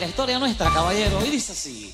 la historia nuestra, caballero, y dice así.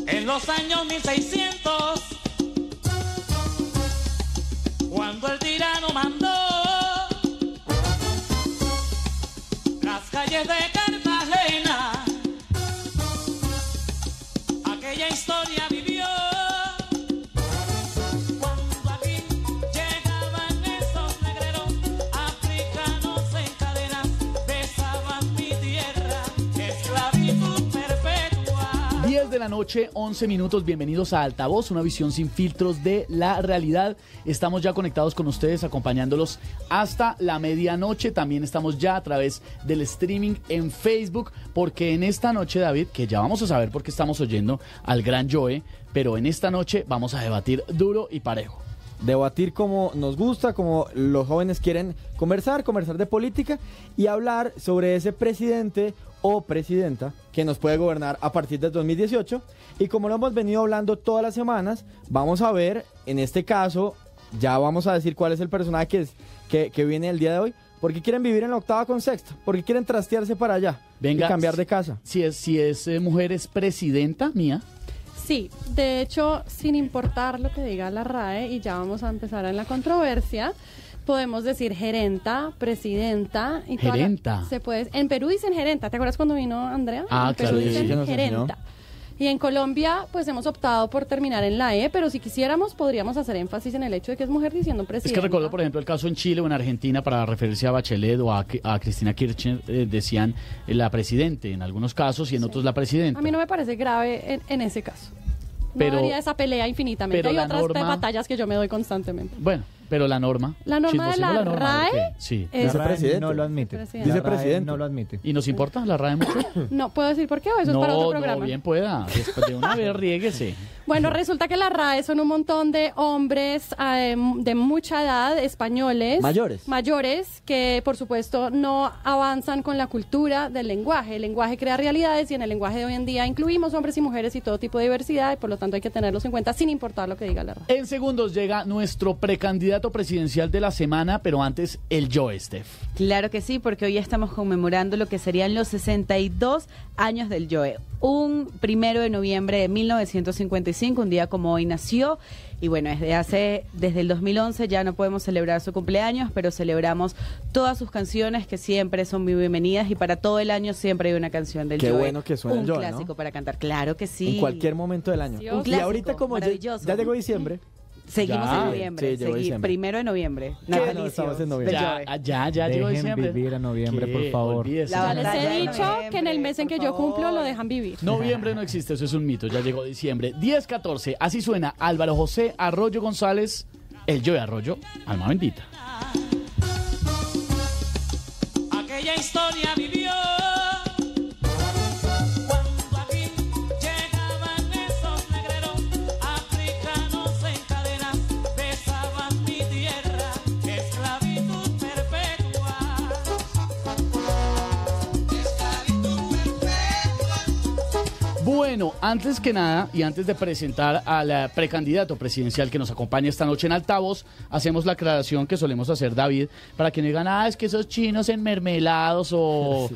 En los años 1600, cuando el tirano mandó las calles de Cartagena, aquella historia vivió. Cuando aquí llegaban esos negreros africanos en cadenas, besaban mi tierra, esclavitud perpetua. 10 de la noche, 11 minutos, bienvenidos a Altavoz, una visión sin filtros de la realidad. Estamos ya conectados con ustedes, acompañándolos hasta la medianoche. También estamos ya a través del streaming en Facebook, porque en esta noche, David, que ya vamos a saber por qué estamos oyendo al gran Joe, pero en esta noche vamos a debatir duro y parejo. Debatir como nos gusta, como los jóvenes quieren conversar de política y hablar sobre ese presidente o presidenta que nos puede gobernar a partir del 2018. Y como lo hemos venido hablando todas las semanas, vamos a ver, en este caso, ya vamos a decir cuál es el personaje que viene el día de hoy. ¿Por qué quieren vivir en la octava con sexta? ¿Por qué quieren trastearse para allá? Venga, y cambiar de casa? Si es mujer, es presidenta mía. Sí, de hecho, sin importar lo que diga la RAE, y ya vamos a empezar en la controversia, podemos decir gerenta, presidenta. Y gerenta. Se puede, en Perú dicen gerenta. ¿Te acuerdas cuando vino Andrea? Ah, en Perú claro, dicen sí, nos gerenta. enseñó. Y en Colombia, pues hemos optado por terminar en la E, pero si quisiéramos, podríamos hacer énfasis en el hecho de que es mujer diciendo presidenta. Es que recuerdo, por ejemplo, el caso en Chile o en Argentina, para referirse a Bachelet o a Cristina Kirchner, decían la presidente en algunos casos y en otros la presidenta. A mí no me parece grave en ese caso. No Pero- daría esa pelea infinitamente. pero Hay la otras norma- batallas que yo me doy constantemente. Bueno, pero la norma. La norma de Chismosemos la norma, RAE ¿o qué? Sí. es- Dice presidente. No lo admite. Presidente. Dice La RAE presidente. no lo admite. ¿Y nos importa la RAE mucho? No puedo decir por qué, o eso es para otro programa. No, bien pueda. Después de una vez riéguese. Bueno, resulta que la RAE son un montón de hombres de mucha edad, españoles. Mayores, que por supuesto no avanzan con la cultura del lenguaje. El lenguaje crea realidades y en el lenguaje de hoy en día incluimos hombres y mujeres y todo tipo de diversidad y por lo tanto hay que tenerlos en cuenta sin importar lo que diga la RAE. En segundos llega nuestro precandidato presidencial de la semana, pero antes el Joe, Steph. Claro que sí, porque hoy estamos conmemorando lo que serían los 62 años del Joe. Un 1 de noviembre de 1955, un día como hoy nació. Y bueno, desde el 2011 ya no podemos celebrar su cumpleaños, pero celebramos todas sus canciones que siempre son muy bienvenidas y para todo el año siempre hay una canción del Qué Joe. bueno que suena el Joe, Un ¿no? clásico para cantar, claro que sí. En cualquier momento del año. Un Y clásico, ahorita como ya maravilloso. llegó diciembre, Seguimos Ya, en noviembre, sí, llegó diciembre. 1 de noviembre. no, Natalicio estamos en noviembre. del Ya, Joe. ya llegó Dejen diciembre. vivir a noviembre, ¿Qué? por favor. Olvídese. La Ya les batalla he de dicho que en el mes en que yo noviembre, por cumplo lo favor. dejan vivir. Noviembre no existe, eso es un mito, ya llegó diciembre. 10-14, así suena Álvaro José Arroyo González, el Joe Arroyo, alma bendita. Aquella historia vivió. Cuando aquí llegaban esos negreros africanos en cadenas, besaban mi tierra, esclavitud perpetua. Bueno, antes que nada y antes de presentar al precandidato presidencial que nos acompaña esta noche en Altavoz, hacemos la aclaración que solemos hacer, David, para que no digan, es que esos chinos enmermelados o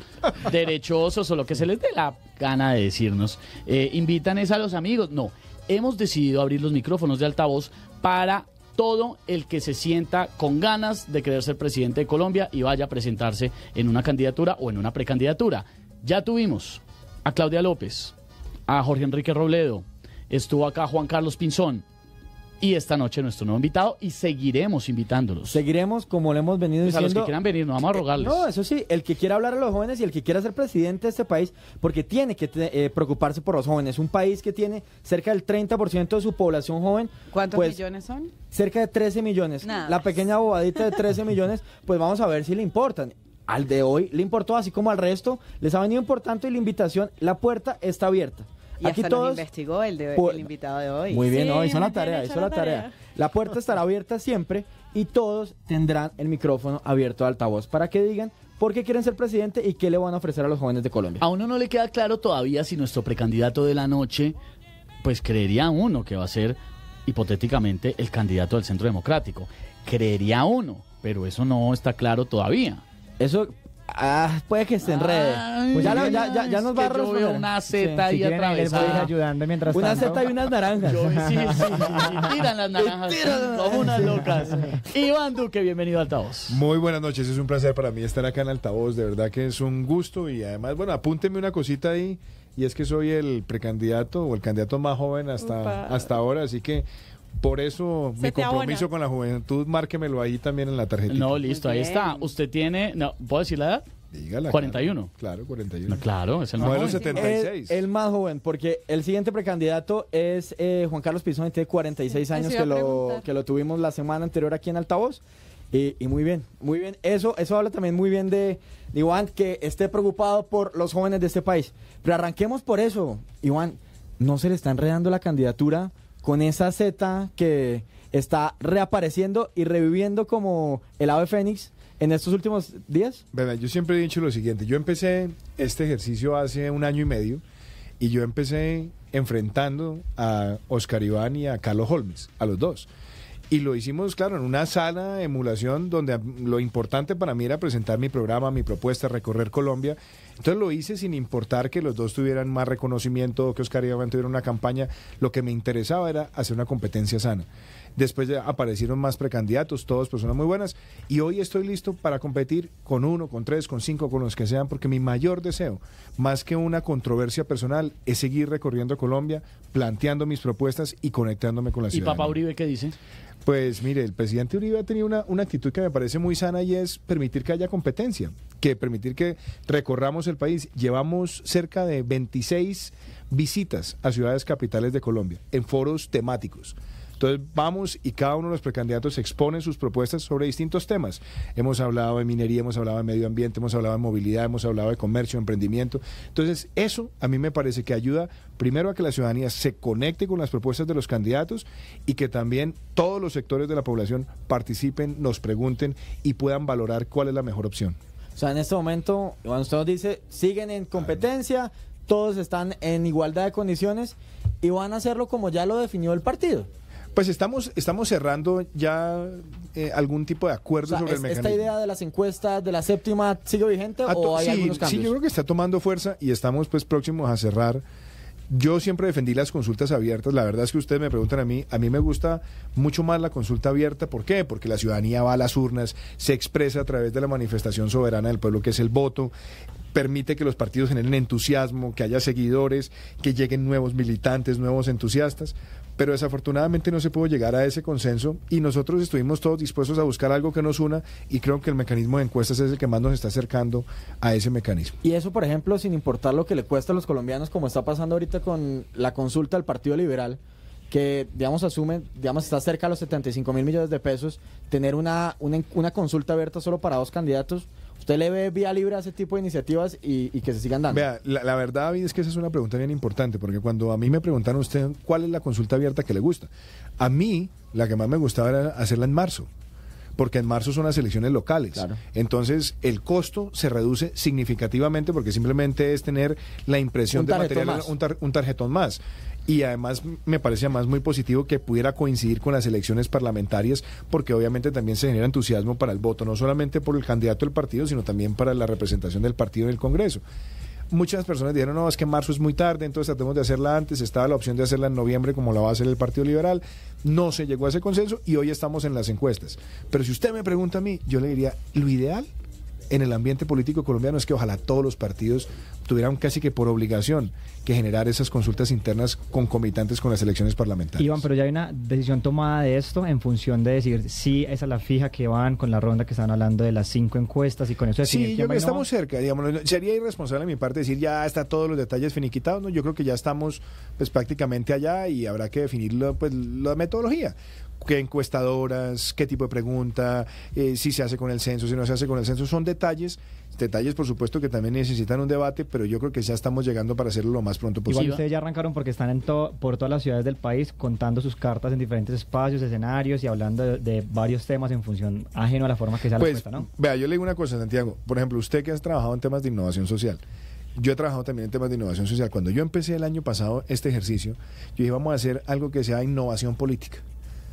derechosos o lo que se les dé la gana de decirnos, invitan es a los amigos. No, hemos decidido abrir los micrófonos de Altavoz para todo el que se sienta con ganas de querer ser presidente de Colombia y vaya a presentarse en una candidatura o en una precandidatura. Ya tuvimos a Claudia López, a Jorge Enrique Robledo, estuvo acá Juan Carlos Pinzón y esta noche nuestro nuevo invitado y seguiremos invitándolos. seguiremos como le hemos venido Pues a los diciendo. que quieran venir, no vamos a rogarles. No, eso sí, el que quiera hablar a los jóvenes y el que quiera ser presidente de este país, porque tiene que preocuparse por los jóvenes. Un país que tiene cerca del 30% de su población joven. ¿Cuántos pues, millones son? Cerca de 13 millones. Nada La más. pequeña bobadita de 13 millones, pues vamos a ver si le importan. al de hoy le importó, así como al resto, les ha venido importante y la invitación, la puerta está abierta. Y aquí hasta todos investigó el invitado de hoy. Muy bien, sí, no, hizo la tarea. La puerta estará abierta siempre y todos tendrán el micrófono abierto de altavoz para que digan por qué quieren ser presidente y qué le van a ofrecer a los jóvenes de Colombia. A uno no le queda claro todavía si nuestro precandidato de la noche, pues creería uno que va a ser hipotéticamente el candidato del Centro Democrático. Creería uno, pero eso no está claro todavía. Eso puede que se enrede. Pues ya nos va a responder. Yo veo una Z ahí atravesada. Ayudando mientras una tanto. Z y unas naranjas. Sí, tiran las naranjas como unas locas. Iván Duque, bienvenido a Altavoz. Muy buenas noches, es un placer para mí estar acá en Altavoz, de verdad que es un gusto y además, bueno, apúnteme una cosita ahí, y es que soy el precandidato o el candidato más joven hasta ahora, así que por eso mi compromiso con la juventud, márquemelo ahí también en la tarjetita. No, listo, ahí está. Usted tiene, ¿puedo decir la edad? Dígala. 41. Claro, 41. No, claro, es el más Modelo joven. 76. El más joven, porque el siguiente precandidato es Juan Carlos Pizón, tiene 46 años, que lo tuvimos la semana anterior aquí en Altavoz. Y muy bien, muy bien. Eso habla también muy bien de Iván, que esté preocupado por los jóvenes de este país. Pero arranquemos por eso, Iván. ¿No se le está enredando la candidatura con esa Z que está reapareciendo y reviviendo como el ave fénix en estos últimos días? Yo siempre he dicho lo siguiente, yo empecé este ejercicio hace 1 año y medio y yo empecé enfrentando a Oscar Iván y a Carlos Holmes, a los dos. Y lo hicimos, claro, en una sala de emulación donde lo importante para mí era presentar mi programa, mi propuesta, recorrer Colombia. Entonces lo hice sin importar que los dos tuvieran más reconocimiento, que Oscar Iván tuviera una campaña. Lo que me interesaba era hacer una competencia sana. Después ya aparecieron más precandidatos, todos personas muy buenas. Y hoy estoy listo para competir con 1, con 3, con 5, con los que sean, porque mi mayor deseo, más que una controversia personal, es seguir recorriendo Colombia, planteando mis propuestas y conectándome con la ciudadanía. ¿Y Papá Uribe qué dice? Pues mire, el presidente Uribe ha tenido una actitud que me parece muy sana y es permitir que haya competencia, que permitir que recorramos el país. Llevamos cerca de 26 visitas a ciudades capitales de Colombia en foros temáticos. Entonces vamos y cada uno de los precandidatos expone sus propuestas sobre distintos temas. Hemos hablado de minería, hemos hablado de medio ambiente, hemos hablado de movilidad, hemos hablado de comercio, emprendimiento. Entonces eso a mí me parece que ayuda primero a que la ciudadanía se conecte con las propuestas de los candidatos y que también todos los sectores de la población participen, nos pregunten y puedan valorar cuál es la mejor opción. O sea, en este momento, cuando usted nos dice, siguen en competencia, todos están en igualdad de condiciones y van a hacerlo como ya lo definió el partido. Pues estamos cerrando ya algún tipo de acuerdo sobre el mecanismo. ¿Esta idea de las encuestas de la séptima sigue vigente o hay algunos cambios? Sí, yo creo que está tomando fuerza y estamos pues próximos a cerrar. Yo siempre defendí las consultas abiertas. La verdad es que ustedes me preguntan a mí me gusta mucho más la consulta abierta. ¿Por qué? Porque la ciudadanía va a las urnas, se expresa a través de la manifestación soberana del pueblo, que es el voto, permite que los partidos generen entusiasmo, que haya seguidores, que lleguen nuevos militantes, nuevos entusiastas. Pero desafortunadamente no se pudo llegar a ese consenso y nosotros estuvimos todos dispuestos a buscar algo que nos una y creo que el mecanismo de encuestas es el que más nos está acercando a ese mecanismo. Y eso, por ejemplo, sin importar lo que le cuesta a los colombianos, como está pasando ahorita con la consulta del Partido Liberal, que, está cerca de los 75.000 millones de pesos, tener una consulta abierta solo para 2 candidatos. ¿Usted le ve vía libre a ese tipo de iniciativas y que se sigan dando? Vea, la verdad, David, es que esa es una pregunta bien importante, porque cuando a mí me preguntaron usted cuál es la consulta abierta que le gusta, a mí la que más me gustaba era hacerla en marzo, porque en marzo son las elecciones locales. Claro. Entonces el costo se reduce significativamente porque simplemente es tener la impresión de material, un tarjetón más. Y además me parece además muy positivo que pudiera coincidir con las elecciones parlamentarias, porque obviamente también se genera entusiasmo para el voto, no solamente por el candidato del partido, sino también para la representación del partido en el Congreso. Muchas personas dijeron, no, es que marzo es muy tarde, entonces tratemos de hacerla antes. Estaba la opción de hacerla en noviembre, como la va a hacer el Partido Liberal. No se llegó a ese consenso y hoy estamos en las encuestas. Pero si usted me pregunta a mí, yo le diría, lo ideal en el ambiente político colombiano es que ojalá todos los partidos tuvieran casi que por obligación que generar esas consultas internas concomitantes con las elecciones parlamentarias. Iván, pero ya hay una decisión tomada de esto en función de decir si esa es la fija que van con la ronda que están hablando de las 5 encuestas y con eso definir quién va y no va. Estamos cerca, digamos, sería irresponsable de mi parte decir ya está todos los detalles finiquitados, ¿no? Yo creo que ya estamos pues prácticamente allá y habrá que definir pues la metodología. qué encuestadoras, qué tipo de pregunta, si se hace con el censo, si no se hace con el censo. Son detalles, por supuesto, que también necesitan un debate, pero yo creo que ya estamos llegando para hacerlo lo más pronto posible. Igual ustedes ya arrancaron porque están por todas las ciudades del país contando sus cartas en diferentes espacios, escenarios y hablando de varios temas en función ajeno a la forma que sea la respuesta, ¿no? Vea, yo le digo una cosa, Santiago. Por ejemplo, usted que has trabajado en temas de innovación social. Yo he trabajado también en temas de innovación social. Cuando yo empecé el año pasado este ejercicio, yo dije, vamos a hacer algo que sea innovación política.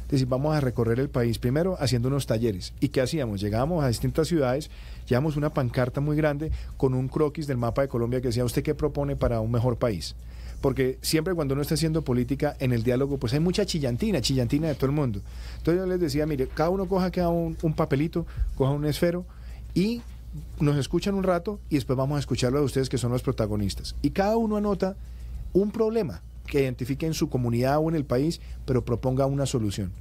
Es decir, vamos a recorrer el país primero haciendo unos talleres. ¿Y qué hacíamos? Llegábamos a distintas ciudades, llevamos una pancarta muy grande con un croquis del mapa de Colombia que decía, ¿usted qué propone para un mejor país? Porque siempre cuando uno está haciendo política en el diálogo, pues hay mucha chillantina de todo el mundo. Entonces yo les decía, mire, cada uno coja un papelito, coja un esfero y nos escuchan un rato y después vamos a escucharlo de ustedes que son los protagonistas. Y cada uno anota un problema que identifique en su comunidad o en el país, pero proponga una solución.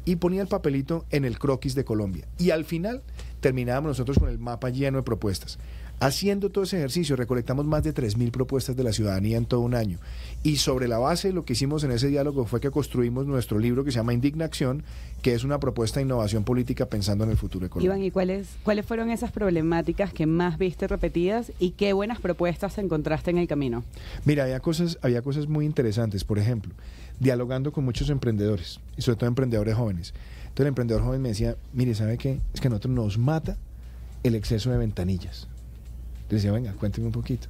Y ponía el papelito en el croquis de Colombia. Y al final terminábamos nosotros con el mapa lleno de propuestas. Haciendo todo ese ejercicio, recolectamos más de 3.000 propuestas de la ciudadanía en todo un año. Y sobre la base de lo que hicimos en ese diálogo fue que construimos nuestro libro que se llama Indignación, que es una propuesta de innovación política pensando en el futuro de Colombia. Iván, ¿y cuáles fueron esas problemáticas que más viste repetidas y qué buenas propuestas encontraste en el camino? Mira, había cosas muy interesantes. Por ejemplo, dialogando con muchos emprendedores, y sobre todo emprendedores jóvenes. Entonces el emprendedor joven me decía, mire, ¿sabe qué? Es que a nosotros nos mata el exceso de ventanillas. Le decía, venga, cuénteme un poquito.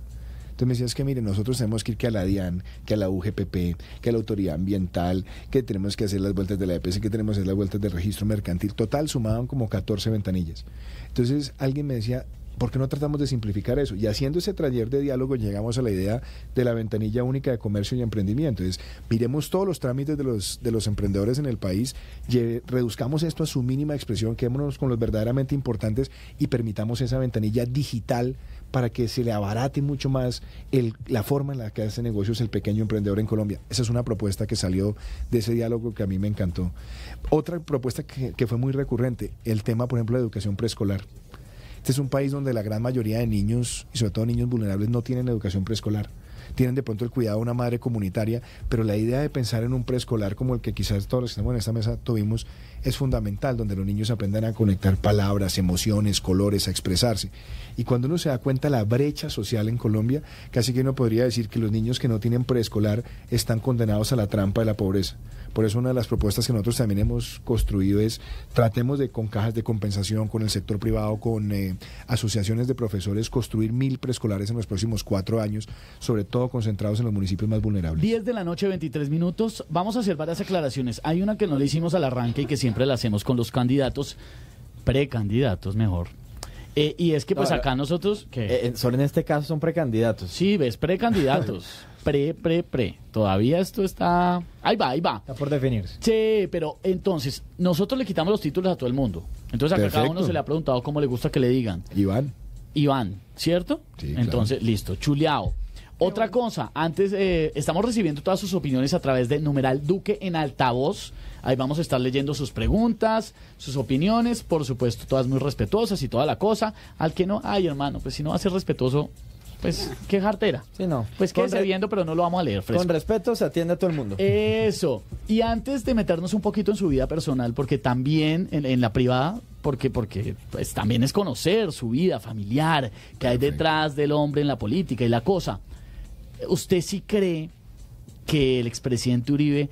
Entonces me decía, es que mire, nosotros tenemos que ir que a la DIAN, que a la UGPP, que a la Autoridad Ambiental, que tenemos que hacer las vueltas de la EPS, que tenemos que hacer las vueltas del registro mercantil. Total, sumaban como 14 ventanillas. Entonces alguien me decía, ¿por qué no tratamos de simplificar eso? Y haciendo ese taller de diálogo llegamos a la idea de la ventanilla única de comercio y emprendimiento. Entonces, miremos todos los trámites de los emprendedores en el país, reduzcamos esto a su mínima expresión, quedémonos con los verdaderamente importantes y permitamos esa ventanilla digital para que se le abarate mucho más la forma en la que hace negocios el pequeño emprendedor en Colombia. Esa es una propuesta que salió de ese diálogo que a mí me encantó. Otra propuesta que fue muy recurrente, el tema, por ejemplo, de educación preescolar. Este es un país donde la gran mayoría de niños, y sobre todo niños vulnerables, no tienen educación preescolar. Tienen de pronto el cuidado de una madre comunitaria, pero la idea de pensar en un preescolar como el que quizás todos los que estamos en esta mesa tuvimos es fundamental, donde los niños aprendan a conectar palabras, emociones, colores, a expresarse. Y cuando uno se da cuenta la brecha social en Colombia, casi que uno podría decir que los niños que no tienen preescolar están condenados a la trampa de la pobreza. Por eso una de las propuestas que nosotros también hemos construido es tratemos de, con cajas de compensación, con el sector privado, con asociaciones de profesores, construir 1.000 preescolares en los próximos 4 años, sobre todo concentrados en los municipios más vulnerables. 10 de la noche, 23 minutos. Vamos a hacer varias aclaraciones. Hay una que no le hicimos al arranque y que siempre la hacemos con los candidatos, precandidatos mejor. Y es que pues acá nosotros... Solo en este caso son precandidatos. Sí, ves, precandidatos. Pre. Todavía esto está... Ahí va. Está por definirse. Sí, pero entonces, nosotros le quitamos los títulos a todo el mundo. Entonces acá cada uno se le ha preguntado cómo le gusta que le digan. Iván, ¿cierto? Sí, entonces, claro. Listo, chuleado. Otra cosa, antes estamos recibiendo todas sus opiniones a través de numeral Duque en altavoz. Ahí vamos a estar leyendo sus preguntas, sus opiniones, por supuesto, todas muy respetuosas y toda la cosa. Al que no, ay hermano, pues si no va a ser respetuoso, pues qué jartera. Sí, no. Pues quédese viendo, pero no lo vamos a leer fresco. Con respeto se atiende a todo el mundo. Eso. Y antes de meternos un poquito en su vida personal, porque también en la privada, porque pues también es conocer su vida familiar, que hay detrás del hombre en la política y la cosa. ¿Usted sí cree que el expresidente Uribe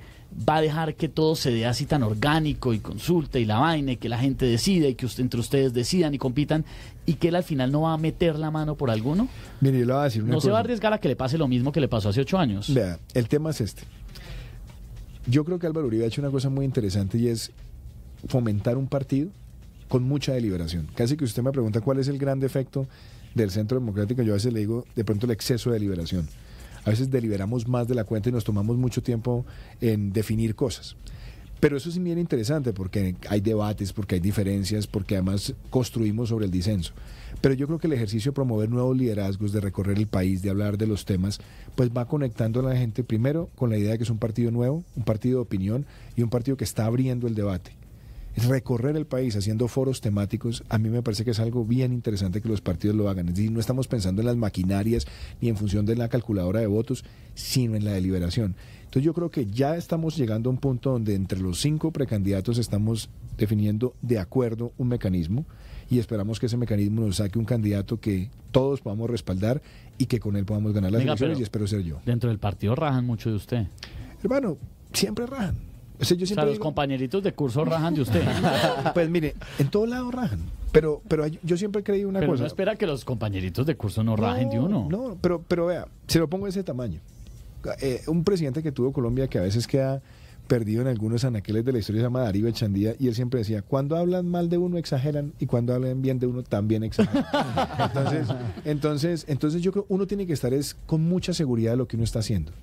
va a dejar que todo se dé así tan orgánico y consulte y la vaina y que la gente decida y que entre ustedes decidan y compitan y que él al final no va a meter la mano por alguno? Mire, yo le voy a decir una cosa. No se va a arriesgar a que le pase lo mismo que le pasó hace 8 años. Vea, el tema es este. Yo creo que Álvaro Uribe ha hecho una cosa muy interesante y es fomentar un partido con mucha deliberación. Casi que usted me pregunta cuál es el gran defecto del Centro Democrático, yo a veces le digo de pronto el exceso de deliberación. A veces deliberamos más de la cuenta y nos tomamos mucho tiempo en definir cosas. Pero eso es bien interesante porque hay debates, porque hay diferencias, porque además construimos sobre el disenso. Pero yo creo que el ejercicio de promover nuevos liderazgos, de recorrer el país, de hablar de los temas, pues va conectando a la gente primero con la idea de que es un partido nuevo, un partido de opinión y un partido que está abriendo el debate. recorrer el país haciendo foros temáticos, a mí me parece que es algo bien interesante que los partidos lo hagan. Es decir, no estamos pensando en las maquinarias ni en función de la calculadora de votos, sino en la deliberación. Entonces yo creo que ya estamos llegando a un punto donde entre los 5 precandidatos estamos definiendo de acuerdo un mecanismo y esperamos que ese mecanismo nos saque un candidato que todos podamos respaldar y que con él podamos ganar las elecciones, y espero ser yo. Dentro del partido rajan mucho de usted. Hermano, siempre rajan. O sea, yo siempre los digo, compañeritos de curso rajan de usted. pues mire, en todo lado rajan. Pero yo siempre he creído una pero cosa. no espera que los compañeritos de curso no rajen de uno. No, pero vea, se lo pongo de ese tamaño. Un presidente que tuvo Colombia que a veces queda perdido en algunos anaqueles de la historia, se llama Darío Echandía, y él siempre decía, cuando hablan mal de uno exageran y cuando hablan bien de uno también exageran. entonces yo creo que uno tiene que estar con mucha seguridad de lo que uno está haciendo.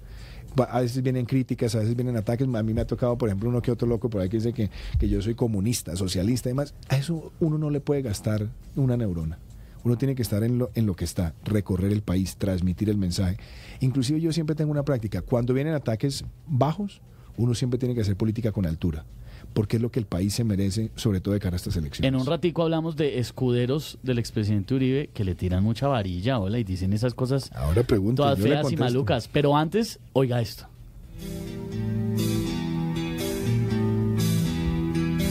A veces vienen críticas, a veces vienen ataques. A mí me ha tocado, por ejemplo, uno que otro loco por ahí que dice que yo soy comunista, socialista y demás. A eso uno no le puede gastar una neurona. Uno tiene que estar en lo que está, recorrer el país, transmitir el mensaje. Inclusive yo siempre tengo una práctica. Cuando vienen ataques bajos, uno siempre tiene que hacer política con altura, porque es lo que el país se merece, sobre todo de cara a estas elecciones. En un ratico hablamos de escuderos del expresidente Uribe que le tiran mucha varilla, hola, y dicen esas cosas ahora pregunto, todas feas y malucas. Pero antes, oiga esto.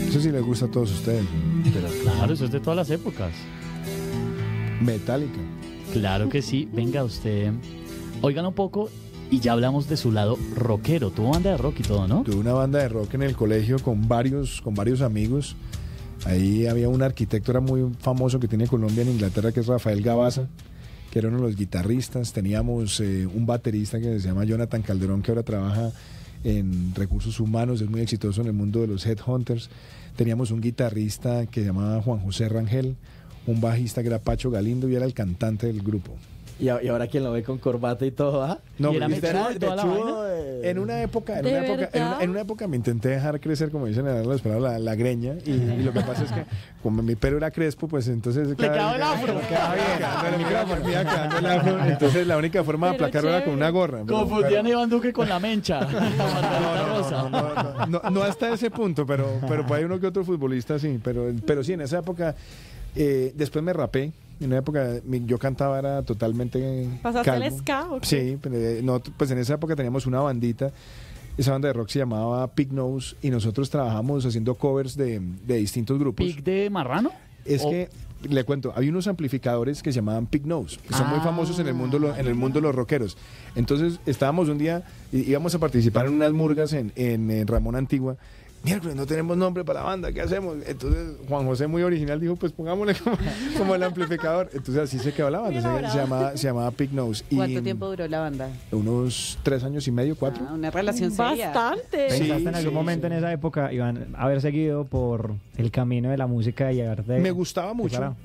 Eso sí les gusta a todos ustedes. Pero claro, eso es de todas las épocas. Metallica. Claro que sí. Venga usted, oigan un poco. Y ya hablamos de su lado rockero. Tuvo banda de rock y todo, ¿no? Tuve una banda de rock en el colegio con varios amigos. Ahí había un arquitecto, era muy famoso, que tiene Colombia en Inglaterra, que es Rafael Gabaza, que era uno de los guitarristas. Teníamos un baterista que se llama Jonathan Calderón, que ahora trabaja en recursos humanos, es muy exitoso en el mundo de los headhunters. Teníamos un guitarrista que se llamaba Juan José Rangel, un bajista que era Pacho Galindo y era el cantante del grupo. Y ahora quien lo ve con corbata y todo, ¿ah? No, ¿y era mechudo y toda la vaina? En una época me intenté dejar crecer, como dicen la greña, y lo que pasa es que como mi pelo era crespo, pues entonces le quedaba el afro. Entonces la única forma de aplacarlo era con una gorra. Confundían a Iván Duque con la mencha. No hasta ese punto, pero hay uno que otro futbolista sí, pero sí, en esa época después me rapé. En una época yo cantaba, era totalmente ¿Pasaste calmo. el ska o qué? Sí, pero pues en esa época teníamos una bandita, esa banda de rock se llamaba Pig Nose, y nosotros trabajamos haciendo covers de distintos grupos. ¿Pig de marrano? Es que le cuento, había unos amplificadores que se llamaban Pig Nose, que son muy famosos en el mundo de los rockeros. Entonces estábamos un día, íbamos a participar en unas murgas en Ramón Antigua. Miércoles, no tenemos nombre para la banda, ¿qué hacemos? Entonces Juan José, muy original, dijo, pues pongámosle como el amplificador. Entonces así se quedó la banda, se llamaba Pig Nose. ¿Cuánto tiempo duró la banda? Unos 3 años y medio, 4. Una relación seria. Bastante. ¿Pensaste en algún momento en esa época, Iván, haber seguido por el camino de la música y haberte... Me gustaba mucho.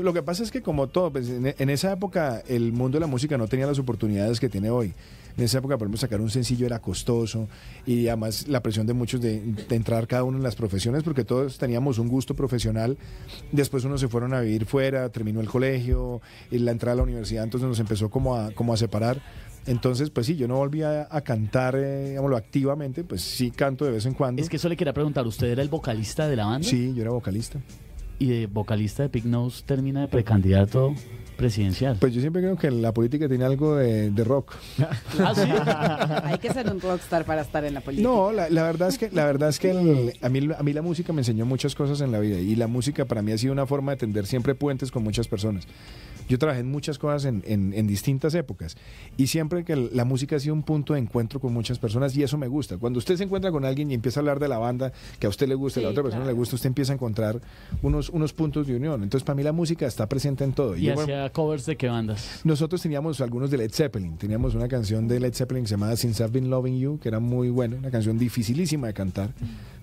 Lo que pasa es que como todo, pues, en esa época el mundo de la música no tenía las oportunidades que tiene hoy. En esa época, por ejemplo, sacar un sencillo era costoso, y además la presión de muchos de entrar cada uno en las profesiones, porque todos teníamos un gusto profesional. Después unos se fueron a vivir fuera, terminó el colegio, y la entrada a la universidad, entonces nos empezó como a separar. Entonces, pues sí, yo no volví a cantar, digámoslo, activamente, pues sí canto de vez en cuando. Es que eso le quería preguntar, ¿usted era el vocalista de la banda? Sí, yo era vocalista. ¿Y de vocalista de Pig Nose termina de precandidato presidencial? Pues yo siempre creo que la política tiene algo de rock. ¿Ah, sí? Hay que ser un rockstar para estar en la política. No, la verdad es que a mí la música me enseñó muchas cosas en la vida, y la música para mí ha sido una forma de tender siempre puentes con muchas personas. Yo trabajé en muchas cosas en distintas épocas, y siempre que la música ha sido un punto de encuentro con muchas personas, y eso me gusta. Cuando usted se encuentra con alguien y empieza a hablar de la banda que a usted le gusta y a la otra persona le gusta, usted empieza a encontrar unos puntos de unión. Entonces, para mí la música está presente en todo. ¿Y hacía covers de qué bandas? Nosotros teníamos algunos de Led Zeppelin. Teníamos una canción de Led Zeppelin que se llamaba Since I've Been Loving You, que era muy buena, una canción dificilísima de cantar,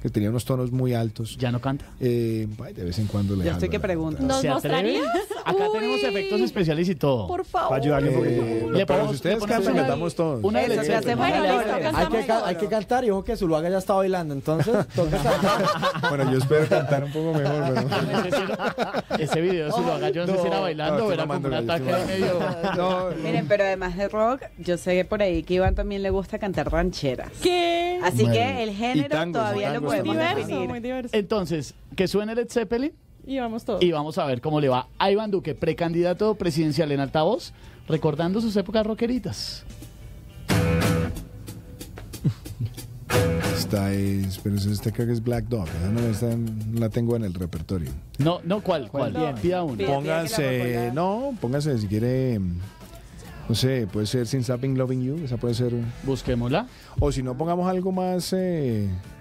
que tenía unos tonos muy altos. ¿Ya no canta? De vez en cuando le Ya estoy que pregunto. ¿Nos mostrarías? Acá tenemos efectos especiales y todo. Por favor. Para ayudarle un poquito. Pero si ustedes cantan, cantamos todos. Una de Eso, Led ¿qué hacemos? Zeppelin. Hay que cantar, y ojo que Zuluaga ya está bailando, entonces toca cantar. Bueno, yo espero cantar un poco mejor, pero... Ese video de Zuluaga, yo no sé si era bailando o era como un ataque de medio... Miren, pero además de rock, yo sé que por ahí que Iván también le gusta cantar rancheras. ¿Qué? Así Bueno, que el y género tangos, todavía lo tangos podemos también. Diverso, definir. muy diverso. Entonces, que suene Led Zeppelin Y vamos todos. y vamos a ver cómo le va a Iván Duque, precandidato presidencial en altavoz, recordando sus épocas rockeritas. Esta es, pero esta creo que es Black Dog. Esta no la tengo en el repertorio. No, ¿cuál? Bien. Pida uno. Bien. Póngase si quiere, no sé, puede ser Since I've Been Loving You, esa puede ser. Busquémosla. O si no, pongamos algo más,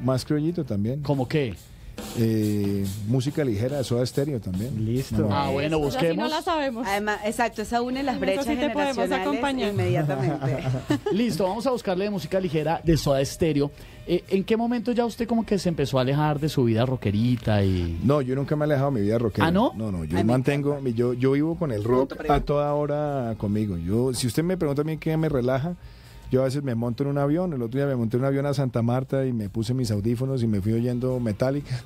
más criollito también. ¿Cómo qué? Música ligera de Soda Stereo también. Listo. Ah, bueno, Esa sí no busquemos. la sabemos. Además, exacto, esa une las En brechas eso sí te podemos generacionales acompañar. inmediatamente. Listo, vamos a buscarle de música ligera de Soda Stereo. ¿En qué momento ya usted como que se empezó a alejar de su vida rockerita y...? No, yo nunca me he alejado de mi vida rockera. ¿Ah, no? No, yo Ay, me mantengo, yo vivo con el rock a toda hora conmigo. Si usted me pregunta a mí qué me relaja, yo a veces me monto en un avión. El otro día me monté en un avión a Santa Marta y me puse mis audífonos y me fui oyendo Metallica.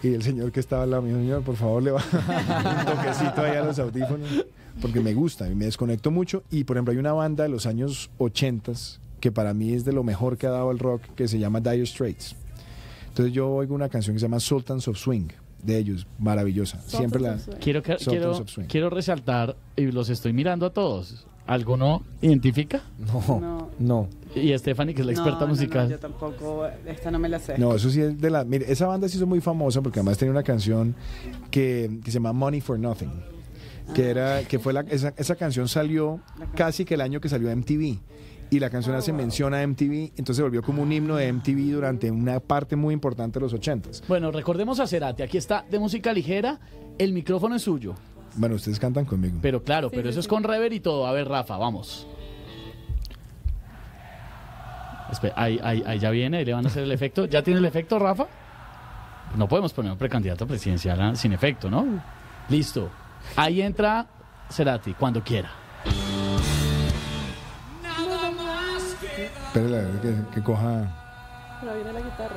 Y el señor que estaba al lado mío, señor, por favor, le va un toquecito ahí a los audífonos, porque me gusta y me desconecto mucho. Y, por ejemplo, hay una banda de los años 80 que para mí es de lo mejor que ha dado el rock, que se llama Dire Straits. Entonces yo oigo una canción que se llama Sultans of Swing, de ellos, maravillosa. Siempre la... Sultans of Swing. Quiero resaltar, y los estoy mirando a todos, ¿alguno identifica? No. Y Stephanie, que es la experta No, musical. yo tampoco, esta no me la sé. No, eso sí es de la... Mire, esa banda se hizo muy famosa porque además tenía una canción que se llama Money for Nothing. Esa canción salió casi que el año que salió MTV. Y la canción hace mención a MTV, entonces se volvió como un himno de MTV durante una parte muy importante de los 80s. Bueno, recordemos a Cerati. Aquí está de música ligera. El micrófono es suyo. Bueno, ustedes cantan conmigo. Pero claro, pero eso es con rever y todo. A ver, Rafa, vamos. Espera, ahí ya viene, ahí le van a hacer el efecto. ¿Ya tiene el efecto, Rafa? No podemos poner un precandidato presidencial sin efecto, ¿no? Listo. Ahí entra Cerati, cuando quiera. Espérale, que coja... Pero viene la guitarra.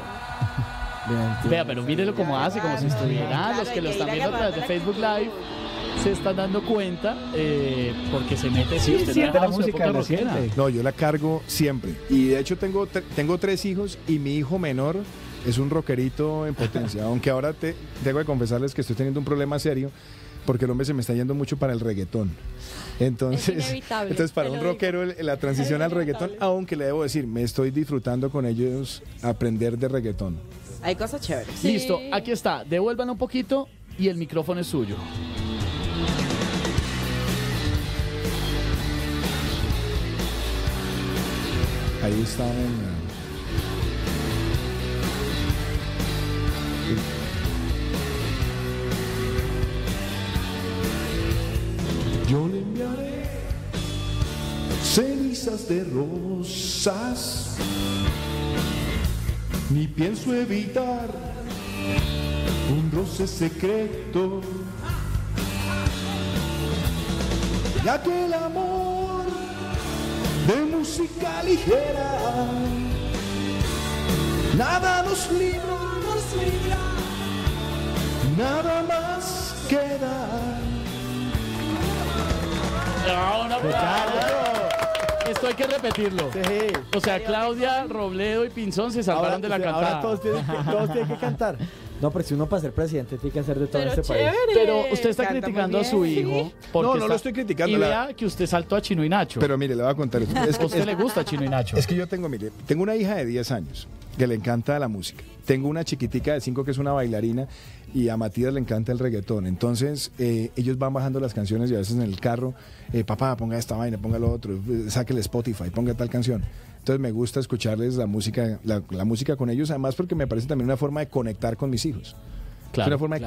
Vea, pero mírelo cómo hace, como si estuviera. Claro, Los que lo hay que están ir viendo a través de agarrando Facebook la Live se están dando cuenta porque se mete. Sí, usted siente no la su música, época lo rockera. siente. No, yo la cargo siempre. Y de hecho tengo 3 hijos y mi hijo menor es un rockerito en potencia. Aunque ahora tengo que confesarles que estoy teniendo un problema serio porque el hombre se me está yendo mucho para el reggaetón. Entonces, Es inevitable, para te un lo rockero la transición al reggaetón, aunque le debo decir, me estoy disfrutando con ellos aprender de reggaetón. Hay cosas chéveres. Sí. Listo, aquí está. Devuelvan un poquito y el micrófono es suyo. Ahí están. Yo le enviaré cenizas de rosas, ni pienso evitar un roce secreto, ya que el amor de música ligera nada nos libra, nada más queda. No, esto hay que repetirlo. O sea, Claudia, Robledo y Pinzón se salvaron de la cantada. Ahora todos tienen que cantar. No, pero si uno para ser presidente tiene que hacer de todo en Pero este país. chévere. Pero usted está Canta muy criticando a bien. su hijo. porque No lo estoy criticando, Y la- vea que usted saltó a Chino y Nacho. Pero mire, le voy a contar esto. Es ¿A usted le gusta Chino y Nacho? Es que yo tengo una hija de 10 años que le encanta la música. Tengo una chiquitica de 5 que es una bailarina y a Matías le encanta el reggaetón. Entonces, ellos van bajando las canciones y a veces en el carro, papá, ponga esta vaina, ponga lo otro, sáquele Spotify, ponga tal canción. Entonces me gusta escucharles la música, la música con ellos, además porque me parece también una forma de conectar con mis hijos. Es una forma de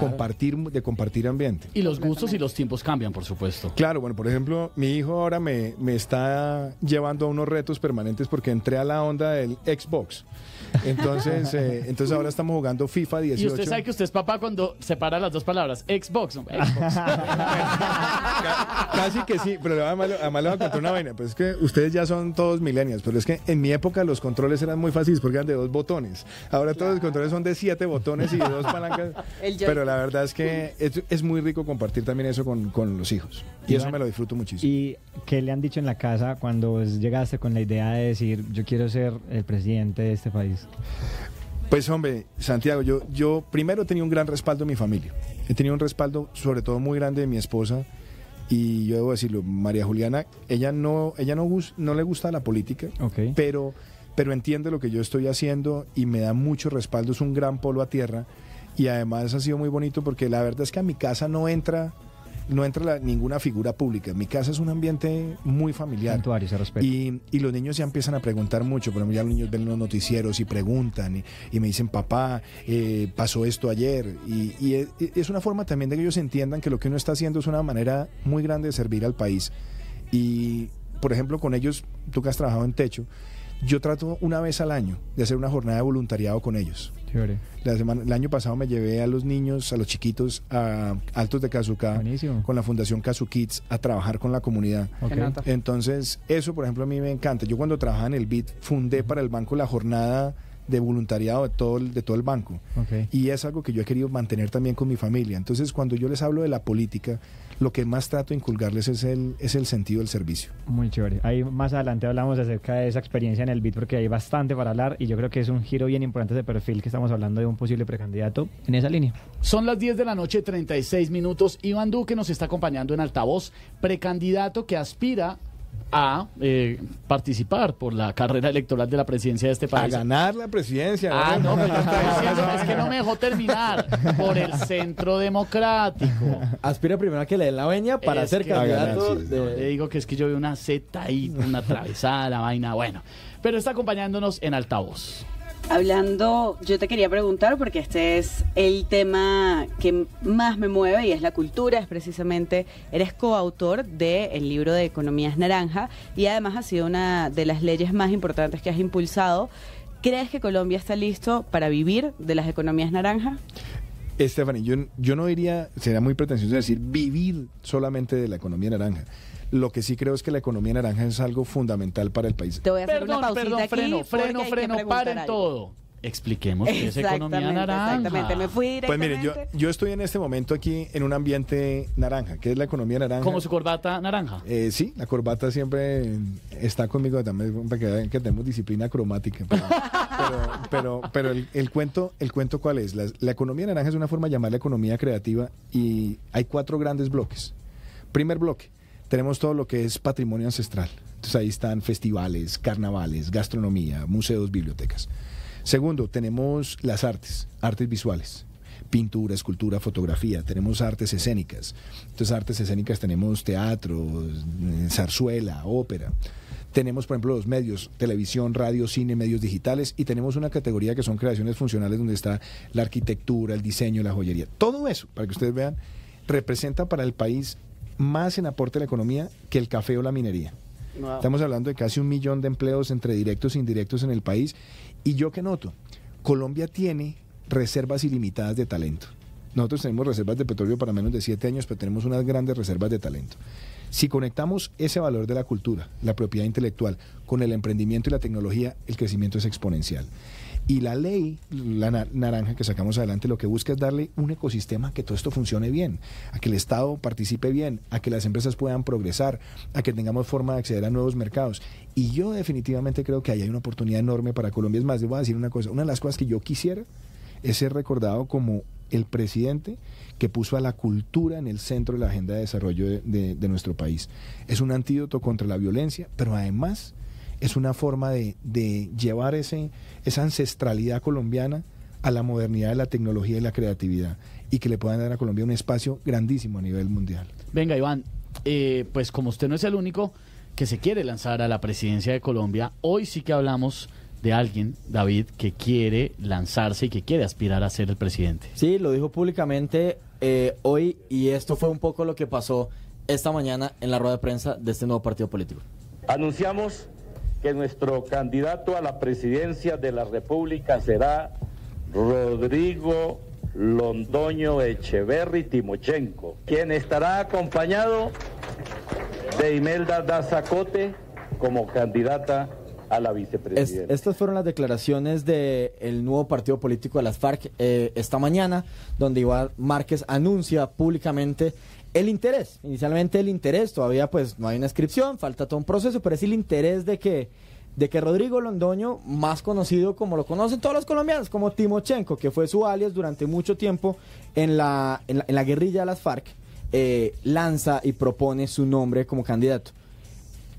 compartir ambiente. Y los gustos y los tiempos cambian, por supuesto. Claro, bueno, por ejemplo, mi hijo ahora me está llevando a unos retos permanentes porque entré a la onda del Xbox. Entonces ahora estamos jugando FIFA 18. Y usted sabe que usted es papá cuando separa las dos palabras. Xbox, no, Xbox. Casi que sí, pero además le voy a contar una vaina. Pues es que ustedes ya son todos millennials, pero es que en mi época los controles eran muy fáciles porque eran de 2 botones. Ahora todos los controles son de 7 botones y de 2 palancas. Pero la verdad es que es muy rico compartir también eso con los hijos. Y eso me lo disfruto muchísimo. ¿Y qué le han dicho en la casa cuando llegaste con la idea de decir, yo quiero ser el presidente de este país? Pues hombre, Santiago, yo primero tenía un gran respaldo de mi familia. He tenido un respaldo sobre todo muy grande de mi esposa. Y yo debo decirlo, María Juliana, ella no le gusta la política, okay, pero entiende lo que yo estoy haciendo y me da mucho respaldo, es un gran polo a tierra. Y además ha sido muy bonito porque la verdad es que a mi casa no entra ninguna figura pública. Mi casa es un ambiente muy familiar. Santuario, se respeta. Y los niños ya empiezan a preguntar mucho. Por ejemplo, ya los niños ven los noticieros y preguntan y me dicen, papá, pasó esto ayer. Y es una forma también de que ellos entiendan que lo que uno está haciendo es una manera muy grande de servir al país. Y, por ejemplo, con ellos, tú que has trabajado en Techo, yo trato una vez al año de hacer una jornada de voluntariado con ellos. El año pasado me llevé a los niños, a los chiquitos, a Altos de Cazucá, buenísimo, con la Fundación Casu Kids, a trabajar con la comunidad. Okay. Entonces, eso, por ejemplo, a mí me encanta. Yo cuando trabajaba en el BID, fundé para el banco la jornada de voluntariado de todo el banco. Okay. Y es algo que yo he querido mantener también con mi familia. Entonces, cuando yo les hablo de la política, lo que más trato de inculcarles es el sentido del servicio. Muy chévere. Ahí más adelante hablamos acerca de esa experiencia en el BID, porque hay bastante para hablar y yo creo que es un giro bien importante de perfil, que estamos hablando de un posible precandidato en esa línea. Son las 10 de la noche, 36 minutos. Iván Duque nos está acompañando en altavoz, precandidato que aspira a participar por la carrera electoral de la presidencia de este país. A ganar la presidencia. No, pero yo estoy diciendo, es que no me dejó terminar. Por el Centro Democrático. Aspira primero a que le den la veña para ser candidato. Le digo que es que yo veo una Z ahí, una atravesada, la vaina, bueno. Pero está acompañándonos en altavoz. Hablando, yo te quería preguntar, porque este es el tema que más me mueve y es la cultura, es precisamente, eres coautor del libro de Economías Naranja y además ha sido una de las leyes más importantes que has impulsado. ¿Crees que Colombia está listo para vivir de las economías naranja? Stephanie, yo no diría, sería muy pretencioso decir vivir solamente de la economía naranja. Lo que sí creo es que la economía naranja es algo fundamental para el país. Te voy a hacer una pausita aquí. Freno, paren todo. Expliquemos qué es economía naranja. Exactamente, me fui directamente. Pues mire, yo estoy en este momento aquí en un ambiente naranja. ¿Qué es la economía naranja? ¿Como su corbata naranja? Sí, la corbata siempre está conmigo también, para que vean que tenemos disciplina cromática. Pero el cuento ¿cuál es? La economía naranja es una forma de llamar la economía creativa y hay 4 grandes bloques. Primer bloque, tenemos todo lo que es patrimonio ancestral. Entonces ahí están festivales, carnavales, gastronomía, museos, bibliotecas. Segundo, tenemos las artes visuales, pintura, escultura, fotografía. Tenemos artes escénicas. Entonces artes escénicas tenemos teatro, zarzuela, ópera. Tenemos, por ejemplo, los medios, televisión, radio, cine, medios digitales, y tenemos una categoría que son creaciones funcionales donde está la arquitectura, el diseño, la joyería. Todo eso, para que ustedes vean, representa para el país más en aporte a la economía que el café o la minería. Wow. Estamos hablando de casi 1 millón de empleos entre directos e indirectos en el país. Y yo que noto, Colombia tiene reservas ilimitadas de talento. Nosotros tenemos reservas de petróleo para menos de 7 años, pero tenemos unas grandes reservas de talento. Si conectamos ese valor de la cultura, la propiedad intelectual, con el emprendimiento y la tecnología, el crecimiento es exponencial. Y la ley, la naranja que sacamos adelante, lo que busca es darle un ecosistema a que todo esto funcione bien, a que el Estado participe bien, a que las empresas puedan progresar, a que tengamos forma de acceder a nuevos mercados. Y yo definitivamente creo que ahí hay una oportunidad enorme para Colombia. Es más, les voy a decir una cosa, una de las cosas que yo quisiera es ser recordado como el presidente que puso a la cultura en el centro de la agenda de desarrollo de nuestro país. Es un antídoto contra la violencia, pero además es una forma de llevar esa ancestralidad colombiana a la modernidad de la tecnología y la creatividad, y que le puedan dar a Colombia un espacio grandísimo a nivel mundial. Venga, Iván, pues como usted no es el único que se quiere lanzar a la presidencia de Colombia, hoy sí que hablamos de alguien, David, que quiere lanzarse y que quiere aspirar a ser el presidente. Sí, lo dijo públicamente hoy, y esto fue un poco lo que pasó esta mañana en la rueda de prensa de este nuevo partido político. Anunciamos que nuestro candidato a la presidencia de la República será Rodrigo Londoño Echeverry Timochenko, quien estará acompañado de Imelda Daza Cote como candidata a la vicepresidenta. Estas fueron las declaraciones del nuevo partido político de las FARC esta mañana, donde Iván Márquez anuncia públicamente el interés. Inicialmente el interés, todavía pues no hay una inscripción, falta todo un proceso, pero es el interés de que Rodrigo Londoño, más conocido como lo conocen todos los colombianos, como Timochenko, que fue su alias durante mucho tiempo en la guerrilla de las FARC, lanza y propone su nombre como candidato.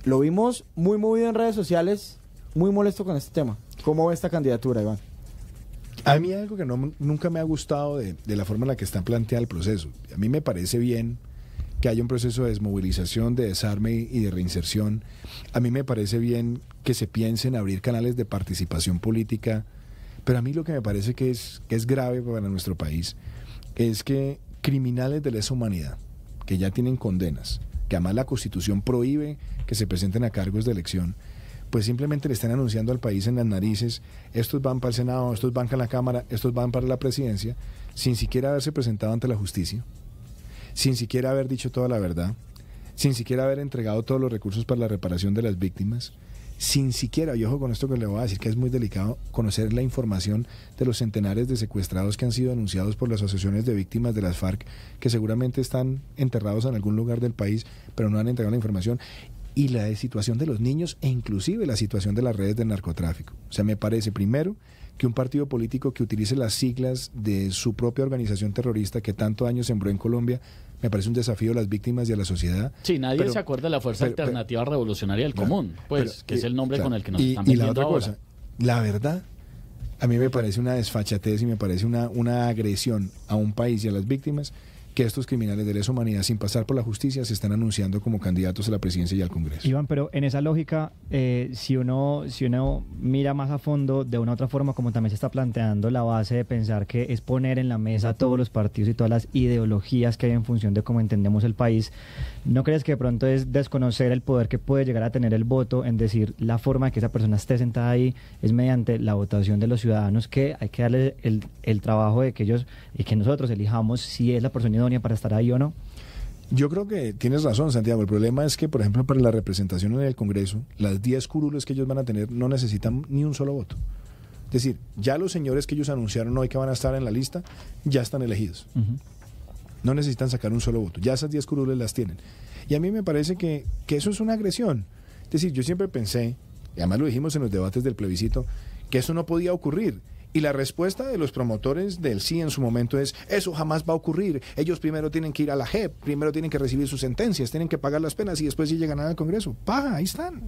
Lo vimos muy movido en redes sociales, muy molesto con este tema. ¿Cómo ve esta candidatura, Iván? A mí algo que nunca me ha gustado de la forma en la que está planteado el proceso. A mí me parece bien que haya un proceso de desmovilización, de desarme y de reinserción. A mí me parece bien que se piense en abrir canales de participación política, pero a mí lo que me parece que es grave para nuestro país es que criminales de lesa humanidad, que ya tienen condenas, que además la Constitución prohíbe que se presenten a cargos de elección, pues simplemente le están anunciando al país en las narices: estos van para el Senado, estos van para la Cámara, estos van para la presidencia, sin siquiera haberse presentado ante la justicia, sin siquiera haber dicho toda la verdad, sin siquiera haber entregado todos los recursos para la reparación de las víctimas, sin siquiera, y ojo con esto que le voy a decir, que es muy delicado, conocer la información de los centenares de secuestrados que han sido denunciados por las asociaciones de víctimas de las FARC, que seguramente están enterrados en algún lugar del país, pero no han entregado la información, y la situación de los niños e inclusive la situación de las redes del narcotráfico. O sea, me parece, primero, que un partido político que utilice las siglas de su propia organización terrorista que tanto daño sembró en Colombia, me parece un desafío a las víctimas y a la sociedad. Sí, nadie se acuerda de la Fuerza Alternativa Revolucionaria del Común, pues, que es el nombre con el que nos están vendiendo la otra ahora. cosa, la verdad, a mí me parece una desfachatez y me parece una agresión a un país y a las víctimas que estos criminales de lesa humanidad, sin pasar por la justicia, se están anunciando como candidatos a la presidencia y al Congreso. Iván, pero en esa lógica, si uno mira más a fondo, de una u otra forma, como también se está planteando la base de pensar que es poner en la mesa todos los partidos y todas las ideologías que hay en función de cómo entendemos el país, ¿no crees que de pronto es desconocer el poder que puede llegar a tener el voto en decir la forma de que esa persona esté sentada ahí es mediante la votación de los ciudadanos, que hay que darle el trabajo de que ellos y que nosotros elijamos si es la persona idónea para estar ahí o no? Yo creo que tienes razón, Santiago. El problema es que, por ejemplo, para la representación en el Congreso, las 10 curules que ellos van a tener no necesitan ni un solo voto. Es decir, ya los señores que ellos anunciaron hoy que van a estar en la lista, ya están elegidos. No necesitan sacar un solo voto. Ya esas 10 curules las tienen. Y a mí me parece que eso es una agresión. Es decir, yo siempre pensé, y además lo dijimos en los debates del plebiscito, que eso no podía ocurrir. Y la respuesta de los promotores del sí en su momento es: eso jamás va a ocurrir. Ellos primero tienen que ir a la JEP, primero tienen que recibir sus sentencias, tienen que pagar las penas y después sí llegan al Congreso. Ahí están.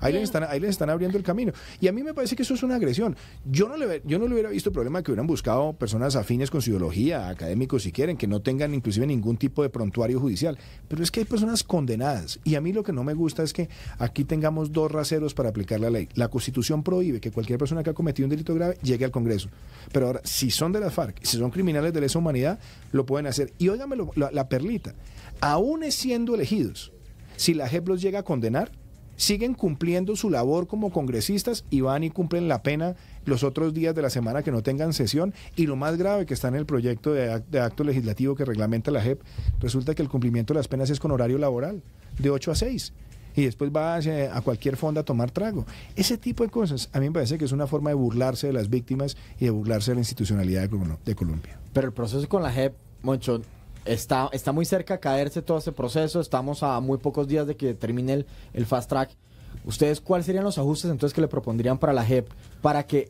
Ahí les están abriendo el camino. Y a mí me parece que eso es una agresión. Yo no le hubiera visto problema que hubieran buscado personas afines con su ideología, académicos si quieren, que no tengan inclusive ningún tipo de prontuario judicial. Pero es que hay personas condenadas. Y a mí lo que no me gusta es que aquí tengamos dos raseros para aplicar la ley. La Constitución prohíbe que cualquier persona que ha cometido un delito grave llegue al Congreso. Pero ahora, si son de las FARC, si son criminales de lesa humanidad, lo pueden hacer. Y óigame la perlita. Aún siendo elegidos, si la JEP los llega a condenar, siguen cumpliendo su labor como congresistas y van y cumplen la pena los otros días de la semana que no tengan sesión. Y lo más grave que está en el proyecto de acto legislativo que reglamenta la JEP, resulta que el cumplimiento de las penas es con horario laboral, de 8 a 6. Y después va a cualquier fonda a tomar trago. Ese tipo de cosas a mí me parece que es una forma de burlarse de las víctimas y de burlarse de la institucionalidad de Colombia. Pero el proceso con la JEP, Moncho, está muy cerca de caerse todo ese proceso. Estamos a muy pocos días de que termine el fast track. ¿Ustedes cuáles serían los ajustes entonces que le propondrían para la JEP para que,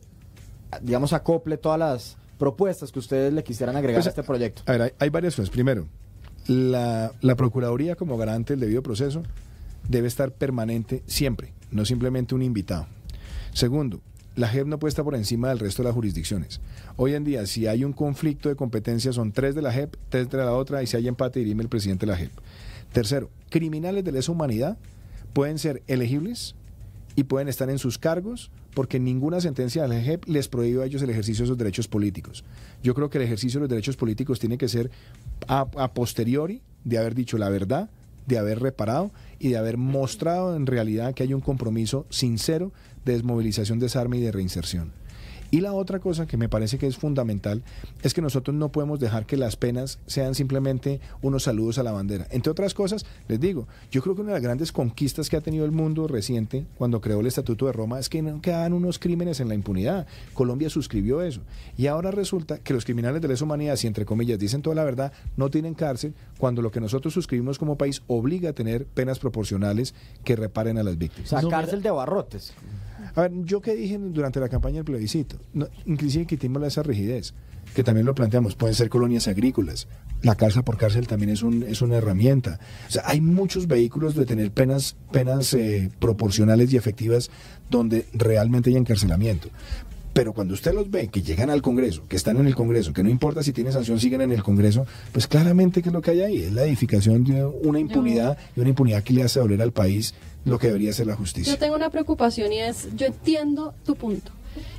digamos, acople todas las propuestas que ustedes le quisieran agregar a este proyecto? A ver, hay varias cosas. Primero, la Procuraduría como garante del debido proceso debe estar permanente siempre, no simplemente un invitado. Segundo, la JEP no puede estar por encima del resto de las jurisdicciones. Hoy en día, si hay un conflicto de competencia, son 3 de la JEP, 3 de la otra, y si hay empate, dirime el presidente de la JEP. Tercero, criminales de lesa humanidad pueden ser elegibles y pueden estar en sus cargos porque ninguna sentencia de la JEP les prohíbe a ellos el ejercicio de sus derechos políticos. Yo creo que el ejercicio de los derechos políticos tiene que ser a posteriori de haber dicho la verdad, de haber reparado y de haber mostrado en realidad que hay un compromiso sincero de desmovilización, desarme y de reinserción. Y la otra cosa que me parece que es fundamental es que nosotros no podemos dejar que las penas sean simplemente unos saludos a la bandera. Entre otras cosas, les digo, yo creo que una de las grandes conquistas que ha tenido el mundo reciente cuando creó el Estatuto de Roma es que no quedaban unos crímenes en la impunidad. Colombia suscribió eso. Y ahora resulta que los criminales de lesa humanidad, si entre comillas dicen toda la verdad, no tienen cárcel, cuando lo que nosotros suscribimos como país obliga a tener penas proporcionales que reparen a las víctimas. O sea, cárcel de barrotes. A ver, yo que dije durante la campaña del plebiscito, inclusive quitémosle esa rigidez, que también lo planteamos, pueden ser colonias agrícolas, la cárcel por cárcel también es una herramienta. O sea, hay muchos vehículos de tener penas proporcionales y efectivas donde realmente hay encarcelamiento. Pero cuando usted los ve, que llegan al Congreso, que están en el Congreso, que no importa si tienen sanción, siguen en el Congreso, pues claramente que es lo que hay ahí, es la edificación de una impunidad, y una impunidad que le hace doler al país lo que debería ser la justicia. Yo tengo una preocupación y es, yo entiendo tu punto,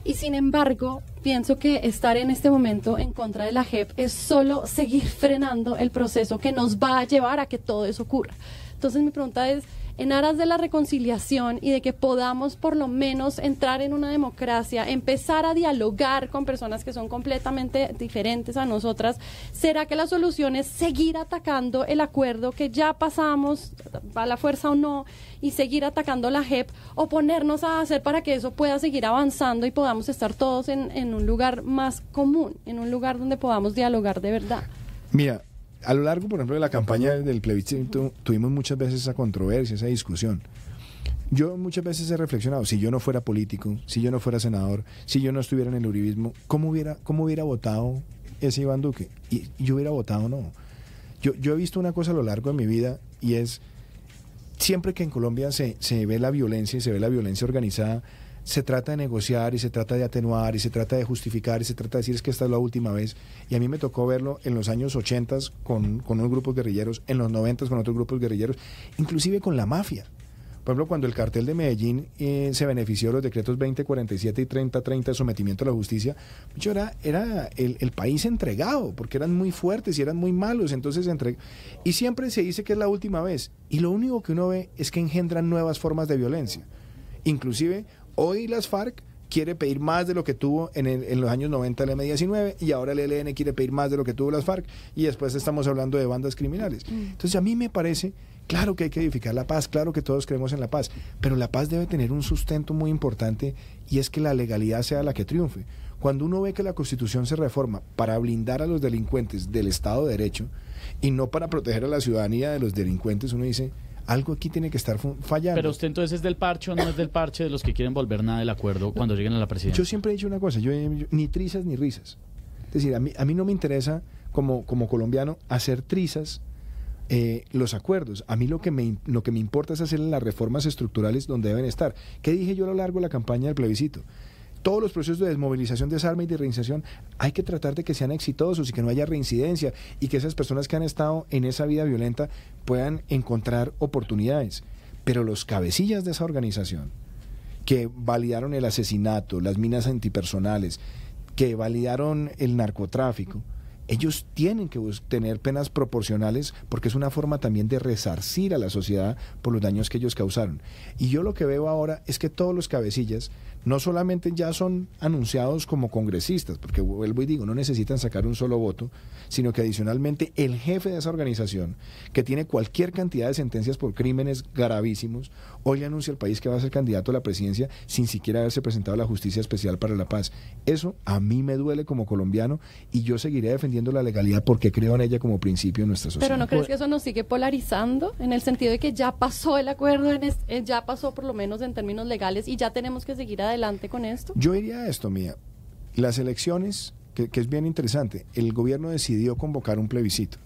y sin embargo, pienso que estar en este momento en contra de la JEP es solo seguir frenando el proceso que nos va a llevar a que todo eso ocurra. Entonces mi pregunta es, en aras de la reconciliación y de que podamos por lo menos entrar en una democracia, empezar a dialogar con personas que son completamente diferentes a nosotras, ¿será que la solución es seguir atacando el acuerdo que ya pasamos, a la fuerza o no, y seguir atacando la JEP, o ponernos a hacer para que eso pueda seguir avanzando y podamos estar todos en un lugar más común, en un lugar donde podamos dialogar de verdad? Mira, a lo largo, por ejemplo, de la campaña del plebiscito, tuvimos muchas veces esa controversia, esa discusión. Yo muchas veces he reflexionado, si yo no fuera político, si yo no fuera senador, si yo no estuviera en el uribismo, ¿cómo hubiera votado ese Iván Duque? Y yo hubiera votado no. Yo he visto una cosa a lo largo de mi vida, y es, siempre que en Colombia se ve la violencia y se ve la violencia organizada, se trata de negociar y se trata de atenuar y se trata de justificar y se trata de decir es que esta es la última vez. Y a mí me tocó verlo en los años 80 con unos grupos guerrilleros, en los 90 con otros grupos guerrilleros, inclusive con la mafia. Por ejemplo, cuando el cartel de Medellín se benefició de los decretos 2047 y 3030 de sometimiento a la justicia, era el país entregado, porque eran muy fuertes y eran muy malos, entonces y siempre se dice que es la última vez, y lo único que uno ve es que engendran nuevas formas de violencia. Inclusive hoy las FARC quiere pedir más de lo que tuvo en los años 90 el M-19, y ahora el ELN quiere pedir más de lo que tuvo las FARC, y después estamos hablando de bandas criminales. Entonces a mí me parece, claro que hay que edificar la paz, claro que todos creemos en la paz, pero la paz debe tener un sustento muy importante, y es que la legalidad sea la que triunfe. Cuando uno ve que la Constitución se reforma para blindar a los delincuentes del Estado de Derecho y no para proteger a la ciudadanía de los delincuentes, uno dice, algo aquí tiene que estar fallando. Pero usted entonces es del parche o no es del parche de los que quieren volver nada del acuerdo cuando lleguen a la presidencia. Yo siempre he dicho una cosa, yo ni trizas ni risas. Es decir, a mí no me interesa como colombiano hacer trizas los acuerdos. A mí lo que me importa es hacer las reformas estructurales donde deben estar. ¿Qué dije yo a lo largo de la campaña del plebiscito? Todos los procesos de desmovilización, desarme y de reinserción hay que tratar de que sean exitosos y que no haya reincidencia, y que esas personas que han estado en esa vida violenta puedan encontrar oportunidades. Pero los cabecillas de esa organización, que validaron el asesinato, las minas antipersonales, que validaron el narcotráfico, ellos tienen que tener penas proporcionales, porque es una forma también de resarcir a la sociedad por los daños que ellos causaron. Y yo lo que veo ahora es que todos los cabecillas no solamente ya son anunciados como congresistas, porque vuelvo y digo, no necesitan sacar un solo voto, sino que adicionalmente el jefe de esa organización, que tiene cualquier cantidad de sentencias por crímenes gravísimos, hoy le anuncia al país que va a ser candidato a la presidencia sin siquiera haberse presentado a la Justicia Especial para la Paz. Eso a mí me duele como colombiano, y yo seguiré defendiendo la legalidad porque creo en ella como principio en nuestra sociedad. ¿Pero no crees que eso nos sigue polarizando en el sentido de que ya pasó el acuerdo, ya pasó por lo menos en términos legales, y ya tenemos que seguir adelante con esto? Yo diría esto, Mía. Las elecciones, que es bien interesante, el gobierno decidió convocar un plebiscito.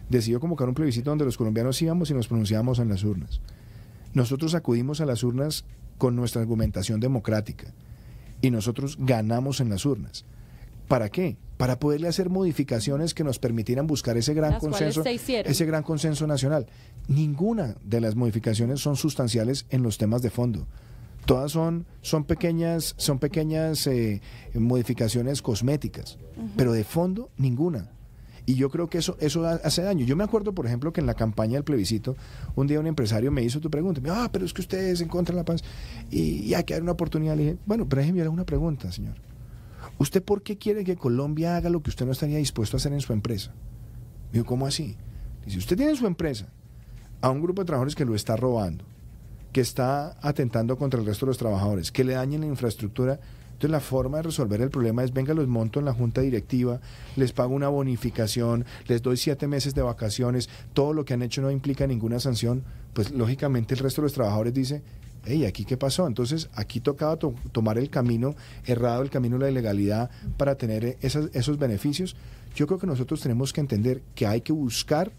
Decidió convocar un plebiscito donde los colombianos íbamos y nos pronunciábamos en las urnas. Nosotros acudimos a las urnas con nuestra argumentación democrática, y nosotros ganamos en las urnas. ¿Para qué? Para poderle hacer modificaciones que nos permitieran buscar ese gran consenso nacional. Ninguna de las modificaciones son sustanciales en los temas de fondo. Todas son pequeñas modificaciones cosméticas, pero de fondo ninguna. Y yo creo que eso hace daño. Yo me acuerdo, por ejemplo, que en la campaña del plebiscito, un día un empresario me hizo tu pregunta, me dijo, pero es que ustedes en contra de la paz y hay que dar una oportunidad. Le dije, bueno, pero déjeme dar una pregunta, señor. ¿Usted por qué quiere que Colombia haga lo que usted no estaría dispuesto a hacer en su empresa? Digo, ¿cómo así? Dice, usted tiene en su empresa a un grupo de trabajadores que lo está robando, que está atentando contra el resto de los trabajadores, que le dañen la infraestructura. Entonces la forma de resolver el problema es, venga, los monto en la junta directiva, les pago una bonificación, les doy 7 meses de vacaciones, todo lo que han hecho no implica ninguna sanción. Pues lógicamente el resto de los trabajadores dice, hey, ¿aquí qué pasó? Entonces aquí tocaba tomar el camino errado, el camino de la ilegalidad para tener esos beneficios. Yo creo que nosotros tenemos que entender que hay que buscar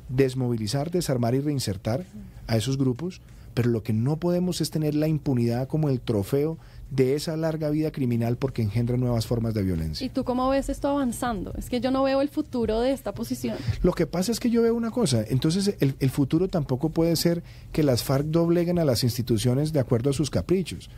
desmovilizar, desarmar y reinsertar a esos grupos, pero lo que no podemos es tener la impunidad como el trofeo de esa larga vida criminal porque engendra nuevas formas de violencia. ¿Y tú cómo ves esto avanzando? Es que yo no veo el futuro de esta posición. Lo que pasa es que yo veo una cosa, entonces el futuro tampoco puede ser que las FARC dobleguen a las instituciones de acuerdo a sus caprichos.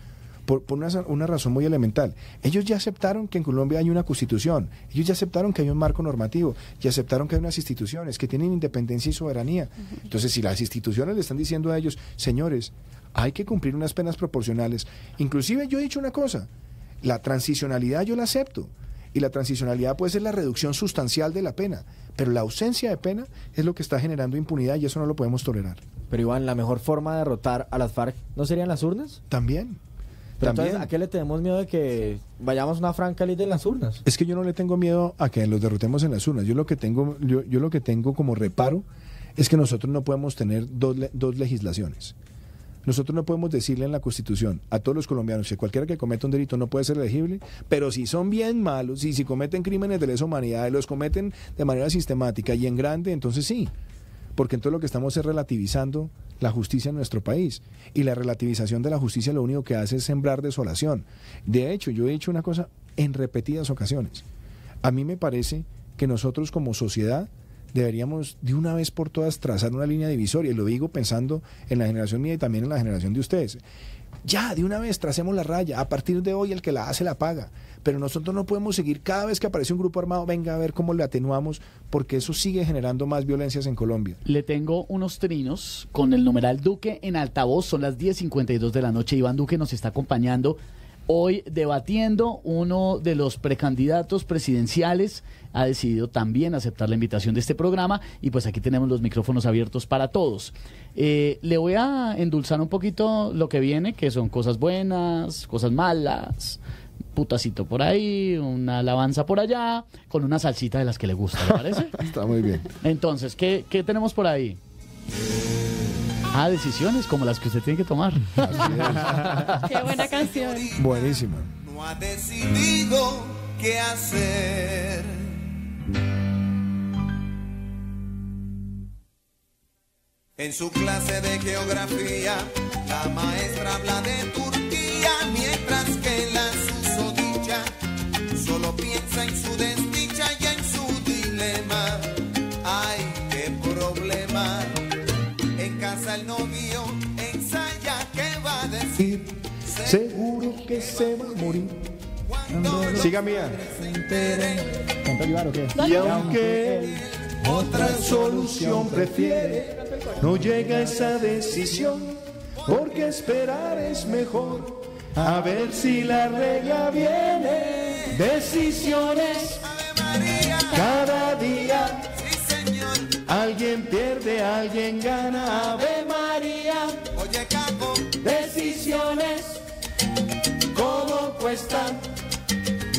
Por una razón muy elemental. Ellos ya aceptaron que en Colombia hay una constitución, ellos ya aceptaron que hay un marco normativo, ya aceptaron que hay unas instituciones que tienen independencia y soberanía. Entonces, si las instituciones le están diciendo a ellos, señores, hay que cumplir unas penas proporcionales. Inclusive yo he dicho una cosa, la transicionalidad yo la acepto, y la transicionalidad puede ser la reducción sustancial de la pena, pero la ausencia de pena es lo que está generando impunidad y eso no lo podemos tolerar. Pero Iván, ¿la mejor forma de derrotar a las FARC no serían las urnas? También. Pero entonces, ¿a qué le tenemos miedo de que vayamos a una franca lid en las urnas? Es que yo no le tengo miedo a que los derrotemos en las urnas. Yo lo que tengo como reparo es que nosotros no podemos tener dos legislaciones. Nosotros no podemos decirle en la Constitución a todos los colombianos que cualquiera que cometa un delito no puede ser elegible, pero si son bien malos y si cometen crímenes de lesa humanidad y los cometen de manera sistemática y en grande, entonces sí. Porque entonces lo que estamos es relativizando la justicia en nuestro país. Y la relativización de la justicia lo único que hace es sembrar desolación. De hecho, yo he dicho una cosa en repetidas ocasiones. A mí me parece que nosotros como sociedad deberíamos de una vez por todas trazar una línea divisoria. Y lo digo pensando en la generación mía y también en la generación de ustedes. Ya, de una vez tracemos la raya. A partir de hoy el que la hace la paga. Pero nosotros no podemos seguir cada vez que aparece un grupo armado, venga a ver cómo le atenuamos, porque eso sigue generando más violencias en Colombia. Le tengo unos trinos con el numeral Duque en altavoz, son las 10:52 de la noche. Iván Duque nos está acompañando hoy debatiendo. Uno de los precandidatos presidenciales ha decidido también aceptar la invitación de este programa y pues aquí tenemos los micrófonos abiertos para todos. Le voy a endulzar un poquito lo que viene, que son cosas buenas, cosas malas, putacito por ahí, una alabanza por allá, con una salsita de las que le gusta, ¿le parece? Está muy bien. Entonces, ¿qué tenemos por ahí? Decisiones como las que usted tiene que tomar. Qué buena canción. Buenísima. No ha decidido qué hacer. En su clase de geografía, la maestra habla de Turquía, mientras que la susodicha solo piensa en su desdicha y en su dilema. Ay, qué problema. En casa el novio ensaya qué va a decir. Seguro que se va a morir. Siga mía. Y aunque él otra solución prefiere, no llega a esa decisión, porque esperar es mejor. A ver si la regla viene. Decisiones cada día. Alguien pierde, alguien gana. Ave María. Oye, capo. Decisiones, ¿cómo cuestan?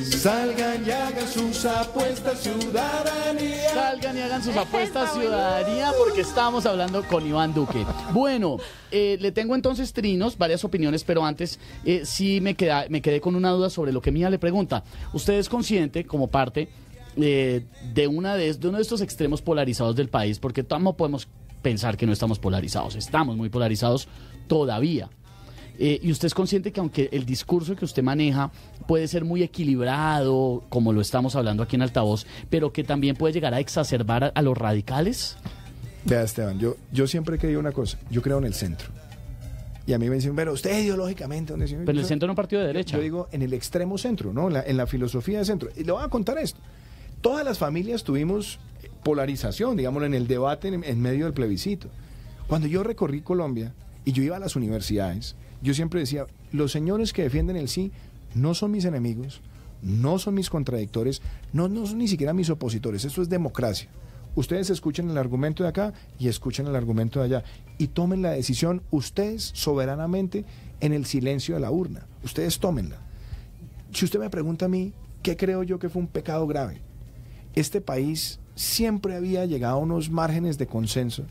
Salgan y hagan sus apuestas, ciudadanía. Salgan y hagan sus apuestas, ciudadanía, porque estamos hablando con Iván Duque. Bueno, le tengo entonces trinos, varias opiniones, pero antes sí me quedé con una duda sobre lo que Mía le pregunta. ¿Usted es consciente, como parte de uno de estos extremos polarizados del país? Porque no podemos pensar que no estamos polarizados, estamos muy polarizados todavía. Y usted es consciente que aunque el discurso que usted maneja puede ser muy equilibrado, como lo estamos hablando aquí en Altavoz, pero que también puede llegar a exacerbar a los radicales. Vea, Esteban, yo siempre he creído una cosa, yo creo en el centro. Y a mí me dicen, pero usted ideológicamente, ¿dónde? Pero el centro no es un partido de derecha. Yo digo en el extremo centro, ¿no? En la filosofía de centro. Y le voy a contar esto. Todas las familias tuvimos polarización, digámoslo, en el debate en medio del plebiscito. Cuando yo recorrí Colombia y yo iba a las universidades, yo siempre decía, los señores que defienden el sí no son mis enemigos, no son mis contradictores, no son ni siquiera mis opositores, eso es democracia. Ustedes escuchen el argumento de acá y escuchen el argumento de allá y tomen la decisión ustedes soberanamente en el silencio de la urna. Ustedes tómenla. Si usted me pregunta a mí, ¿qué creo yo que fue un pecado grave? Este país siempre había llegado a unos márgenes de consenso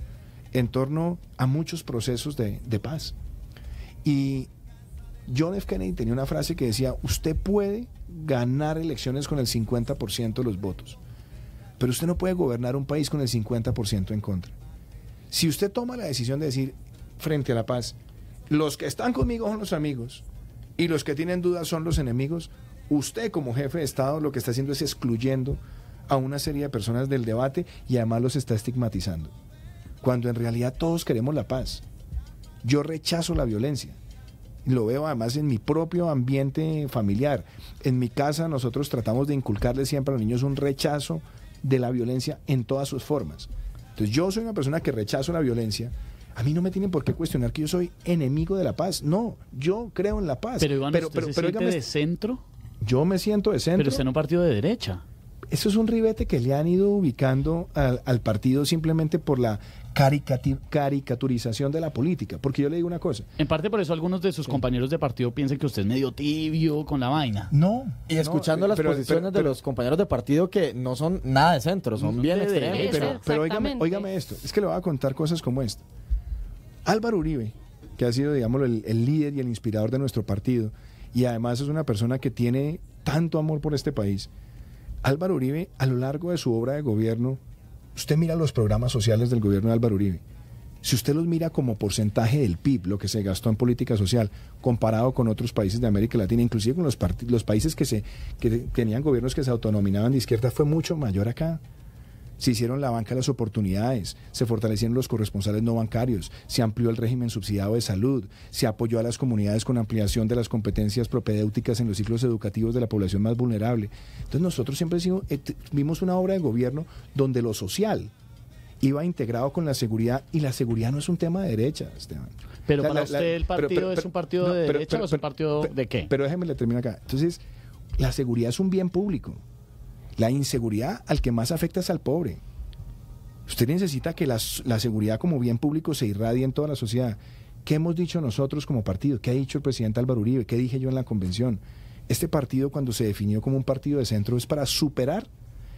en torno a muchos procesos de paz. Y John F. Kennedy tenía una frase que decía, usted puede ganar elecciones con el 50% de los votos, pero usted no puede gobernar un país con el 50% en contra. Si usted toma la decisión de decir, frente a la paz, los que están conmigo son los amigos y los que tienen dudas son los enemigos, usted como jefe de Estado lo que está haciendo es excluyendo a una serie de personas del debate y además los está estigmatizando. Cuando en realidad todos queremos la paz. Yo rechazo la violencia. Lo veo además en mi propio ambiente familiar. En mi casa nosotros tratamos de inculcarle siempre a los niños un rechazo de la violencia en todas sus formas. Entonces yo soy una persona que rechazo la violencia. A mí no me tienen por qué cuestionar que yo soy enemigo de la paz. No, yo creo en la paz. Pero Iván, ¿usted se siente de centro? Yo me siento de centro. Pero usted en un partido de derecha. Eso es un ribete que le han ido ubicando al partido simplemente por la caricaturización de la política. Porque yo le digo una cosa. En parte por eso algunos de sus compañeros de partido piensan que usted es medio tibio con la vaina. No. Y escuchando las posiciones de los compañeros de partido que no son nada de centro, son bien extremos. Pero óigame esto, es que le voy a contar cosas como esta. Álvaro Uribe, que ha sido, digamos, el líder y el inspirador de nuestro partido, y además es una persona que tiene tanto amor por este país. Álvaro Uribe, a lo largo de su obra de gobierno, usted mira los programas sociales del gobierno de Álvaro Uribe, si usted los mira como porcentaje del PIB, lo que se gastó en política social, comparado con otros países de América Latina, inclusive con los países que tenían gobiernos que se autonominaban de izquierda, fue mucho mayor acá. Se hicieron la banca de las oportunidades, se fortalecieron los corresponsales no bancarios, se amplió el régimen subsidiado de salud, se apoyó a las comunidades con ampliación de las competencias propedéuticas en los ciclos educativos de la población más vulnerable. Entonces nosotros siempre vimos una obra de gobierno donde lo social iba integrado con la seguridad, y la seguridad no es un tema de derecha, Esteban. Pero para usted el partido es un partido de derecha o es un partido de qué? Pero déjeme le termino acá. Entonces, la seguridad es un bien público. La inseguridad al que más afecta es al pobre. Usted necesita que la seguridad como bien público se irradie en toda la sociedad. ¿Qué hemos dicho nosotros como partido? ¿Qué ha dicho el presidente Álvaro Uribe? ¿Qué dije yo en la convención? Este partido, cuando se definió como un partido de centro, es para superar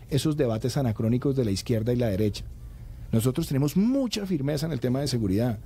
esos debates anacrónicos de la izquierda y la derecha. Nosotros tenemos mucha firmeza en el tema de seguridad.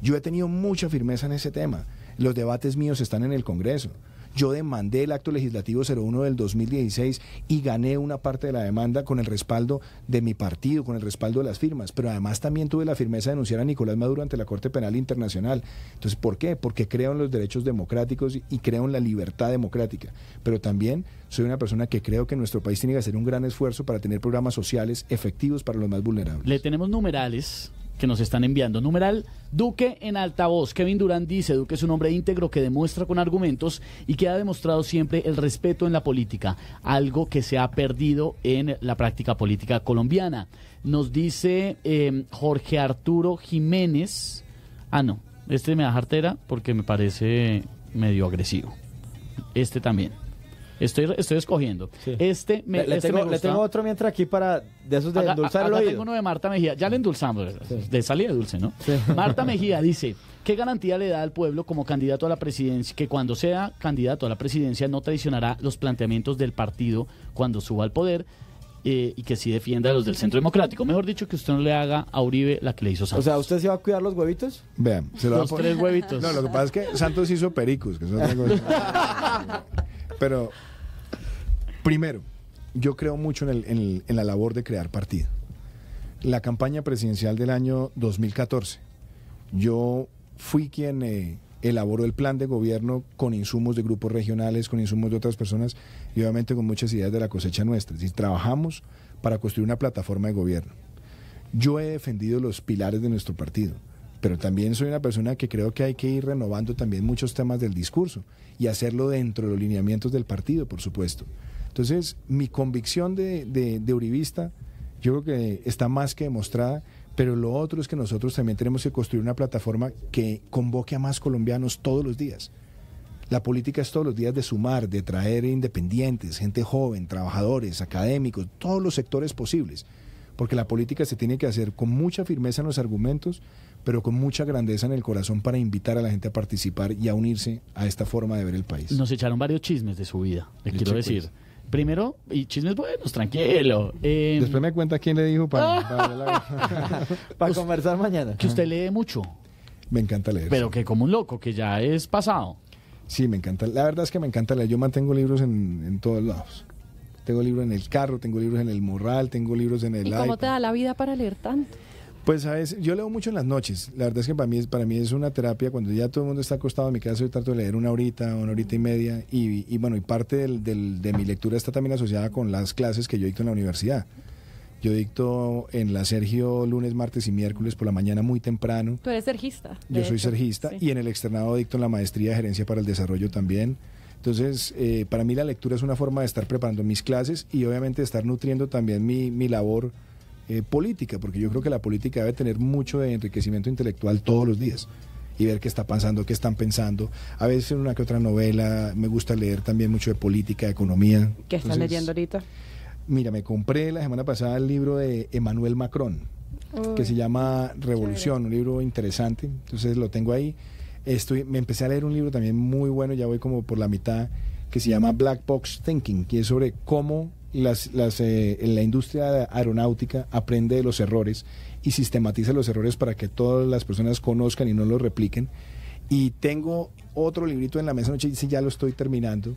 Yo he tenido mucha firmeza en ese tema. Los debates míos están en el Congreso. Yo demandé el acto legislativo 01 del 2016 y gané una parte de la demanda con el respaldo de mi partido, con el respaldo de las firmas, pero además también tuve la firmeza de denunciar a Nicolás Maduro ante la Corte Penal Internacional. Entonces, ¿por qué? Porque creo en los derechos democráticos y creo en la libertad democrática, pero también soy una persona que creo que nuestro país tiene que hacer un gran esfuerzo para tener programas sociales efectivos para los más vulnerables. Le tenemos numerales que nos están enviando. Numeral Duque en altavoz. Kevin Durán dice: Duque es un hombre íntegro que demuestra con argumentos y que ha demostrado siempre el respeto en la política, algo que se ha perdido en la práctica política colombiana. Nos dice Jorge Arturo Jiménez. No, este me da jartera porque me parece medio agresivo. Este también. Estoy escogiendo. Sí. Le tengo otro mientras aquí para de esos de endulzar el oído. Tengo uno de Marta Mejía. Ya le endulzamos. Sí. De salida dulce, ¿no? Sí. Marta Mejía dice: ¿qué garantía le da al pueblo como candidato a la presidencia que cuando sea candidato a la presidencia no traicionará los planteamientos del partido cuando suba al poder y que sí defienda a los del Centro Democrático? Mejor dicho, que usted no le haga a Uribe la que le hizo Santos. O sea, ¿usted se va a cuidar los huevitos? Vean, se lo los 3 huevitos. No, lo que pasa es que Santos hizo pericos, que son pero primero, yo creo mucho en la labor de crear partido. La campaña presidencial del año 2014, yo fui quien elaboró el plan de gobierno con insumos de grupos regionales, con insumos de otras personas y obviamente con muchas ideas de la cosecha nuestra. Es decir, trabajamos para construir una plataforma de gobierno. Yo he defendido los pilares de nuestro partido, pero también soy una persona que creo que hay que ir renovando también muchos temas del discurso y hacerlo dentro de los lineamientos del partido, por supuesto. Entonces, mi convicción de uribista, yo creo que está más que demostrada, pero lo otro es que nosotros también tenemos que construir una plataforma que convoque a más colombianos todos los días. La política es todos los días de sumar, de traer independientes, gente joven, trabajadores, académicos, todos los sectores posibles. Porque la política se tiene que hacer con mucha firmeza en los argumentos, pero con mucha grandeza en el corazón para invitar a la gente a participar y a unirse a esta forma de ver el país. Nos echaron varios chismes de su vida, le quiero Eche, decir. pues. Primero, y chismes buenos, tranquilo. Después me cuenta quién le dijo para conversar mañana. Que usted lee mucho, Me encanta leer. pero sí. que como un loco, que ya es pasado. Sí, me encanta. La verdad es que me encanta leer. Yo mantengo libros en todos lados. Tengo libros en el carro, tengo libros en el morral, tengo libros en el ¿Y cómo iPad. te da la vida para leer tanto? Pues a veces, yo leo mucho en las noches. La verdad es que para mí es una terapia. Cuando ya todo el mundo está acostado en mi casa, yo trato de leer una horita y media. Y bueno, y parte de mi lectura está también asociada con las clases que yo dicto en la universidad. Yo dicto en la Sergio lunes, martes y miércoles por la mañana muy temprano. Tú eres sergista. Yo de soy hecho. sergista Sí. y en el externado dicto en la maestría de gerencia para el desarrollo también. Entonces, para mí la lectura es una forma de estar preparando mis clases y obviamente de estar nutriendo también mi labor política, porque yo creo que la política debe tener mucho de enriquecimiento intelectual todos los días y ver qué está pasando, qué están pensando. A veces una que otra novela, me gusta leer también mucho de política, de economía. ¿Qué estás Entonces, leyendo ahorita? Mira, me compré la semana pasada el libro de Emmanuel Macron, que se llama Revolución, un libro interesante, entonces lo tengo ahí. Me empecé a leer un libro también muy bueno, ya voy como por la mitad, que se llama Black Box Thinking, que es sobre cómo la industria aeronáutica aprende de los errores y sistematiza los errores para que todas las personas conozcan y no los repliquen. Y tengo otro librito en la mesa noche, ya lo estoy terminando,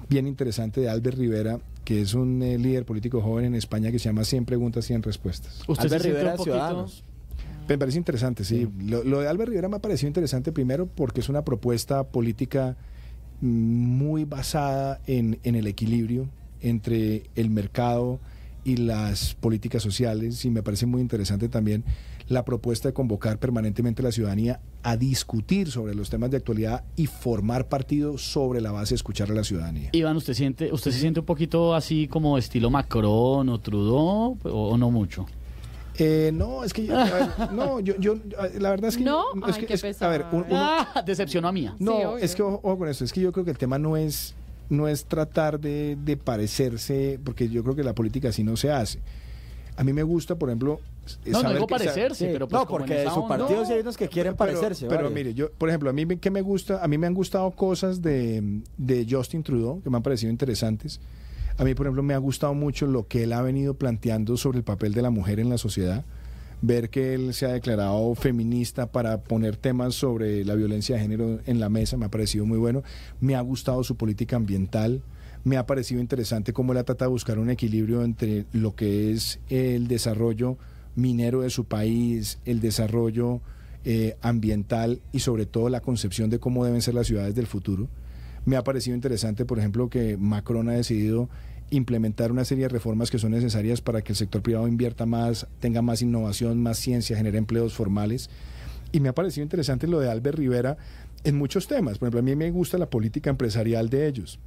bien interesante, de Albert Rivera, que es un líder político joven en España, que se llama 100 preguntas, 100 respuestas. ¿Usted Albert se siente Rivera, un poquito? Ciudadanos. Me parece interesante, sí. Lo de Albert Rivera me ha parecido interesante primero porque es una propuesta política muy basada en el equilibrio entre el mercado y las políticas sociales, y me parece muy interesante también la propuesta de convocar permanentemente a la ciudadanía a discutir sobre los temas de actualidad y formar partido sobre la base de escuchar a la ciudadanía. Iván, ¿usted se siente un poquito así como estilo Macron o Trudeau o no mucho? No, es que yo la verdad es que ¿No? es Ay, que qué pesar. Decepcionó a mía. No, Sí, obvio. es que ojo con eso, es que yo creo que el tema no es tratar de parecerse, porque yo creo que la política así no se hace. A mí me gusta, por ejemplo, No saber digo que- parecerse, pero pues no, como en porque de esa su onda. partido No, sí hay unos que quieren parecerse. Pero varios. mire, yo, por ejemplo, a mí que me gusta, a mí me han gustado cosas de Justin Trudeau que me han parecido interesantes. A mí, por ejemplo, me ha gustado mucho lo que él ha venido planteando sobre el papel de la mujer en la sociedad. Ver que él se ha declarado feminista para poner temas sobre la violencia de género en la mesa, me ha parecido muy bueno. Me ha gustado su política ambiental. Me ha parecido interesante cómo él ha tratado de buscar un equilibrio entre lo que es el desarrollo minero de su país, el desarrollo ambiental y sobre todo la concepción de cómo deben ser las ciudades del futuro. Me ha parecido interesante, por ejemplo, que Macron ha decidido implementar una serie de reformas que son necesarias para que el sector privado invierta más, tenga más innovación, más ciencia, genere empleos formales. Y me ha parecido interesante lo de Albert Rivera en muchos temas. Por ejemplo, a mí me gusta la política empresarial de ellos.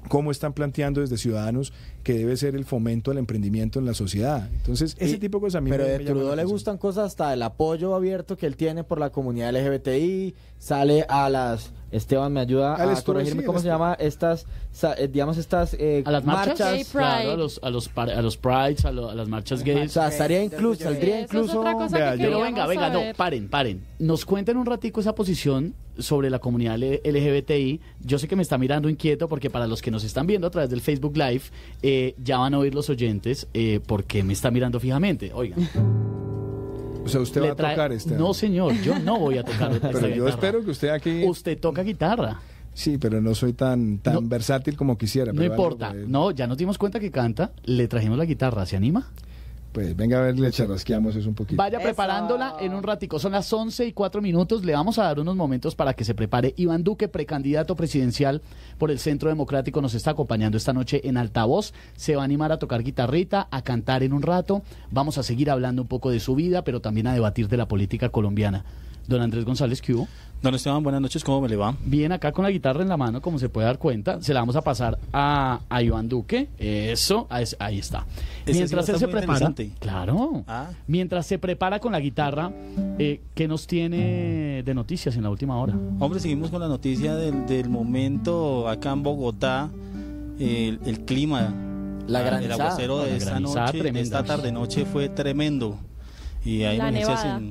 Cómo están planteando desde Ciudadanos que debe ser el fomento del emprendimiento en la sociedad. Entonces, ese tipo de cosas a mí Pero me de llaman la Trudeau le atención. gustan cosas hasta el apoyo abierto que él tiene por la comunidad LGBTI, sale a las... Esteban me ayuda Al a estudio, corregirme sí, cómo al se llama estas, digamos estas ¿A las marchas? Gay Pride. Claro, a los prides, a las marchas o gays. sea, saldría incluso Eso es otra cosa Vea, que yo- Pero queríamos venga, no, saber. paren. Nos cuenten un ratico esa posición sobre la comunidad LGBTI. Yo sé que me está mirando inquieto porque para los que nos están viendo a través del Facebook Live, ya van a oír los oyentes porque me está mirando fijamente. Oigan. O sea, usted va a tocar No, señor, yo no voy a tocar esta Pero yo guitarra. espero que usted aquí... Usted toca guitarra. Sí, pero no soy tan No. versátil como quisiera. No pero importa. algo, pues, No, ya nos dimos cuenta que canta. Le trajimos la guitarra. ¿Se anima? Pues venga a ver, le charrasqueamos eso un poquito. Vaya preparándola en un ratico. Son las 11:04. Le vamos a dar unos momentos para que se prepare. Iván Duque, precandidato presidencial por el Centro Democrático, nos está acompañando esta noche en altavoz. Se va a animar a tocar guitarrita, a cantar en un rato. Vamos a seguir hablando un poco de su vida, pero también a debatir de la política colombiana. Don Andrés González, ¿qué hubo? Don Esteban, buenas noches, ¿cómo me le va? Bien, acá con la guitarra en la mano, como se puede dar cuenta. Se la vamos a pasar a Iván Duque. Eso, ahí está. Mientras él se prepara, claro, mientras se prepara con la guitarra, ¿qué nos tiene de noticias en la última hora? Hombre, seguimos con la noticia del momento acá en Bogotá, el clima, el aguacero de esta tarde-noche fue tremendo. Y hay emergencias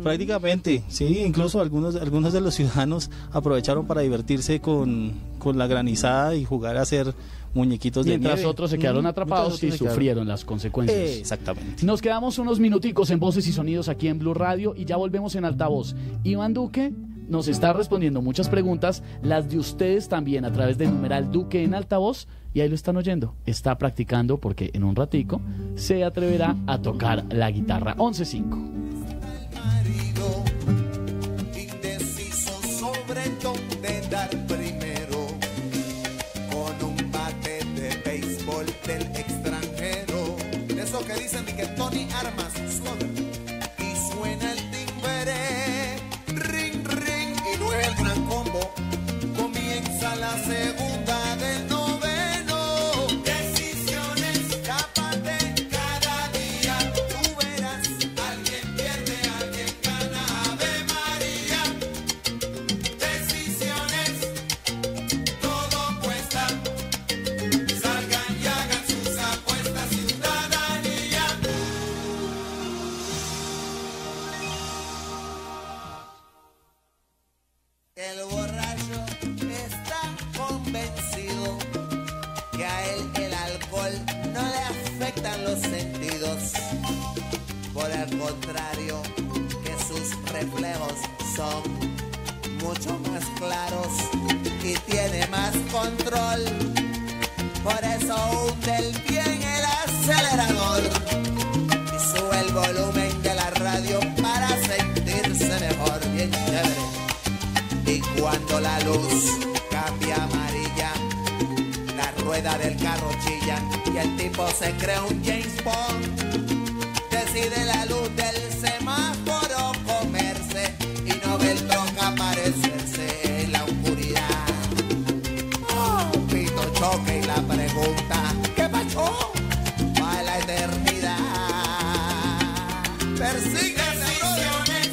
prácticamente, sí, incluso algunos de los ciudadanos aprovecharon para divertirse con la granizada y jugar a hacer muñequitos de nieve. Mientras otros se quedaron atrapados y sufrieron las consecuencias. Exactamente. Nos quedamos unos minuticos en Voces y Sonidos aquí en Blue Radio y ya volvemos en altavoz. Iván Duque nos está respondiendo muchas preguntas, las de ustedes también a través del numeral Duque en altavoz, y ahí lo están oyendo. Está practicando porque en un ratico se atreverá a tocar la guitarra. 11:05. Indeciso sobre dónde dar primero, con un bate de béisbol del extranjero, eso que dicen que Tony arma su slugger, y suena el timbre, ring ring, y no es el gran combo, comienza la segunda del noveno, decisiones, escápate cada día, tú verás, alguien pierde, alguien gana, Ave María, decisiones, todo cuesta, salgan y hagan sus apuestas, ciudadanía. El borracho está convencido que a él el alcohol no le afectan los sentidos. Por el contrario, que sus reflejos son mucho más claros y tiene más control. Por eso hunde el bien el acelerador y sube el volumen de la radio para sentirse mejor, bien chévere. Y cuando la luz cambia amarilla, la rueda del carro chilla y el tipo se cree un James Bond. Decide la luz del semáforo comerse y no ve el tronco aparecerse en la oscuridad. Un pito choque y la pregunta, ¿qué pasó? Va la eternidad. Persigue decisiones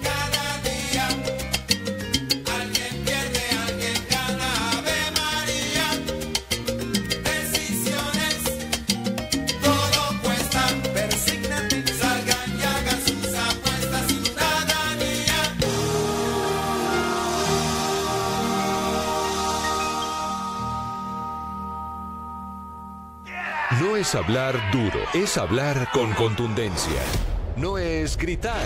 cada día. Alguien pierde, alguien gana, Ave María. Decisiones, todo cuesta. Persígnate, salgan y hagan sus apuestas, ciudadanía. No es hablar duro, es hablar con contundencia. No es gritar,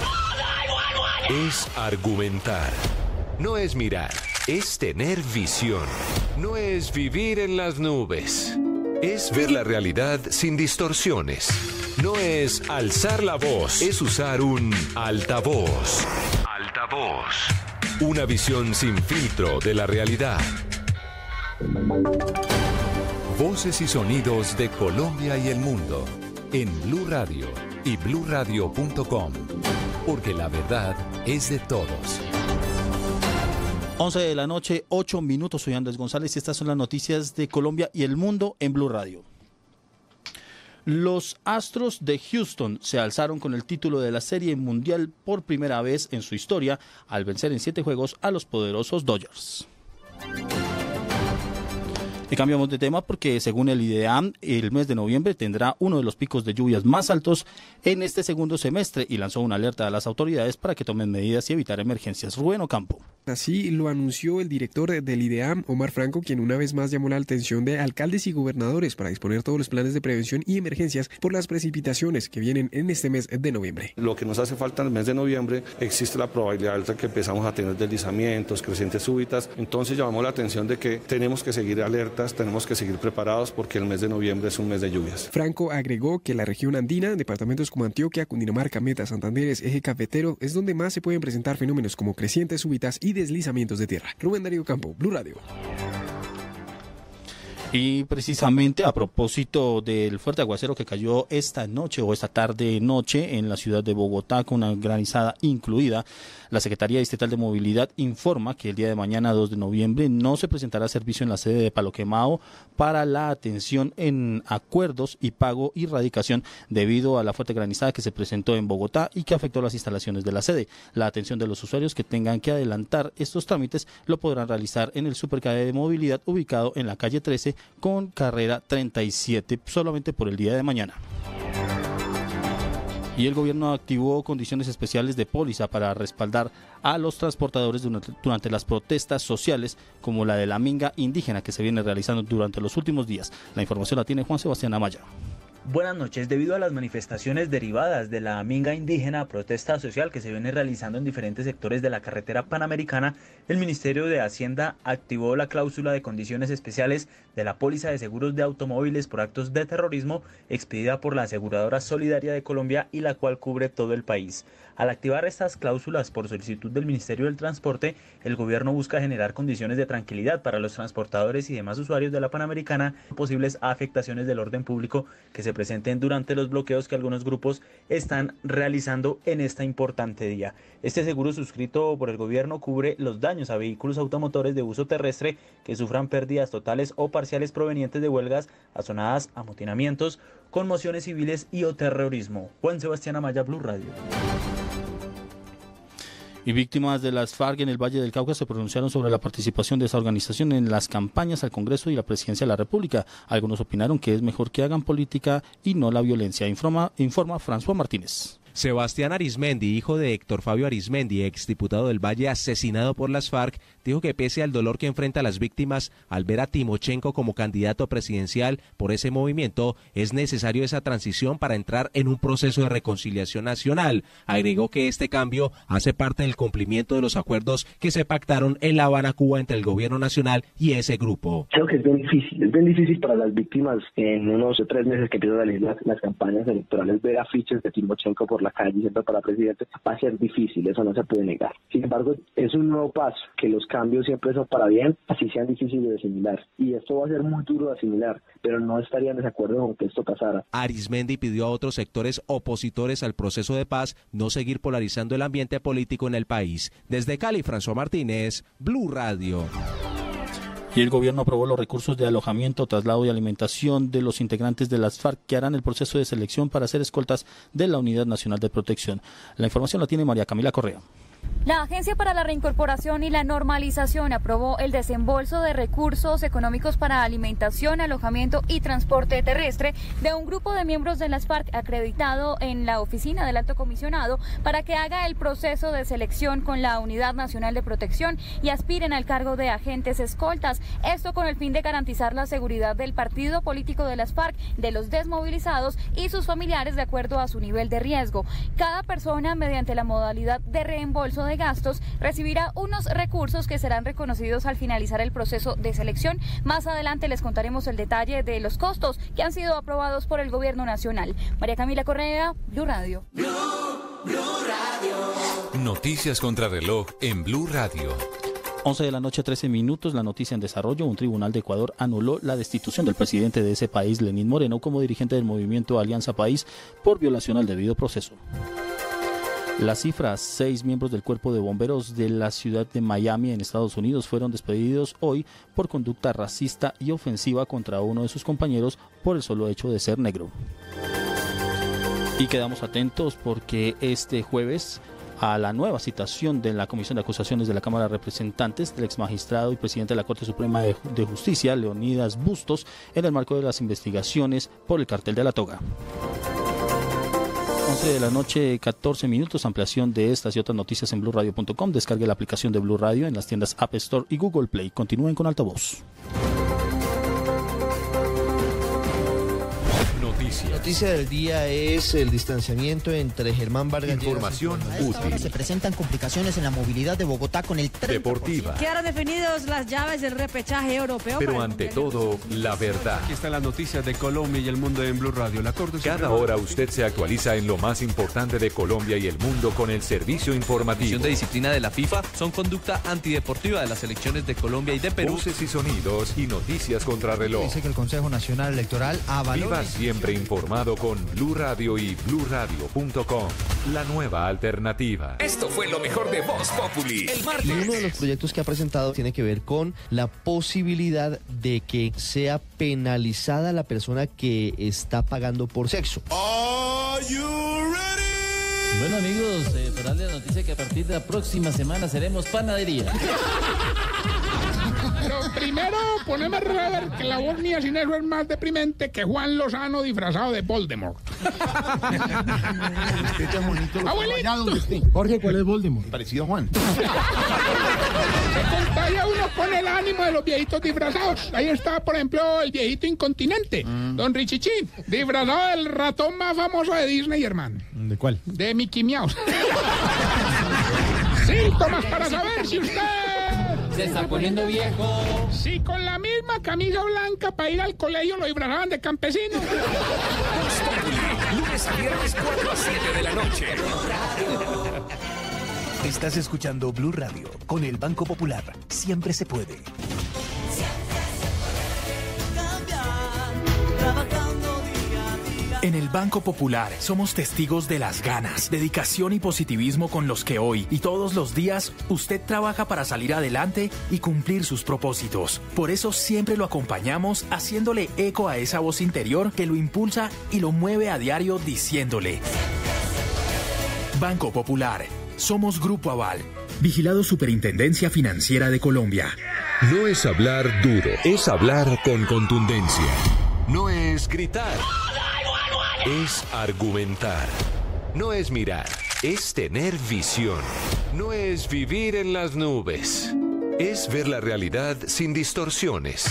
es argumentar. No es mirar, es tener visión. No es vivir en las nubes, es ver la realidad sin distorsiones. No es alzar la voz, es usar un altavoz. Altavoz. Una visión sin filtro de la realidad. Voces y sonidos de Colombia y el mundo en Blue Radio y bluradio.com, porque la verdad es de todos. 11 de la noche, 8 minutos. Soy Andrés González y estas son las noticias de Colombia y el mundo en Blue Radio. Los Astros de Houston se alzaron con el título de la Serie Mundial por primera vez en su historia al vencer en 7 juegos a los poderosos Dodgers. Y cambiamos de tema porque según el IDEAM, el mes de noviembre tendrá uno de los picos de lluvias más altos en este segundo semestre y lanzó una alerta a las autoridades para que tomen medidas y evitar emergencias. Rubén Ocampo. Así lo anunció el director del IDEAM, Omar Franco, quien una vez más llamó la atención de alcaldes y gobernadores para disponer todos los planes de prevención y emergencias por las precipitaciones que vienen en este mes de noviembre. Lo que nos hace falta en el mes de noviembre, existe la probabilidad alta que empezamos a tener deslizamientos, crecientes súbitas, entonces llamamos la atención de que tenemos que seguir alertas, tenemos que seguir preparados porque el mes de noviembre es un mes de lluvias. Franco agregó que la región andina, departamentos como Antioquia, Cundinamarca, Meta, Santander, Eje Cafetero, es donde más se pueden presentar fenómenos como crecientes súbitas y deslizamientos de tierra. Rubén Darío Campo, Blue Radio. Y precisamente a propósito del fuerte aguacero que cayó esta noche o esta tarde-noche en la ciudad de Bogotá, con una granizada incluida, la Secretaría Distrital de Movilidad informa que el día de mañana, 2 de noviembre, no se presentará servicio en la sede de Palo Quemado para la atención en acuerdos y pago y radicación debido a la fuerte granizada que se presentó en Bogotá y que afectó las instalaciones de la sede. La atención de los usuarios que tengan que adelantar estos trámites lo podrán realizar en el Supercalle de Movilidad ubicado en la calle 13 con carrera 37 solamente por el día de mañana. Y el gobierno activó condiciones especiales de póliza para respaldar a los transportadores durante las protestas sociales como la de la minga indígena que se viene realizando durante los últimos días. La información la tiene Juan Sebastián Amaya. Buenas noches. Debido a las manifestaciones derivadas de la minga indígena, protesta social que se viene realizando en diferentes sectores de la carretera panamericana, el Ministerio de Hacienda activó la cláusula de condiciones especiales de la póliza de seguros de automóviles por actos de terrorismo expedida por la aseguradora Solidaria de Colombia y la cual cubre todo el país. Al activar estas cláusulas por solicitud del Ministerio del Transporte, el gobierno busca generar condiciones de tranquilidad para los transportadores y demás usuarios de la Panamericana, posibles afectaciones del orden público que se presenten durante los bloqueos que algunos grupos están realizando en este importante día. Este seguro suscrito por el gobierno cubre los daños a vehículos automotores de uso terrestre que sufran pérdidas totales o parciales provenientes de huelgas, azonadas, amotinamientos, conmociones civiles y o terrorismo. Juan Sebastián Amaya, Blue Radio. Y víctimas de las FARC en el Valle del Cauca se pronunciaron sobre la participación de esa organización en las campañas al Congreso y la Presidencia de la República. Algunos opinaron que es mejor que hagan política y no la violencia. Informa François Martínez. Sebastián Arizmendi, hijo de Héctor Fabio Arizmendi, exdiputado del Valle asesinado por las FARC, dijo que pese al dolor que enfrenta a las víctimas al ver a Timochenko como candidato presidencial por ese movimiento, es necesario esa transición para entrar en un proceso de reconciliación nacional. Agregó que este cambio hace parte del cumplimiento de los acuerdos que se pactaron en La Habana, Cuba, entre el gobierno nacional y ese grupo. Creo que es bien difícil para las víctimas en unos 3 meses que empiezan a salir las campañas electorales, ver afiches de Timochenko por la calle siempre para presidente. Va a ser difícil, eso no se puede negar. Sin embargo, es un nuevo paso, que los cambios siempre son para bien, así sean difíciles de asimilar. Y esto va a ser muy duro de asimilar, pero no estaría en desacuerdo con que esto pasara. Arizmendi pidió a otros sectores opositores al proceso de paz no seguir polarizando el ambiente político en el país. Desde Cali, François Martínez, Blue Radio. Y el gobierno aprobó los recursos de alojamiento, traslado y alimentación de los integrantes de las FARC que harán el proceso de selección para ser escoltas de la Unidad Nacional de Protección. La información la tiene María Camila Correa. La Agencia para la Reincorporación y la Normalización aprobó el desembolso de recursos económicos para alimentación, alojamiento y transporte terrestre de un grupo de miembros de las FARC acreditado en la oficina del Alto Comisionado para que haga el proceso de selección con la Unidad Nacional de Protección y aspiren al cargo de agentes escoltas. Esto con el fin de garantizar la seguridad del partido político de las FARC, de los desmovilizados y sus familiares de acuerdo a su nivel de riesgo. Cada persona, mediante la modalidad de reembolso de gastos, recibirá unos recursos que serán reconocidos al finalizar el proceso de selección. Más adelante les contaremos el detalle de los costos que han sido aprobados por el gobierno nacional. María Camila Correa, Blue Radio. Blue Radio. Noticias contra reloj en Blue Radio. 11 de la noche, 13 minutos, la noticia en desarrollo. Un tribunal de Ecuador anuló la destitución del presidente de ese país, Lenín Moreno, como dirigente del movimiento Alianza País por violación al debido proceso. Las cifras: 6 miembros del cuerpo de bomberos de la ciudad de Miami en Estados Unidos fueron despedidos hoy por conducta racista y ofensiva contra uno de sus compañeros por el solo hecho de ser negro. Y quedamos atentos porque este jueves a la nueva citación de la Comisión de Acusaciones de la Cámara de Representantes del exmagistrado y presidente de la Corte Suprema de Justicia, Leonidas Bustos, en el marco de las investigaciones por el cartel de la toga. 11 de la noche, 14 minutos, ampliación de estas y otras noticias en BlueRadio.com. Descargue la aplicación de Blue Radio en las tiendas App Store y Google Play. Continúen con Altavoz. noticias. La noticia del día es el distanciamiento entre Germán Vargas Lleras. Información útil. Se presentan complicaciones en la movilidad de Bogotá con el 30%. Deportiva. Quedaron definidos las llaves del repechaje europeo. Pero ante todo, la verdad. Aquí están las noticias de Colombia y el mundo en Blue Radio. Cada hora usted se actualiza en lo más importante de Colombia y el mundo con el servicio informativo. De disciplina de la FIFA son conducta antideportiva de las selecciones de Colombia y de Perú. Voces y sonidos y noticias contrarreloj. Dice que el Consejo Nacional Electoral avaló. Viva siempre informado con Blue Radio y BlueRadio.com. La nueva alternativa. Esto fue lo mejor de Voz Populi. El martes. Y uno de los proyectos que ha presentado tiene que ver con la posibilidad de que sea penalizada la persona que está pagando por sexo. Bueno, amigos, para darle la noticia que a partir de la próxima semana seremos panadería. Pero primero poneme rever que la voz mía sin eso es más deprimente que Juan Lozano disfrazado de Voldemort. Abuelito. Jorge, ¿cuál es Voldemort? Parecido a Juan. Se contagia uno con el ánimo de los viejitos disfrazados. Ahí está, por ejemplo, el viejito incontinente, Don Richichín, disfrazado del ratón más famoso de Disney, hermano. ¿De cuál? De Mickey Mouse. Síntomas para saber si usted se está poniendo viejo. Si con la misma camisa blanca para ir al colegio lo disfrazaban de campesino. Lunes a viernes 4 a 7 de la noche. Estás escuchando Blue Radio con el Banco Popular. Siempre se puede. En el Banco Popular somos testigos de las ganas, dedicación y positivismo con los que hoy y todos los días usted trabaja para salir adelante y cumplir sus propósitos. Por eso siempre lo acompañamos haciéndole eco a esa voz interior que lo impulsa y lo mueve a diario diciéndole: Banco Popular, somos Grupo Aval. Vigilado Superintendencia Financiera de Colombia. No es hablar duro, es hablar con contundencia. No es gritar. Es argumentar. No es mirar, es tener visión. No es vivir en las nubes. Es ver la realidad sin distorsiones.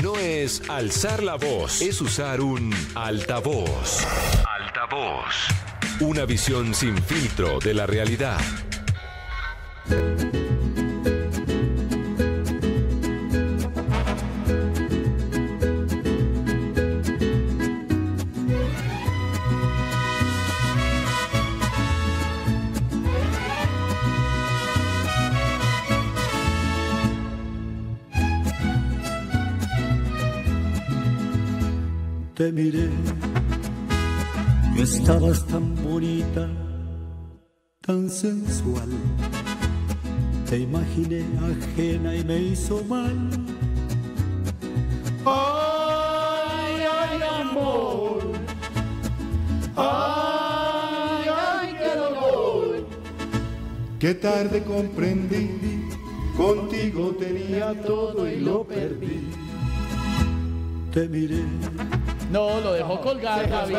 No es alzar la voz, es usar un altavoz. Altavoz. Una visión sin filtro de la realidad. Te miré, y estabas tan bonita, tan sensual. Te imaginé ajena y me hizo mal. Ay, ay, amor. Ay, ay, qué dolor. Qué tarde comprendí, contigo tenía todo y lo perdí. Te miré. No, lo dejó colgar, Javier.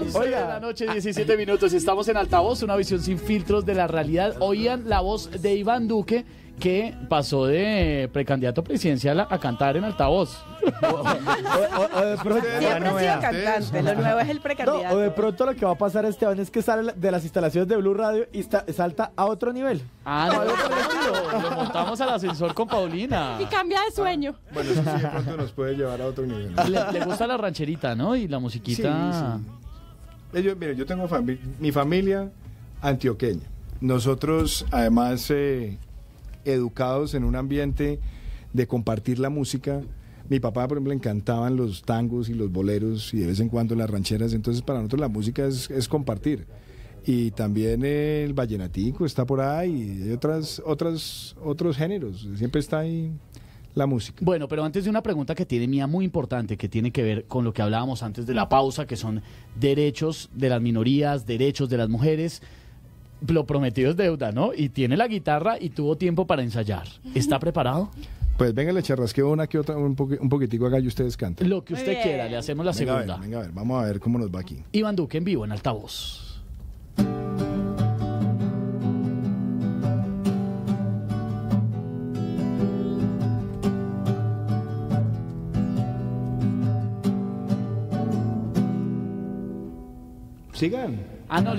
11 de la noche, 17 minutos. Estamos en Altavoz, una visión sin filtros de la realidad. Oían la voz de Iván Duque, que pasó de precandidato presidencial a cantar en Altavoz. Siempre ha sido cantante, lo nuevo es el precandidato. O de pronto lo que va a pasar, Esteban, es que sale de las instalaciones de Blue Radio y salta a otro nivel. Ah, no, algo por el estilo. Lo montamos al ascensor con Paulina. Y cambia de sueño. Bueno, eso sí de pronto nos puede llevar a otro nivel. Le gusta la rancherita, ¿no? Y la musiquita. Sí. Yo tengo mi familia antioqueña. Nosotros, además, educados en un ambiente de compartir la música. Mi papá, por ejemplo, le encantaban los tangos y los boleros y de vez en cuando las rancheras. Entonces, para nosotros la música es compartir. Y también el vallenatico está por ahí y otros géneros. Siempre está ahí la música. Bueno, pero antes de una pregunta que tiene mía muy importante, que tiene que ver con lo que hablábamos antes de la pausa, que son derechos de las minorías, derechos de las mujeres. Lo prometido es deuda, ¿no? Y tiene la guitarra y tuvo tiempo para ensayar. ¿Está preparado? Pues venga, le charrasqueo una que otra, un poquitico acá y ustedes canten. Lo que usted quiera, le hacemos la segunda. Venga a ver, vamos a ver cómo nos va aquí. Iván Duque en vivo en Altavoz. Sigan. Ah, no,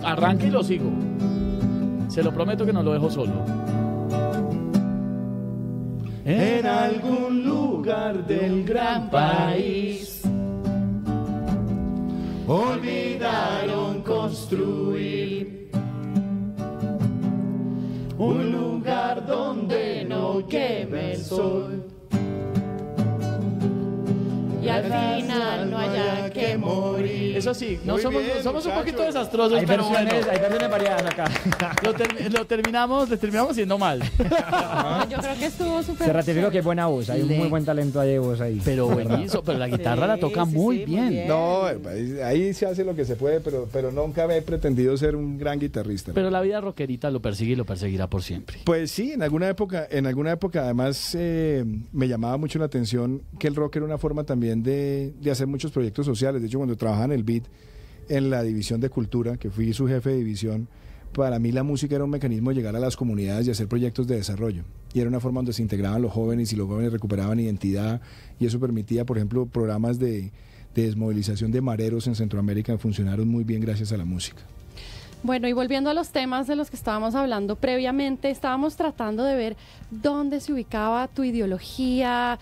arranque y lo sigo. Se lo prometo que no lo dejo solo. En algún lugar del gran país olvidaron construir un lugar donde no queme el sol y al final no haya que morir. Eso sí, no somos un poquito desastrosos, pero bueno. Hay versiones variadas acá. Lo terminamos siendo mal. Yo creo que estuvo súper. Se ratificó que es buena voz, hay un muy buen talento de voz ahí. Pero buenísimo, pero la guitarra la toca muy bien. No, ahí se hace lo que se puede, pero nunca me he pretendido ser un gran guitarrista. Pero la vida rockerita lo persigue y lo perseguirá por siempre. Pues sí, en alguna época además me llamaba mucho la atención que el rock era una forma también de hacer muchos proyectos sociales. De hecho, cuando trabajaba en el BID, en la división de cultura, que fui su jefe de división, para mí la música era un mecanismo de llegar a las comunidades y hacer proyectos de desarrollo. Y era una forma donde se integraban los jóvenes y los jóvenes recuperaban identidad, y eso permitía, por ejemplo, programas de desmovilización de mareros en Centroamérica que funcionaron muy bien gracias a la música. Bueno, y volviendo a los temas de los que estábamos hablando previamente, estábamos tratando de ver dónde se ubicaba tu ideología,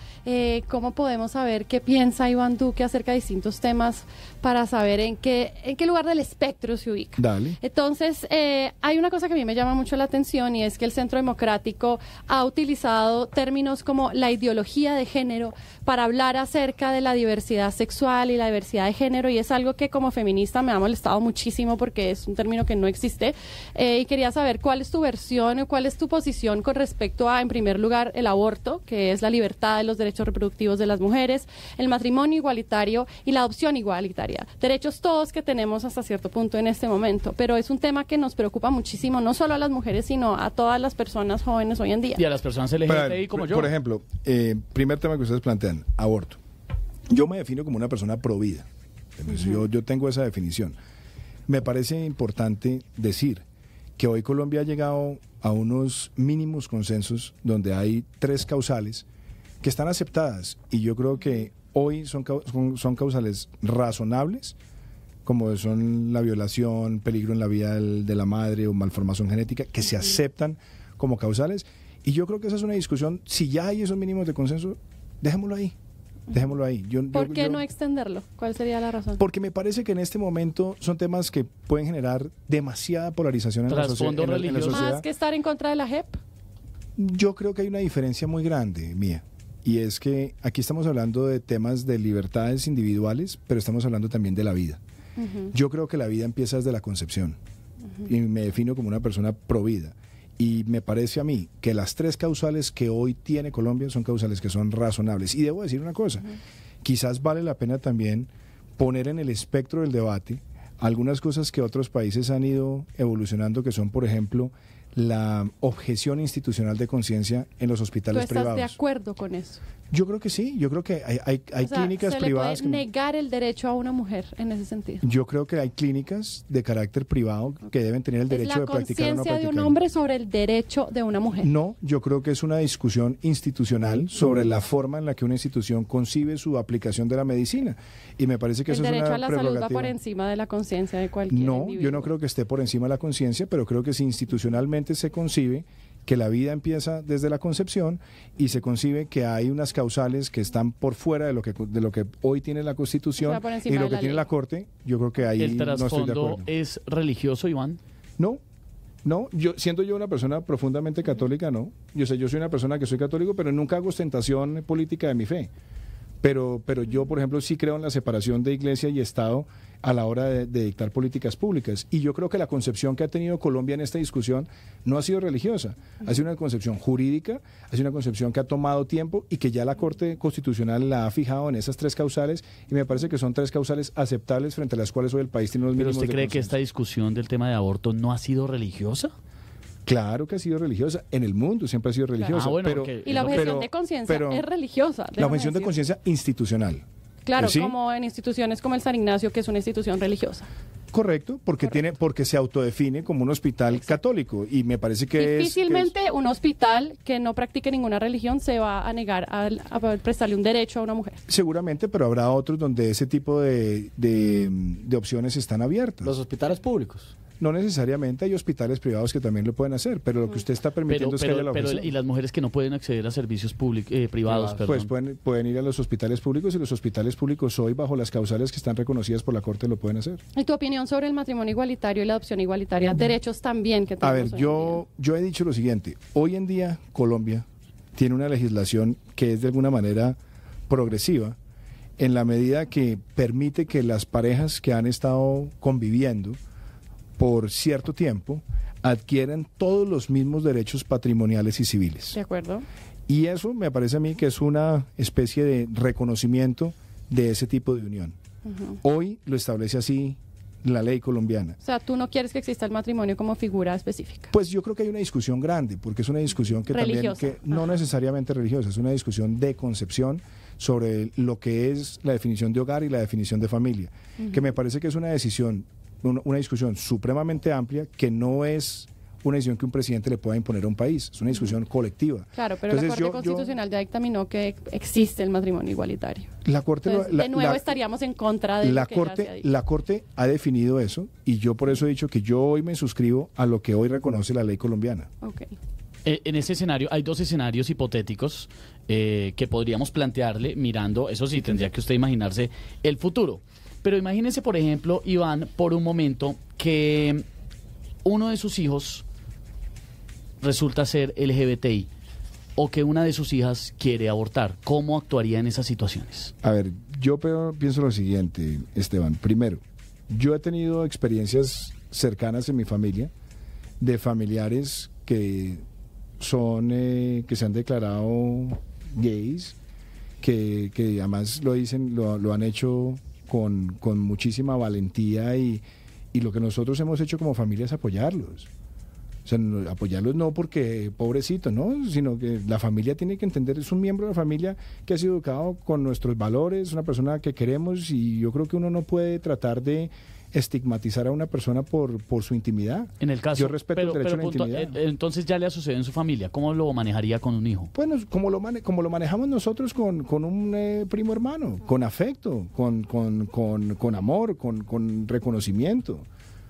cómo podemos saber qué piensa Iván Duque acerca de distintos temas para saber en qué lugar del espectro se ubica. Dale. Entonces, hay una cosa que a mí me llama mucho la atención, y es que el Centro Democrático ha utilizado términos como la ideología de género para hablar acerca de la diversidad sexual y la diversidad de género, y es algo que como feminista me ha molestado muchísimo porque es un término que no existe, y quería saber cuál es tu versión o cuál es tu posición con respecto a, en primer lugar, el aborto, que es la libertad de los derechos reproductivos de las mujeres, el matrimonio igualitario y la adopción igualitaria. Derechos todos que tenemos hasta cierto punto en este momento, pero es un tema que nos preocupa muchísimo, no solo a las mujeres, sino a todas las personas jóvenes hoy en día. Y a las personas LGBTI como yo. Por ejemplo, primer tema que ustedes plantean, aborto. Yo me defino como una persona pro vida. Yo tengo esa definición. Me parece importante decir que hoy Colombia ha llegado a unos mínimos consensos donde hay 3 causales que están aceptadas, y yo creo que hoy son causales razonables, como son la violación, peligro en la vida de la madre o malformación genética, que se aceptan como causales, y yo creo que esa es una discusión. Si ya hay esos mínimos de consenso, dejémoslo ahí. Dejémoslo ahí. ¿Por qué no extenderlo? ¿Cuál sería la razón? Porque me parece que en este momento son temas que pueden generar demasiada polarización en la sociedad. ¿Más que estar en contra de la JEP? Yo creo que hay una diferencia muy grande, Mía. Y es que aquí estamos hablando de temas de libertades individuales, pero estamos hablando también de la vida. Yo creo que la vida empieza desde la concepción. Y me defino como una persona pro vida. Y me parece a mí que las 3 causales que hoy tiene Colombia son causales que son razonables. Y debo decir una cosa, quizás vale la pena también poner en el espectro del debate algunas cosas que otros países han ido evolucionando, que son, por ejemplo, la objeción institucional de conciencia en los hospitales privados. ¿Tú estás de acuerdo con eso? Yo creo que sí, yo creo que hay clínicas privadas. ¿Se le puede negar el derecho a una mujer en ese sentido? Yo creo que hay clínicas de carácter privado que deben tener el derecho de practicar o no practicar. ¿Es la conciencia de un hombre sobre el derecho de una mujer? No, yo creo que es una discusión institucional sobre la forma en la que una institución concibe su aplicación de la medicina. Y me parece que eso es una prerrogativa. ¿El derecho a la salud va por encima de la conciencia de cualquier individuo? No, yo no creo que esté por encima de la conciencia, pero creo que si institucionalmente se concibe que la vida empieza desde la concepción y se concibe que hay unas causales que están por fuera de lo que hoy tiene la Constitución y lo que tiene la Corte, yo creo que ahí no estoy de acuerdo. ¿El trasfondo es religioso, Iván? No, siendo yo una persona profundamente católica, no. Yo soy una persona que soy católico, pero nunca hago ostentación política de mi fe. Pero yo, por ejemplo, sí creo en la separación de Iglesia y Estado a la hora de dictar políticas públicas. Y yo creo que la concepción que ha tenido Colombia en esta discusión no ha sido religiosa, ha sido una concepción jurídica, ha sido una concepción que ha tomado tiempo y que ya la Corte Constitucional la ha fijado en esas 3 causales, y me parece que son 3 causales aceptables frente a las cuales hoy el país tiene los mínimos de consenso. ¿Pero usted cree que esta discusión del tema de aborto no ha sido religiosa? Claro que ha sido religiosa, en el mundo siempre ha sido religiosa. Y la objeción de conciencia es religiosa. La objeción de conciencia institucional. Claro, ¿sí? Como en instituciones como el San Ignacio, que es una institución religiosa. Correcto, porque se autodefine como un hospital católico y me parece que difícilmente un hospital que no practique ninguna religión se va a negar a prestarle un derecho a una mujer. Seguramente, pero habrá otros donde ese tipo de opciones están abiertas. Los hospitales públicos. No necesariamente, hay hospitales privados que también lo pueden hacer, pero lo que usted está permitiendo es que haya la opción. Y las mujeres que no pueden acceder a servicios privados, pues pueden ir a los hospitales públicos y los hospitales públicos hoy bajo las causales que están reconocidas por la Corte lo pueden hacer. ¿Y tu opinión sobre el matrimonio igualitario y la adopción igualitaria? Derechos también que tenemos. A ver, yo he dicho lo siguiente, hoy en día Colombia tiene una legislación que es de alguna manera progresiva en la medida que permite que las parejas que han estado conviviendo por cierto tiempo, adquieren todos los mismos derechos patrimoniales y civiles. De acuerdo. Y eso me parece a mí que es una especie de reconocimiento de ese tipo de unión. Hoy lo establece así la ley colombiana. O sea, ¿tú no quieres que exista el matrimonio como figura específica? Pues yo creo que hay una discusión grande, porque es una discusión que religiosa. También, que no necesariamente religiosa, es una discusión de concepción sobre lo que es la definición de hogar y la definición de familia, que me parece que es una discusión supremamente amplia, que no es una decisión que un presidente le pueda imponer a un país, es una discusión colectiva. Claro, pero entonces, la Corte Constitucional ya dictaminó que existe el matrimonio igualitario. La Corte entonces, de nuevo estaríamos en contra de la Corte. La Corte ha definido eso y yo por eso he dicho que yo hoy me suscribo a lo que hoy reconoce la ley colombiana. Okay. En ese escenario, hay dos escenarios hipotéticos que podríamos plantearle mirando, eso sí, tendría que usted imaginarse el futuro. Pero imagínense, por ejemplo, Iván, por un momento, que uno de sus hijos resulta ser LGBTI o que una de sus hijas quiere abortar. ¿Cómo actuaría en esas situaciones? A ver, yo pienso lo siguiente, Esteban. Primero, yo he tenido experiencias cercanas en mi familia de familiares que se han declarado gays, que además lo dicen, lo han hecho con muchísima valentía y lo que nosotros hemos hecho como familia es apoyarlos. O sea, apoyarlos no porque pobrecito, ¿no? Sino que la familia tiene que entender, es un miembro de la familia que ha sido educado con nuestros valores, una persona que queremos y yo creo que uno no puede tratar de estigmatizar a una persona por su intimidad. En el caso, yo respeto el derecho a la intimidad. Entonces ya le ha sucedido en su familia. ¿Cómo lo manejaría con un hijo? Bueno, como lo manejamos nosotros con un primo hermano, con afecto, con amor, con reconocimiento,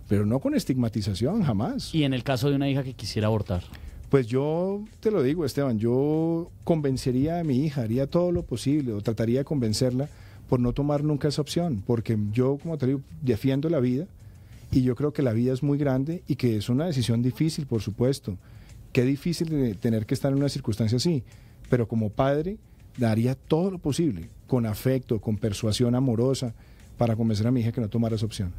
pero no con estigmatización, jamás. ¿Y en el caso de una hija que quisiera abortar? Pues yo te lo digo, Esteban, yo convencería a mi hija, haría todo lo posible o trataría de convencerla por no tomar nunca esa opción, porque yo, como te digo, defiendo la vida y yo creo que la vida es muy grande y que es una decisión difícil, por supuesto. Qué difícil de tener que estar en una circunstancia así, pero como padre daría todo lo posible, con afecto, con persuasión amorosa, para convencer a mi hija que no tomara esa opción.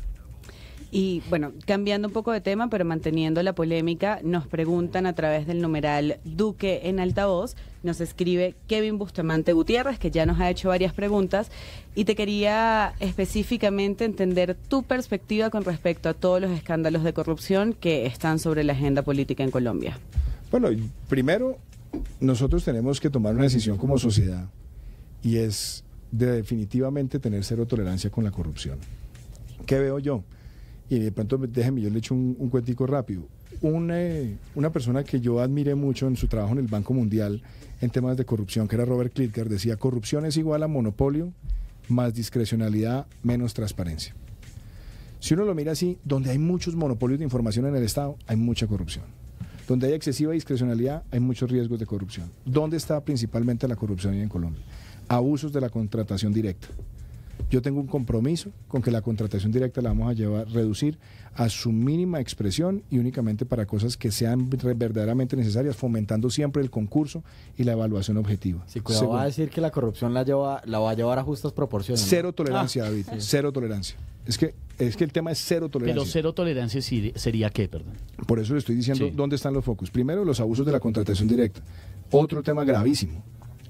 Y bueno, cambiando un poco de tema, pero manteniendo la polémica, nos preguntan a través del numeral Duque en altavoz, nos escribe Kevin Bustamante Gutiérrez, que ya nos ha hecho varias preguntas, y te quería específicamente entender tu perspectiva con respecto a todos los escándalos de corrupción que están sobre la agenda política en Colombia. Bueno, primero, nosotros tenemos que tomar una decisión como sociedad, y es de definitivamente tener cero tolerancia con la corrupción. ¿Qué veo yo? Y de pronto, déjeme, yo le echo un cuentico rápido. Una persona que yo admiré mucho en su trabajo en el Banco Mundial en temas de corrupción, que era Robert Klitker, decía: corrupción es igual a monopolio más discrecionalidad menos transparencia. Si uno lo mira así, donde hay muchos monopolios de información en el Estado, hay mucha corrupción. Donde hay excesiva discrecionalidad, hay muchos riesgos de corrupción. ¿Dónde está principalmente la corrupción en Colombia? Abusos de la contratación directa. Yo tengo un compromiso con que la contratación directa la vamos a reducir a su mínima expresión y únicamente para cosas que sean verdaderamente necesarias, fomentando siempre el concurso y la evaluación objetiva. Sí, cuidado, va a decir que la corrupción la va a llevar a justas proporciones. Cero tolerancia, David, sí. Cero tolerancia. Es que el tema es cero tolerancia. Pero cero tolerancia sería ¿qué, perdón? Por eso le estoy diciendo dónde están los focos. Primero, los abusos de la contratación directa. Otro tema gravísimo,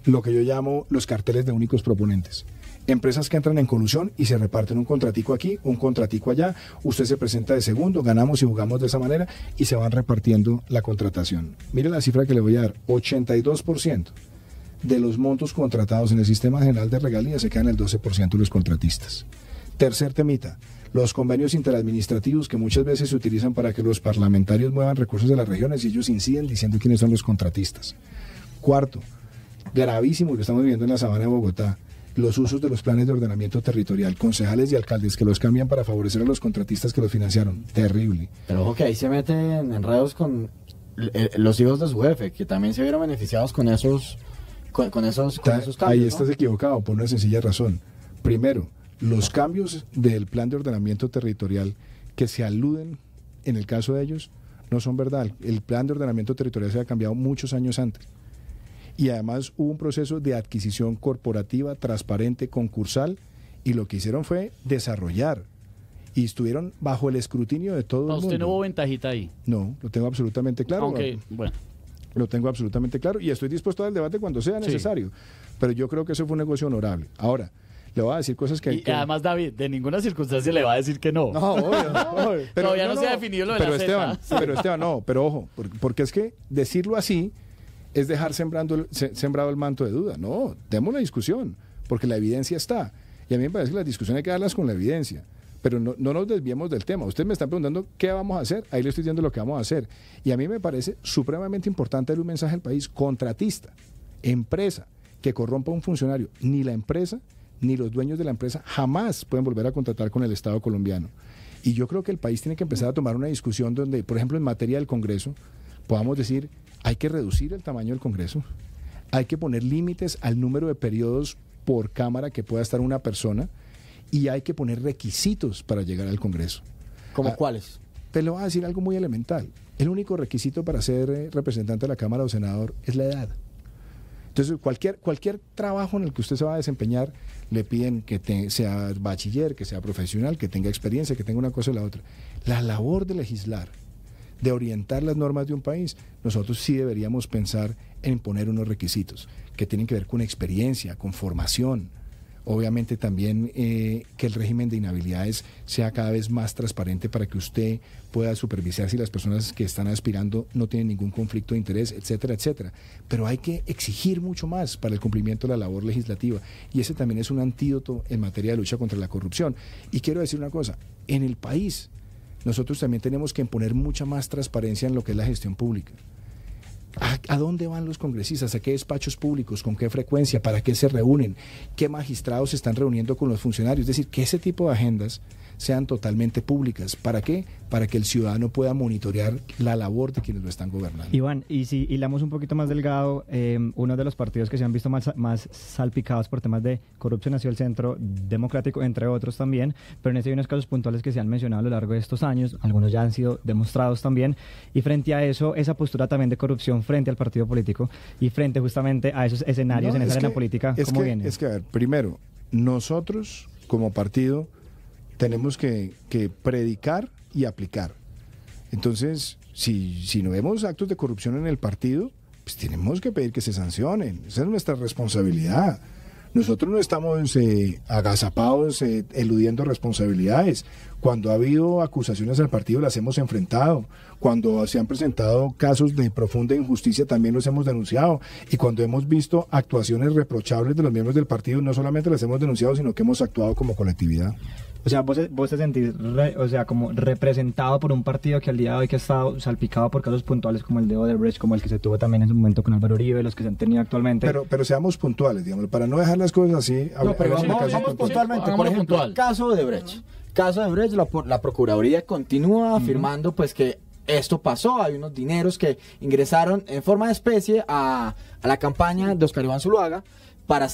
lo que yo llamo los carteles de únicos proponentes. Empresas que entran en colusión y se reparten un contratico aquí, un contratico allá, usted se presenta de segundo, ganamos y jugamos de esa manera y se van repartiendo la contratación. Mire la cifra que le voy a dar: 82% de los montos contratados en el Sistema General de Regalías se quedan el 12% de los contratistas. Tercer temita, los convenios interadministrativos que muchas veces se utilizan para que los parlamentarios muevan recursos de las regiones y ellos inciden diciendo quiénes son los contratistas. Cuarto, gravísimo lo que estamos viviendo en la sabana de Bogotá, los usos de los planes de ordenamiento territorial, concejales y alcaldes que los cambian para favorecer a los contratistas que los financiaron. Terrible. Pero ojo que ahí se meten enredos con los hijos de su jefe, que también se vieron beneficiados con esos cambios. Ahí estás equivocado por una sencilla razón. Primero, los cambios del plan de ordenamiento territorial que se aluden en el caso de ellos no son verdad. El plan de ordenamiento territorial se ha cambiado muchos años antes. Y además hubo un proceso de adquisición corporativa, transparente, concursal, y lo que hicieron fue desarrollar. Y estuvieron bajo el escrutinio de todo el mundo. ¿Usted no hubo ventajita ahí? No, lo tengo absolutamente claro. Aunque, bueno. Lo tengo absolutamente claro y estoy dispuesto al debate cuando sea necesario. Pero yo creo que eso fue un negocio honorable. Ahora, le voy a decir cosas que... Y además, David, de ninguna circunstancia le va a decir que no. No, obvio. Pero todavía no se ha definido lo de la Esteban, pero Esteban, no, pero ojo, porque es que decirlo así es dejar sembrado el manto de duda. No, demos la discusión, porque la evidencia está. Y a mí me parece que las discusiones hay que darlas con la evidencia. Pero no nos desviemos del tema. Ustedes me están preguntando qué vamos a hacer. Ahí le estoy diciendo lo que vamos a hacer. Y a mí me parece supremamente importante darle un mensaje al país. Contratista, empresa, que corrompa a un funcionario. Ni la empresa, ni los dueños de la empresa jamás pueden volver a contratar con el Estado colombiano. Y yo creo que el país tiene que empezar a tomar una discusión donde, por ejemplo, en materia del Congreso, podamos decir, hay que reducir el tamaño del Congreso. Hay que poner límites al número de periodos por Cámara que pueda estar una persona. Y hay que poner requisitos para llegar al Congreso. ¿Cómo cuáles? Te lo voy a decir algo muy elemental. El único requisito para ser representante de la Cámara o senador es la edad. Entonces, cualquier trabajo en el que usted se va a desempeñar, le piden que sea bachiller, que sea profesional, que tenga experiencia, que tenga una cosa o la otra. La labor de legislar, de orientar las normas de un país, nosotros sí deberíamos pensar en poner unos requisitos que tienen que ver con experiencia, con formación. Obviamente también que el régimen de inhabilidades sea cada vez más transparente para que usted pueda supervisar si las personas que están aspirando no tienen ningún conflicto de interés, etcétera, etcétera. Pero hay que exigir mucho más para el cumplimiento de la labor legislativa y ese también es un antídoto en materia de lucha contra la corrupción. Y quiero decir una cosa, en el país nosotros también tenemos que imponer mucha más transparencia en lo que es la gestión pública. ¿A dónde van los congresistas? ¿A qué despachos públicos? ¿Con qué frecuencia? ¿Para qué se reúnen? ¿Qué magistrados se están reuniendo con los funcionarios? Es decir, que ese tipo de agendas sean totalmente públicas. ¿Para qué? Para que el ciudadano pueda monitorear la labor de quienes lo están gobernando. Iván, y si hilamos un poquito más delgado, uno de los partidos que se han visto más salpicados por temas de corrupción ha sido el Centro Democrático, entre otros también, pero en este hay unos casos puntuales que se han mencionado a lo largo de estos años, algunos ya han sido demostrados también, y frente a eso, esa postura también de corrupción frente al partido político y frente justamente a esos escenarios en esa arena política, ¿cómo viene? Es que, a ver, primero, nosotros como partido tenemos que predicar y aplicar. Entonces, si no vemos actos de corrupción en el partido, pues tenemos que pedir que se sancionen. Esa es nuestra responsabilidad. Nosotros no estamos agazapados, eludiendo responsabilidades. Cuando ha habido acusaciones al partido las hemos enfrentado. Cuando se han presentado casos de profunda injusticia también los hemos denunciado. Y cuando hemos visto actuaciones reprochables de los miembros del partido, no solamente las hemos denunciado, sino que hemos actuado como colectividad. O sea, vos te sentís como representado por un partido que al día de hoy que ha estado salpicado por casos puntuales como el de Odebrecht, como el que se tuvo también en su momento con Álvaro Uribe, los que se han tenido actualmente. Pero seamos puntuales, digamos, para no dejar las cosas así. Vamos puntualmente. Por ejemplo, el caso de Odebrecht, la Procuraduría continúa afirmando pues que esto pasó, hay unos dineros que ingresaron en forma de especie a la campaña de Oscar Iván Zuluaga para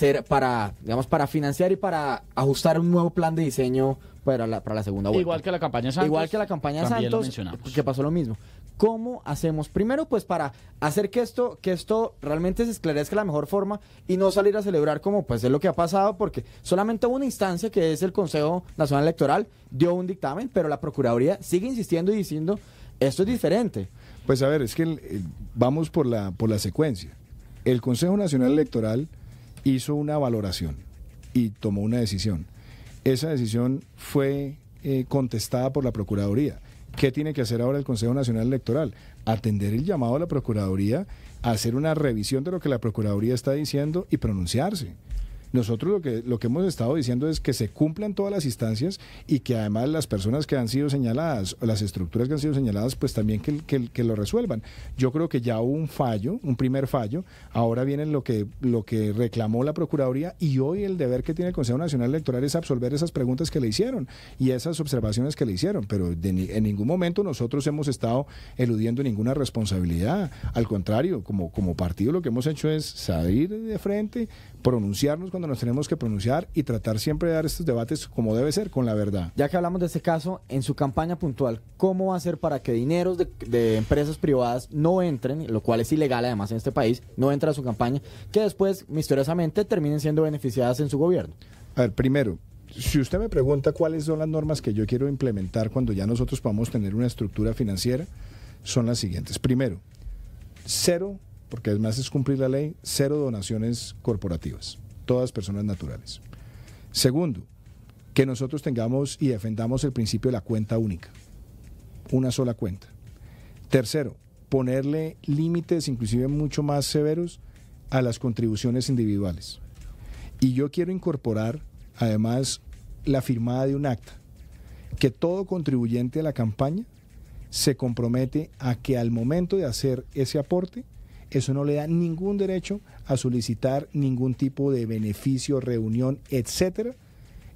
financiar y para ajustar un nuevo plan de diseño para la segunda vuelta. Igual que la campaña Santos. Igual que la campaña Santos, que pasó lo mismo. ¿Cómo hacemos? Primero, pues para hacer que esto realmente se esclarezca de la mejor forma y no salir a celebrar como pues es lo que ha pasado, porque solamente una instancia que es el Consejo Nacional Electoral dio un dictamen, pero la Procuraduría sigue insistiendo y diciendo esto es diferente. Pues a ver, es que vamos por la secuencia. El Consejo Nacional Electoral hizo una valoración y tomó una decisión. Esa decisión fue contestada por la Procuraduría. ¿Qué tiene que hacer ahora el Consejo Nacional Electoral? Atender el llamado a la Procuraduría, hacer una revisión de lo que la Procuraduría está diciendo y pronunciarse. Nosotros lo que hemos estado diciendo es que se cumplan todas las instancias y que además las personas que han sido señaladas o las estructuras que han sido señaladas pues también que lo resuelvan. Yo creo que ya hubo un fallo, un primer fallo, ahora viene lo que reclamó la Procuraduría y hoy el deber que tiene el Consejo Nacional Electoral es absolver esas preguntas que le hicieron y esas observaciones que le hicieron, pero en ningún momento nosotros hemos estado eludiendo ninguna responsabilidad. Al contrario, como partido lo que hemos hecho es salir de frente, pronunciarnos cuando nos tenemos que pronunciar y tratar siempre de dar estos debates como debe ser, con la verdad. Ya que hablamos de este caso, en su campaña puntual, ¿cómo va a ser para que dineros de empresas privadas no entren, lo cual es ilegal además en este país, no entra a su campaña, que después misteriosamente terminen siendo beneficiadas en su gobierno? A ver, primero, si usted me pregunta cuáles son las normas que yo quiero implementar cuando ya nosotros podamos tener una estructura financiera, son las siguientes. Primero, cero, porque además es cumplir la ley, cero donaciones corporativas, todas personas naturales. Segundo, que nosotros tengamos y defendamos el principio de la cuenta única, una sola cuenta. Tercero, ponerle límites inclusive mucho más severos a las contribuciones individuales. Y yo quiero incorporar además la firmada de un acta, que todo contribuyente a la campaña se compromete a que al momento de hacer ese aporte, eso no le da ningún derecho a solicitar ningún tipo de beneficio, reunión, etcétera,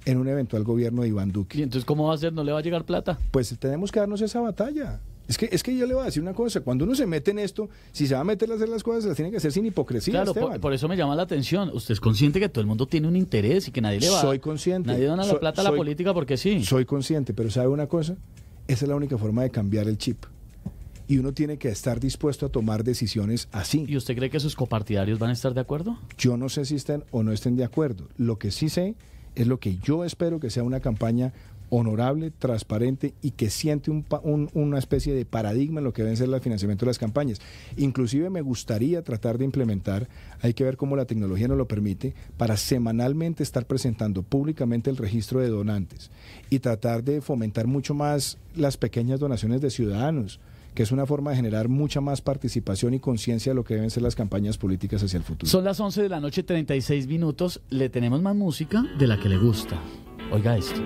en un eventual gobierno de Iván Duque. ¿Y entonces cómo va a ser? ¿No le va a llegar plata? Pues tenemos que darnos esa batalla. Es que yo le voy a decir una cosa, cuando uno se mete en esto, si se va a meter a hacer las cosas, las tiene que hacer sin hipocresía, claro, Esteban. Por eso me llama la atención. ¿Usted es consciente que todo el mundo tiene un interés y que nadie le va Soy consciente. Nadie dona la plata a la política porque sí? Soy consciente, pero ¿sabe una cosa? Esa es la única forma de cambiar el chip. Y uno tiene que estar dispuesto a tomar decisiones así. ¿Y usted cree que sus copartidarios van a estar de acuerdo? Yo no sé si estén o no estén de acuerdo. Lo que sí sé es lo que yo espero que sea una campaña honorable, transparente y que siente una especie de paradigma en lo que deben ser el financiamiento de las campañas. Inclusive me gustaría tratar de implementar, hay que ver cómo la tecnología nos lo permite, para semanalmente estar presentando públicamente el registro de donantes y tratar de fomentar mucho más las pequeñas donaciones de ciudadanos, que es una forma de generar mucha más participación y conciencia de lo que deben ser las campañas políticas hacia el futuro. Son las 11 de la noche, 36 minutos. Le tenemos más música de la que le gusta. Oiga esto.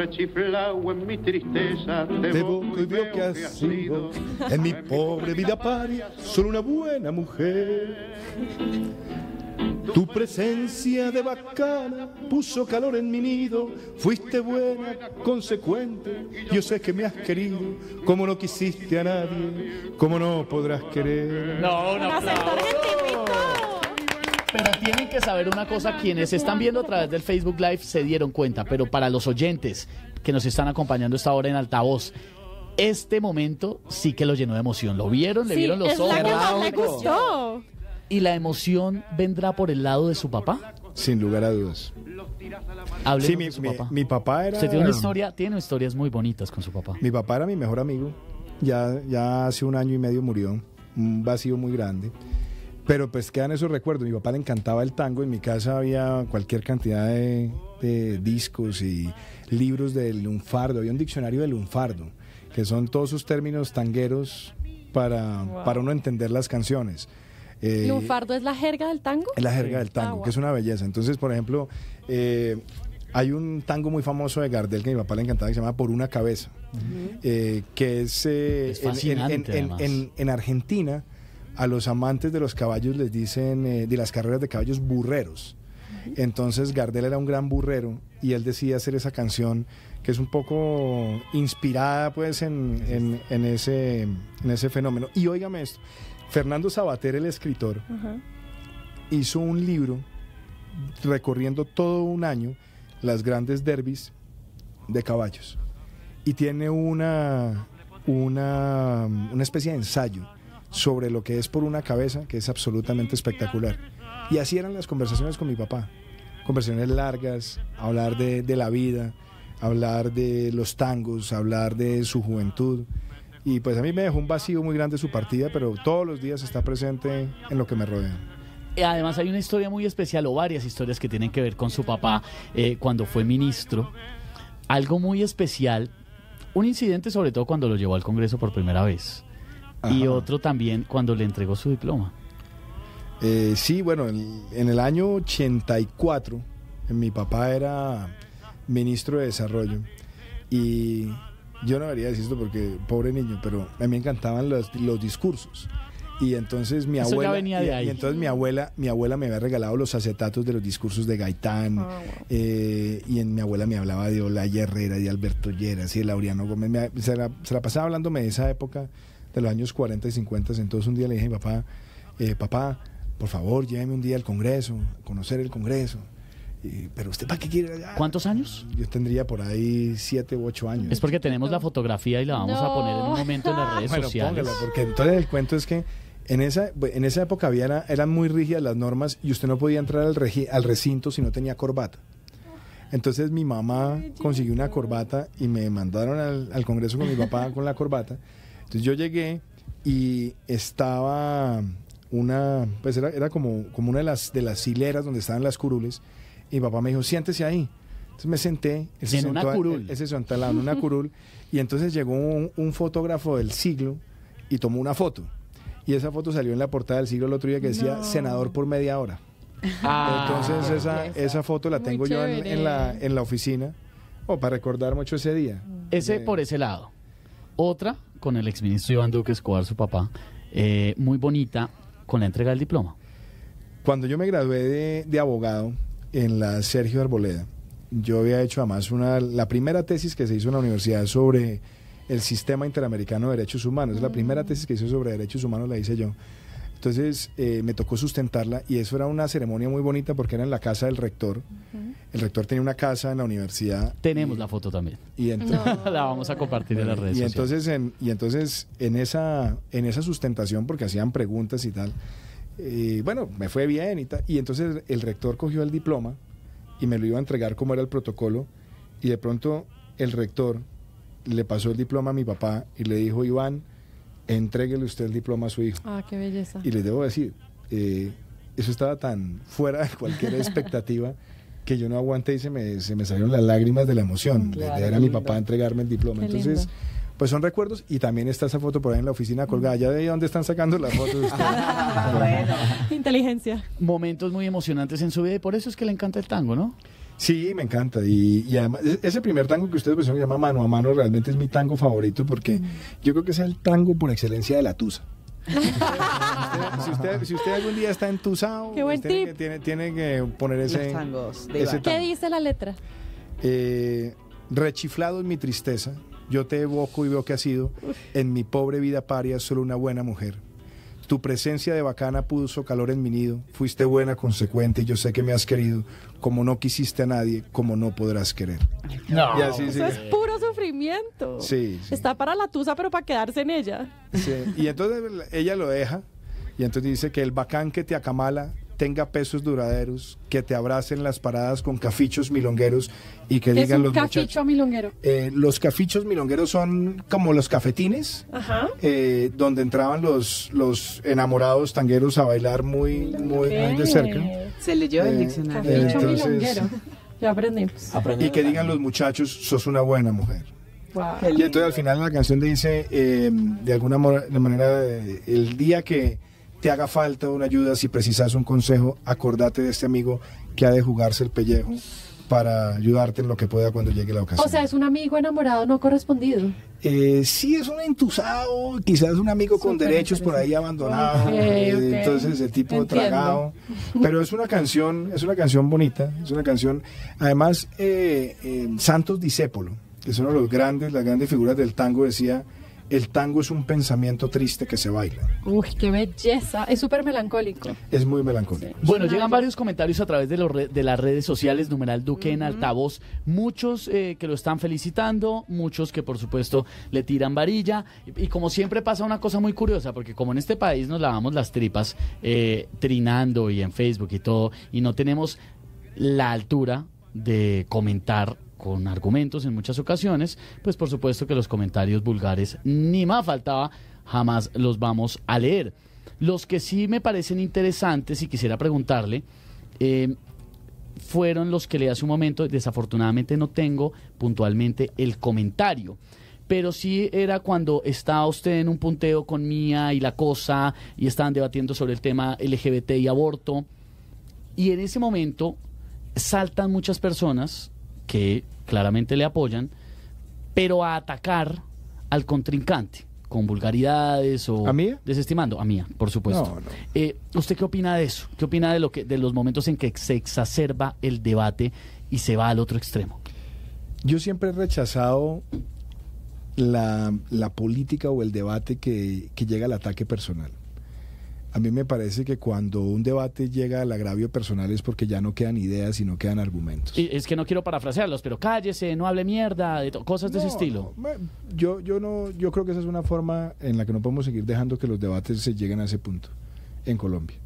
Chiflao en mi tristeza, te evoco y veo que has sido en mi pobre vida paria solo una buena mujer. Tu presencia de bacana puso calor en mi nido, fuiste buena, consecuente, yo sé que me has querido, como no quisiste a nadie, como no podrás querer. No, un aplauso. Pero tienen que saber una cosa, quienes están viendo a través del Facebook Live se dieron cuenta, pero para los oyentes que nos están acompañando esta hora en altavoz, este momento sí que lo llenó de emoción. ¿Lo vieron? ¿Le vieron los ojos? Me gustó. ¿Y la emoción vendrá por el lado de su papá? Sin lugar a dudas. Háblenos de su papá. Mi papá era... Usted tiene historias muy bonitas con su papá. Mi papá era mi mejor amigo. Ya hace 1 año y medio murió. Un vacío muy grande. Pero pues quedan esos recuerdos. Mi papá le encantaba el tango. En mi casa había cualquier cantidad de discos y libros del lunfardo. Había un diccionario del lunfardo, que son todos sus términos tangueros para uno entender las canciones. ¿Lunfardo es la jerga del tango? Es la jerga del tango, que es una belleza. Entonces, por ejemplo, hay un tango muy famoso de Gardel que a mi papá le encantaba, que se llama Por una cabeza, que es fascinante, en Argentina. A los amantes de los caballos les dicen, de las carreras de caballos, burreros. Entonces Gardel era un gran burrero y él decía hacer esa canción que es un poco inspirada pues en ese fenómeno. Y óigame esto, Fernando Sabater, el escritor, hizo un libro recorriendo todo un año las grandes derbis de caballos y tiene una especie de ensayo sobre lo que es Por una cabeza, que es absolutamente espectacular. Y así eran las conversaciones con mi papá. Conversaciones largas, hablar de la vida, hablar de los tangos, hablar de su juventud. Y pues a mí me dejó un vacío muy grande su partida, pero todos los días está presente en lo que me rodea. Además hay una historia muy especial, o varias historias que tienen que ver con su papá cuando fue ministro. Algo muy especial, un incidente sobre todo cuando lo llevó al Congreso por primera vez. Ajá. Y otro también cuando le entregó su diploma. Sí, bueno, en el año 84 mi papá era ministro de Desarrollo y yo no debería decir esto porque pobre niño, pero a mí me encantaban los discursos. Y entonces mi abuela, venía de ahí. Y entonces mi abuela me había regalado los acetatos de los discursos de Gaitán. Wow. Y mi abuela me hablaba de Olaya Herrera, de Alberto Lleras y de Laureano Gómez. Se la pasaba hablándome de esa época de los años 40 y 50. Entonces un día le dije a mi papá, papá, por favor, lléveme un día al Congreso, a conocer el Congreso. Pero usted, ¿para qué quiere allá? ¿Cuántos años? Yo tendría por ahí 7 u 8 años. Es porque tenemos la fotografía y la vamos a poner en un momento en las redes sociales. Póngala, porque entonces el cuento es que en esa época eran muy rígidas las normas y usted no podía entrar al recinto si no tenía corbata. Entonces mi mamá consiguió una corbata y me mandaron al Congreso con mi papá con la corbata. Entonces yo llegué y estaba era como una de las hileras donde estaban las curules. Y mi papá me dijo, siéntese ahí. Entonces me senté. Él se sentó en una curul. Y entonces llegó un fotógrafo del Siglo y tomó una foto. Y esa foto salió en la portada del Siglo el otro día que decía, senador por media hora. Entonces esa foto la tengo yo en la oficina para recordar mucho ese día. Por ese lado. Otra, con el exministro Iván Duque Escobar, su papá, muy bonita, con la entrega del diploma. Cuando yo me gradué de abogado en la Sergio Arboleda, yo había hecho además la primera tesis que se hizo en la universidad sobre el Sistema Interamericano de Derechos Humanos. Es la primera tesis que hizo sobre derechos humanos, la hice yo. Entonces me tocó sustentarla y eso era una ceremonia muy bonita porque era en la casa del rector. El rector tenía una casa en la universidad. Tenemos la foto también. Y entonces, la vamos a compartir en las redes sociales. Entonces en esa sustentación, porque hacían preguntas y tal, me fue bien y tal. Y entonces el rector cogió el diploma y me lo iba a entregar como era el protocolo. Y de pronto el rector le pasó el diploma a mi papá y le dijo, Iván, entréguele usted el diploma a su hijo. Ah, qué belleza. Y les debo decir, eso estaba tan fuera de cualquier expectativa que yo no aguanté y se me salieron las lágrimas de la emoción de ver a mi papá entregarme el diploma. Qué entonces lindo. Pues son recuerdos y también está esa foto por ahí en la oficina colgada. ¿Ya de dónde están sacando las fotos? Bueno. Inteligencia. Momentos muy emocionantes en su vida y por eso es que le encanta el tango, ¿no? Sí, me encanta. Y además, ese primer tango que ustedes pusieron, que se llama Mano a Mano, realmente es mi tango favorito porque yo creo que es el tango por excelencia de la tusa. Si usted algún día está entusado, tiene que poner ese tango. ¿Qué dice la letra? Rechiflado en mi tristeza, yo te evoco y veo que has sido en mi pobre vida paria solo una buena mujer. Tu presencia de bacana puso calor en mi nido, fuiste buena, consecuente, y yo sé que me has querido, como no quisiste a nadie, como no podrás querer. No, eso es puro sufrimiento. Sí. Está para la tusa, pero para quedarse en ella. Sí. Y entonces ella lo deja, y entonces dice que el bacán que te acamala tenga pesos duraderos, que te abracen las paradas con cafichos milongueros y que digan los muchachos. ¿Qué es un caficho milonguero? Los cafichos milongueros son como los cafetines, donde entraban los enamorados tangueros a bailar muy de cerca. Se leyó el diccionario. Caficho milonguero. Ya aprendimos. Y que digan los muchachos, sos una buena mujer. Wow. Y entonces al final la canción dice, de alguna manera, el día que te haga falta una ayuda, si precisas un consejo, acordate de este amigo que ha de jugarse el pellejo para ayudarte en lo que pueda cuando llegue la ocasión. O sea, es un amigo enamorado no correspondido. Sí, es un entusado, quizás un amigo con derechos por ahí abandonado, entonces el tipo tragado. Pero es una canción bonita, es una canción, además Santos Discépolo, que es uno de las grandes figuras del tango, decía: el tango es un pensamiento triste que se baila. Uy, qué belleza. Es súper melancólico. Es muy melancólico. Sí. Bueno, llegan varios comentarios a través de las redes sociales, numeral Duque en altavoz. Muchos que lo están felicitando, muchos que por supuesto le tiran varilla. Y como siempre pasa una cosa muy curiosa, porque como en este país nos lavamos las tripas trinando y en Facebook y todo, y no tenemos la altura de comentar con argumentos en muchas ocasiones, pues por supuesto que los comentarios vulgares, ni más faltaba, jamás los vamos a leer. Los que sí me parecen interesantes y quisiera preguntarle, fueron los que leí hace un momento. Desafortunadamente no tengo puntualmente el comentario, pero sí era cuando estaba usted en un punteo con Mía y La Cosa y estaban debatiendo sobre el tema LGBT y aborto, y en ese momento saltan muchas personas que claramente le apoyan, pero a atacar al contrincante con vulgaridades o ¿A Mía? desestimando a Mía, por supuesto. No. ¿Usted qué opina de eso? ¿Qué opina de los momentos en que se exacerba el debate y se va al otro extremo? Yo siempre he rechazado la política o el debate que llega al ataque personal. A mí me parece que cuando un debate llega al agravio personal es porque ya no quedan ideas y no quedan argumentos. Y es que no quiero parafrasearlos, pero cállese, no hable mierda, cosas de ese estilo. Yo creo que esa es una forma en la que no podemos seguir dejando que los debates se lleguen a ese punto en Colombia.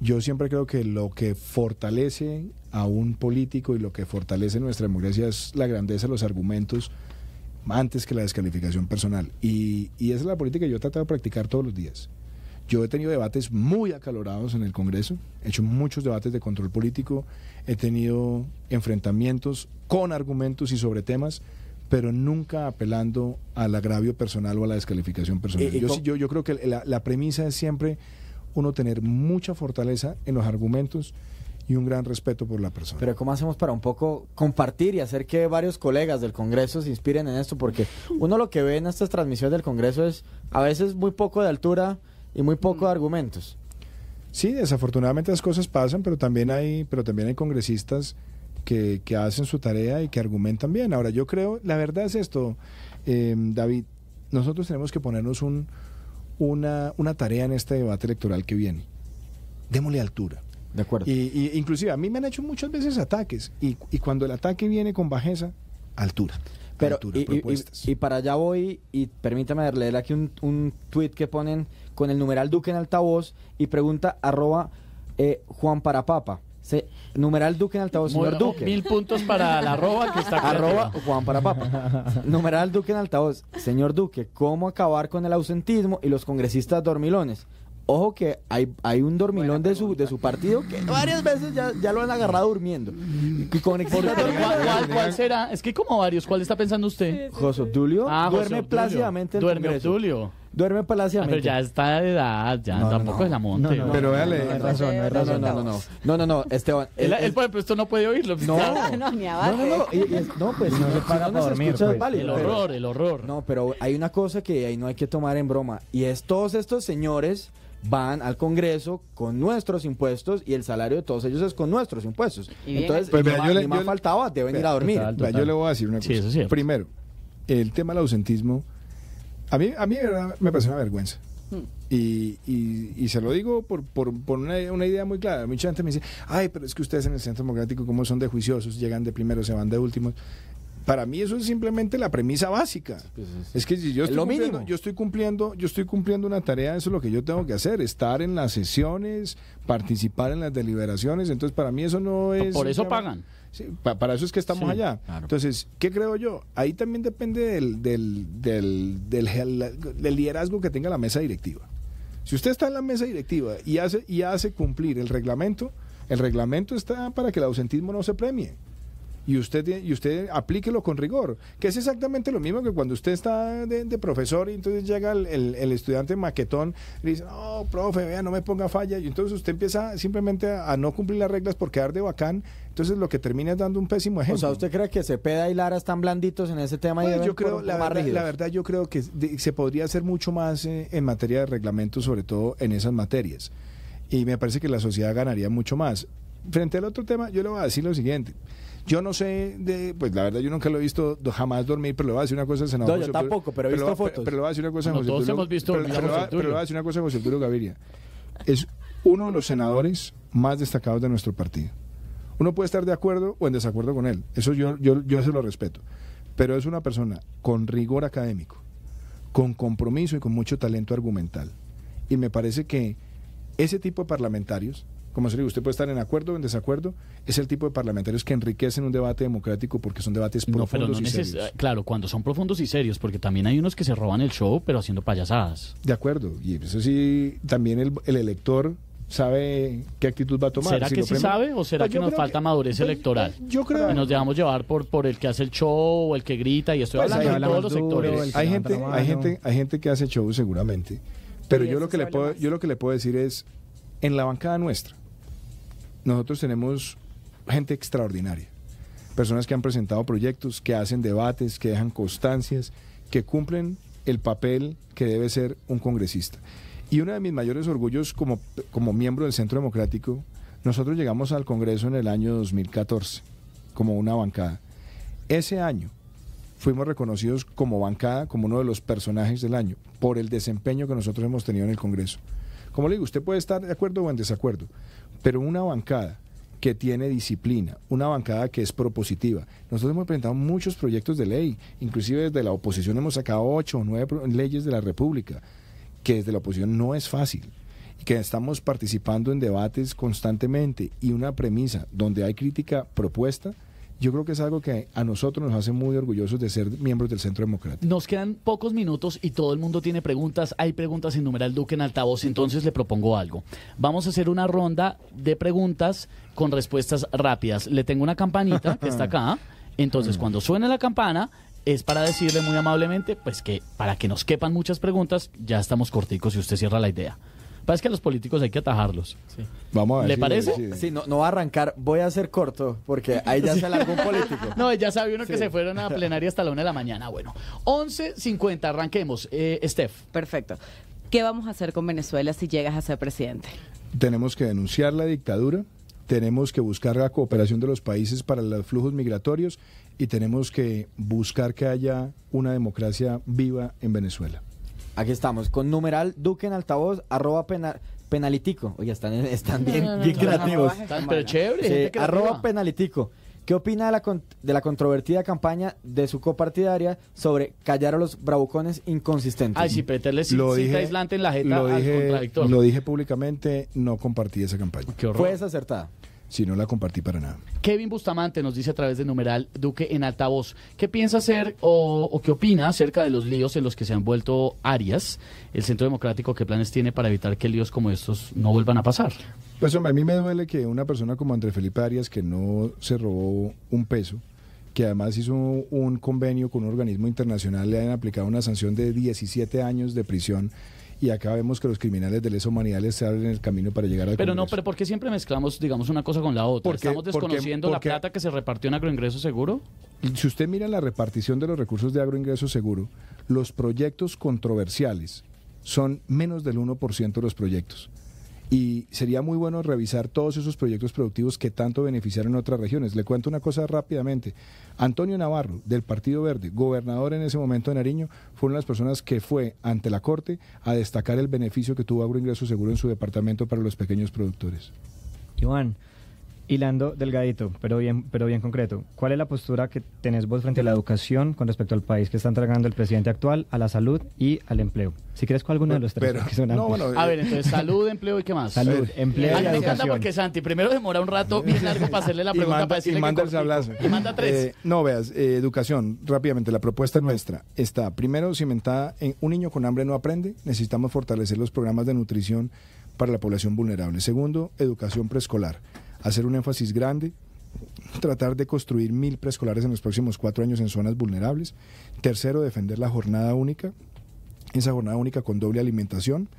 Yo siempre creo que lo que fortalece a un político y lo que fortalece nuestra democracia es la grandeza de los argumentos antes que la descalificación personal. Y esa es la política que yo he tratado de practicar todos los días. Yo he tenido debates muy acalorados en el Congreso, he hecho muchos debates de control político, he tenido enfrentamientos con argumentos y sobre temas, pero nunca apelando al agravio personal o a la descalificación personal. Yo creo que la premisa es siempre uno tener mucha fortaleza en los argumentos y un gran respeto por la persona. Pero ¿cómo hacemos para un poco compartir y hacer que varios colegas del Congreso se inspiren en esto? Porque uno lo que ve en estas transmisiones del Congreso es a veces muy poco de altura y muy poco de argumentos. Sí, desafortunadamente las cosas pasan, pero también hay congresistas que hacen su tarea y que argumentan bien. Ahora, yo creo, la verdad es esto, David, nosotros tenemos que ponernos una tarea en este debate electoral que viene. Démosle altura. De acuerdo. Y inclusive a mí me han hecho muchas veces ataques y cuando el ataque viene con bajeza, altura. Pero y para allá voy, y permítame leer aquí un tuit que ponen con el numeral Duque en altavoz y pregunta @Juan para Papa. Numeral Duque en altavoz, señor Duque. 1000 puntos para la arroba que está @Juan para Papa. Numeral Duque en altavoz, señor Duque, ¿cómo acabar con el ausentismo y los congresistas dormilones? Ojo que hay un dormilón de su partido que varias veces ya lo han agarrado durmiendo. ¿Cuál será? Es que como varios. ¿Cuál está pensando usted? José Obdulio duerme plácidamente en el Congreso. Obdulio. Duerme plácidamente. Pero ya está de edad, tampoco es la monte. No, pero véale. No hay razón. No, Esteban. Él por ejemplo, esto no puede oírlo. No, ni abajo. No, pues no se para para dormir. Pues. Válido, el horror. No, pero hay una cosa que ahí no hay que tomar en broma, y es todos estos señores van al Congreso con nuestros impuestos y el salario de todos ellos es con nuestros impuestos. Entonces, pues, ni más faltaba, deben ir a dormir. Total. Yo le voy a decir una cosa. Sí, eso sí. Primero, el tema del ausentismo, a mí verdad, me parece una vergüenza. Y se lo digo por una idea muy clara. Mucha gente me dice, ay, pero es que ustedes en el Centro Democrático, ¿cómo son de juiciosos? Llegan de primeros, se van de últimos. Para mí eso es simplemente la premisa básica. Es que si yo estoy cumpliendo una tarea, eso es lo que yo tengo que hacer, estar en las sesiones, participar en las deliberaciones. Entonces para mí eso no es... Por eso pagan. Sí, para eso es que estamos allá. Claro. Entonces, ¿qué creo yo? Ahí también depende del liderazgo que tenga la mesa directiva. Si usted está en la mesa directiva y hace cumplir el reglamento está para que el ausentismo no se premie. Y usted aplíquelo con rigor, que es exactamente lo mismo que cuando usted está de profesor y entonces llega el estudiante maquetón y dice, no, profe, vea, no me ponga falla, y entonces usted empieza simplemente a no cumplir las reglas por quedar de bacán, entonces lo que termina es dando un pésimo ejemplo. O sea, ¿usted cree que Cepeda y Lara están blanditos en ese tema? Pues yo creo, la verdad yo creo que se podría hacer mucho más en materia de reglamentos, sobre todo en esas materias, y me parece que la sociedad ganaría mucho más. Frente al otro tema, yo le voy a decir lo siguiente. Yo no sé, pues la verdad yo nunca lo he visto jamás dormir, pero le voy a decir una cosa al senador. No, yo tampoco, pero he visto fotos. Pero le voy a decir una cosa a José todos hemos visto. Pero le voy a decir una cosa a José Arturo Gaviria. Es uno de los senadores más destacados de nuestro partido. Uno puede estar de acuerdo o en desacuerdo con él. Eso yo se lo respeto. Pero es una persona con rigor académico, con compromiso y con mucho talento argumental. Y me parece que ese tipo de parlamentarios, como se dice, usted puede estar en acuerdo o en desacuerdo, es el tipo de parlamentarios que enriquecen un debate democrático porque son debates profundos y serios. Claro, cuando son profundos y serios, porque también hay unos que se roban el show, pero haciendo payasadas. De acuerdo, y eso sí, también el elector sabe qué actitud va a tomar. ¿Será que sí sabe o será que nos falta madurez electoral? Yo creo que nos dejamos llevar por el que hace el show, o el que grita, y estoy hablando de todos los sectores. Hay gente que hace show seguramente, pero yo lo que le puedo decir es, en la bancada nuestra, nosotros tenemos gente extraordinaria, personas que han presentado proyectos, que hacen debates, que dejan constancias, que cumplen el papel que debe ser un congresista. Y uno de mis mayores orgullos como miembro del Centro Democrático, nosotros llegamos al Congreso en el año 2014 como una bancada. Ese año fuimos reconocidos como bancada, como uno de los personajes del año, por el desempeño que nosotros hemos tenido en el Congreso. Como le digo, usted puede estar de acuerdo o en desacuerdo, pero una bancada que tiene disciplina, una bancada que es propositiva. Nosotros hemos presentado muchos proyectos de ley, inclusive desde la oposición hemos sacado 8 o 9 leyes de la República, que desde la oposición no es fácil, y que estamos participando en debates constantemente, y una premisa donde hay crítica propuesta. Yo creo que es algo que a nosotros nos hace muy orgullosos de ser miembros del Centro Democrático. Nos quedan pocos minutos y todo el mundo tiene preguntas. Hay preguntas en numeral Duque en altavoz, entonces le propongo algo. Vamos a hacer una ronda de preguntas con respuestas rápidas. Le tengo una campanita que está acá, entonces cuando suene la campana es para decirle muy amablemente pues que para que nos quepan muchas preguntas ya estamos corticos y usted cierra la idea. Parece que a los políticos hay que atajarlos. Sí. Vamos a ver. ¿Le parece? Sí, no va a arrancar. Voy a ser corto, porque ahí ya sale algún político. No, ya sabe uno que se fueron a plenaria hasta la 1 de la mañana. Bueno, 11:50, arranquemos. Steph. Perfecto. ¿Qué vamos a hacer con Venezuela si llegas a ser presidente? Tenemos que denunciar la dictadura, tenemos que buscar la cooperación de los países para los flujos migratorios y tenemos que buscar que haya una democracia viva en Venezuela. Aquí estamos, con numeral Duque en altavoz, @penalitico. Oye, están bien creativos. Pero chévere. Sí, @penalitico. ¿Qué opina de la controvertida campaña de su copartidaria sobre callar a los bravucones inconsistentes? Ay, sí, meterle cita aislante en la jeta al contradictor. Lo dije públicamente, no compartí esa campaña. Qué horror. ¿Fue desacertada? Sí, no la compartí para nada. Kevin Bustamante nos dice a través de numeral Duque en altavoz, ¿qué piensa hacer o qué opina acerca de los líos en los que se han vuelto Arias, el Centro Democrático? ¿Qué planes tiene para evitar que líos como estos no vuelvan a pasar? Pues hombre, a mí me duele que una persona como Andrés Felipe Arias, que no se robó un peso, que además hizo un convenio con un organismo internacional, le hayan aplicado una sanción de 17 años de prisión. Y acá vemos que los criminales de lesa humanidad les abren el camino para llegar al Congreso. Pero ¿por qué siempre mezclamos, digamos, una cosa con la otra? ¿Estamos desconociendo la plata que se repartió en Agroingreso Seguro? Si usted mira la repartición de los recursos de Agroingreso Seguro, los proyectos controversiales son menos del 1% de los proyectos. Y sería muy bueno revisar todos esos proyectos productivos que tanto beneficiaron a otras regiones. Le cuento una cosa rápidamente. Antonio Navarro, del Partido Verde, gobernador en ese momento de Nariño, fue una de las personas que fue ante la Corte a destacar el beneficio que tuvo Agroingreso Seguro en su departamento para los pequeños productores. Iván, hilando delgadito, pero bien concreto, ¿cuál es la postura que tenés vos frente a la educación con respecto al país que está entregando el presidente actual, a la salud y al empleo? Si quieres con alguno de los tres. Que son a ver, entonces salud, empleo y qué más. Salud, empleo y educación. Me encanta porque Santi primero demora un rato bien largo para hacerle la pregunta, para decirle y manda el sablazo. Y manda 3. No, veas, educación, rápidamente, la propuesta nuestra está primero cimentada en un niño con hambre no aprende, necesitamos fortalecer los programas de nutrición para la población vulnerable. Segundo, educación preescolar, hacer un énfasis grande, tratar de construir 1000 preescolares en los próximos 4 años en zonas vulnerables. Tercero, defender la jornada única, esa jornada única con doble alimentación.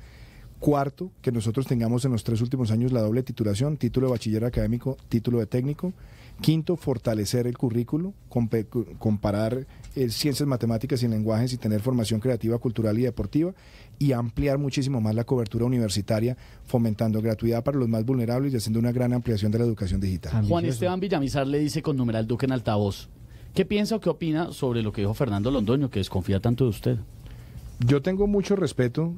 Cuarto, que nosotros tengamos en los 3 últimos años la doble titulación, título de bachiller académico, título de técnico. Quinto, fortalecer el currículo, comparar ciencias, matemáticas y lenguajes y tener formación creativa, cultural y deportiva, y ampliar muchísimo más la cobertura universitaria, fomentando gratuidad para los más vulnerables y haciendo una gran ampliación de la educación digital. Juan Esteban Villamizar le dice con numeral Duque en altavoz, ¿qué piensa o qué opina sobre lo que dijo Fernando Londoño, que desconfía tanto de usted? Yo tengo mucho respeto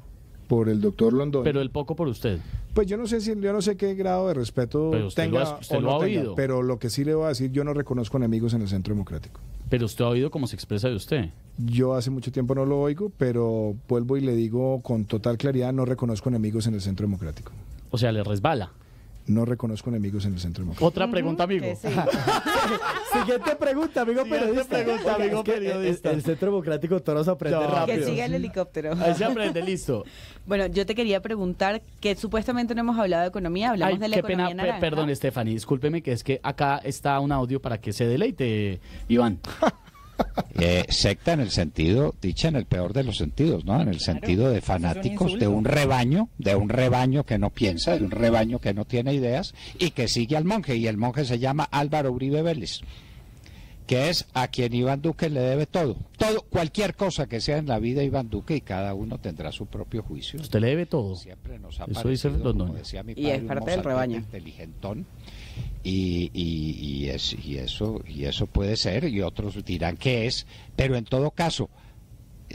por el doctor Londoño. Pero el poco por usted. Pues yo no sé qué grado de respeto tenga usted o lo no ha tenga, oído. pero lo que sí le voy a decir, yo no reconozco enemigos en el Centro Democrático. Pero usted ha oído cómo se expresa de usted. Yo hace mucho tiempo no lo oigo, pero vuelvo y le digo con total claridad, no reconozco enemigos en el Centro Democrático. O sea, le resbala. No reconozco enemigos en el Centro Democrático. Otra pregunta, amigo. Sí. Siguiente pregunta, amigo periodista. El Centro Democrático todos aprenden rápido. Que siga el helicóptero. Ahí se aprende, listo. Bueno, yo te quería preguntar que supuestamente no hemos hablado de economía, hablamos de la economía naranja. Perdón, Stephanie, discúlpeme, que es que acá está un audio para que se deleite, Iván. Secta en el sentido, dicha en el peor de los sentidos, ¿no? En el sentido de fanáticos de un rebaño que no piensa, de un rebaño que no tiene ideas y que sigue al monje, y el monje se llama Álvaro Uribe Vélez, que es a quien Iván Duque le debe todo, cualquier cosa que sea en la vida Iván Duque, y cada uno tendrá su propio juicio. Usted le debe todo. Siempre nos ha Eso dice como decía mi padre, y es parte del rebaño. Inteligentón. Y eso puede ser, y otros dirán que es, pero en todo caso,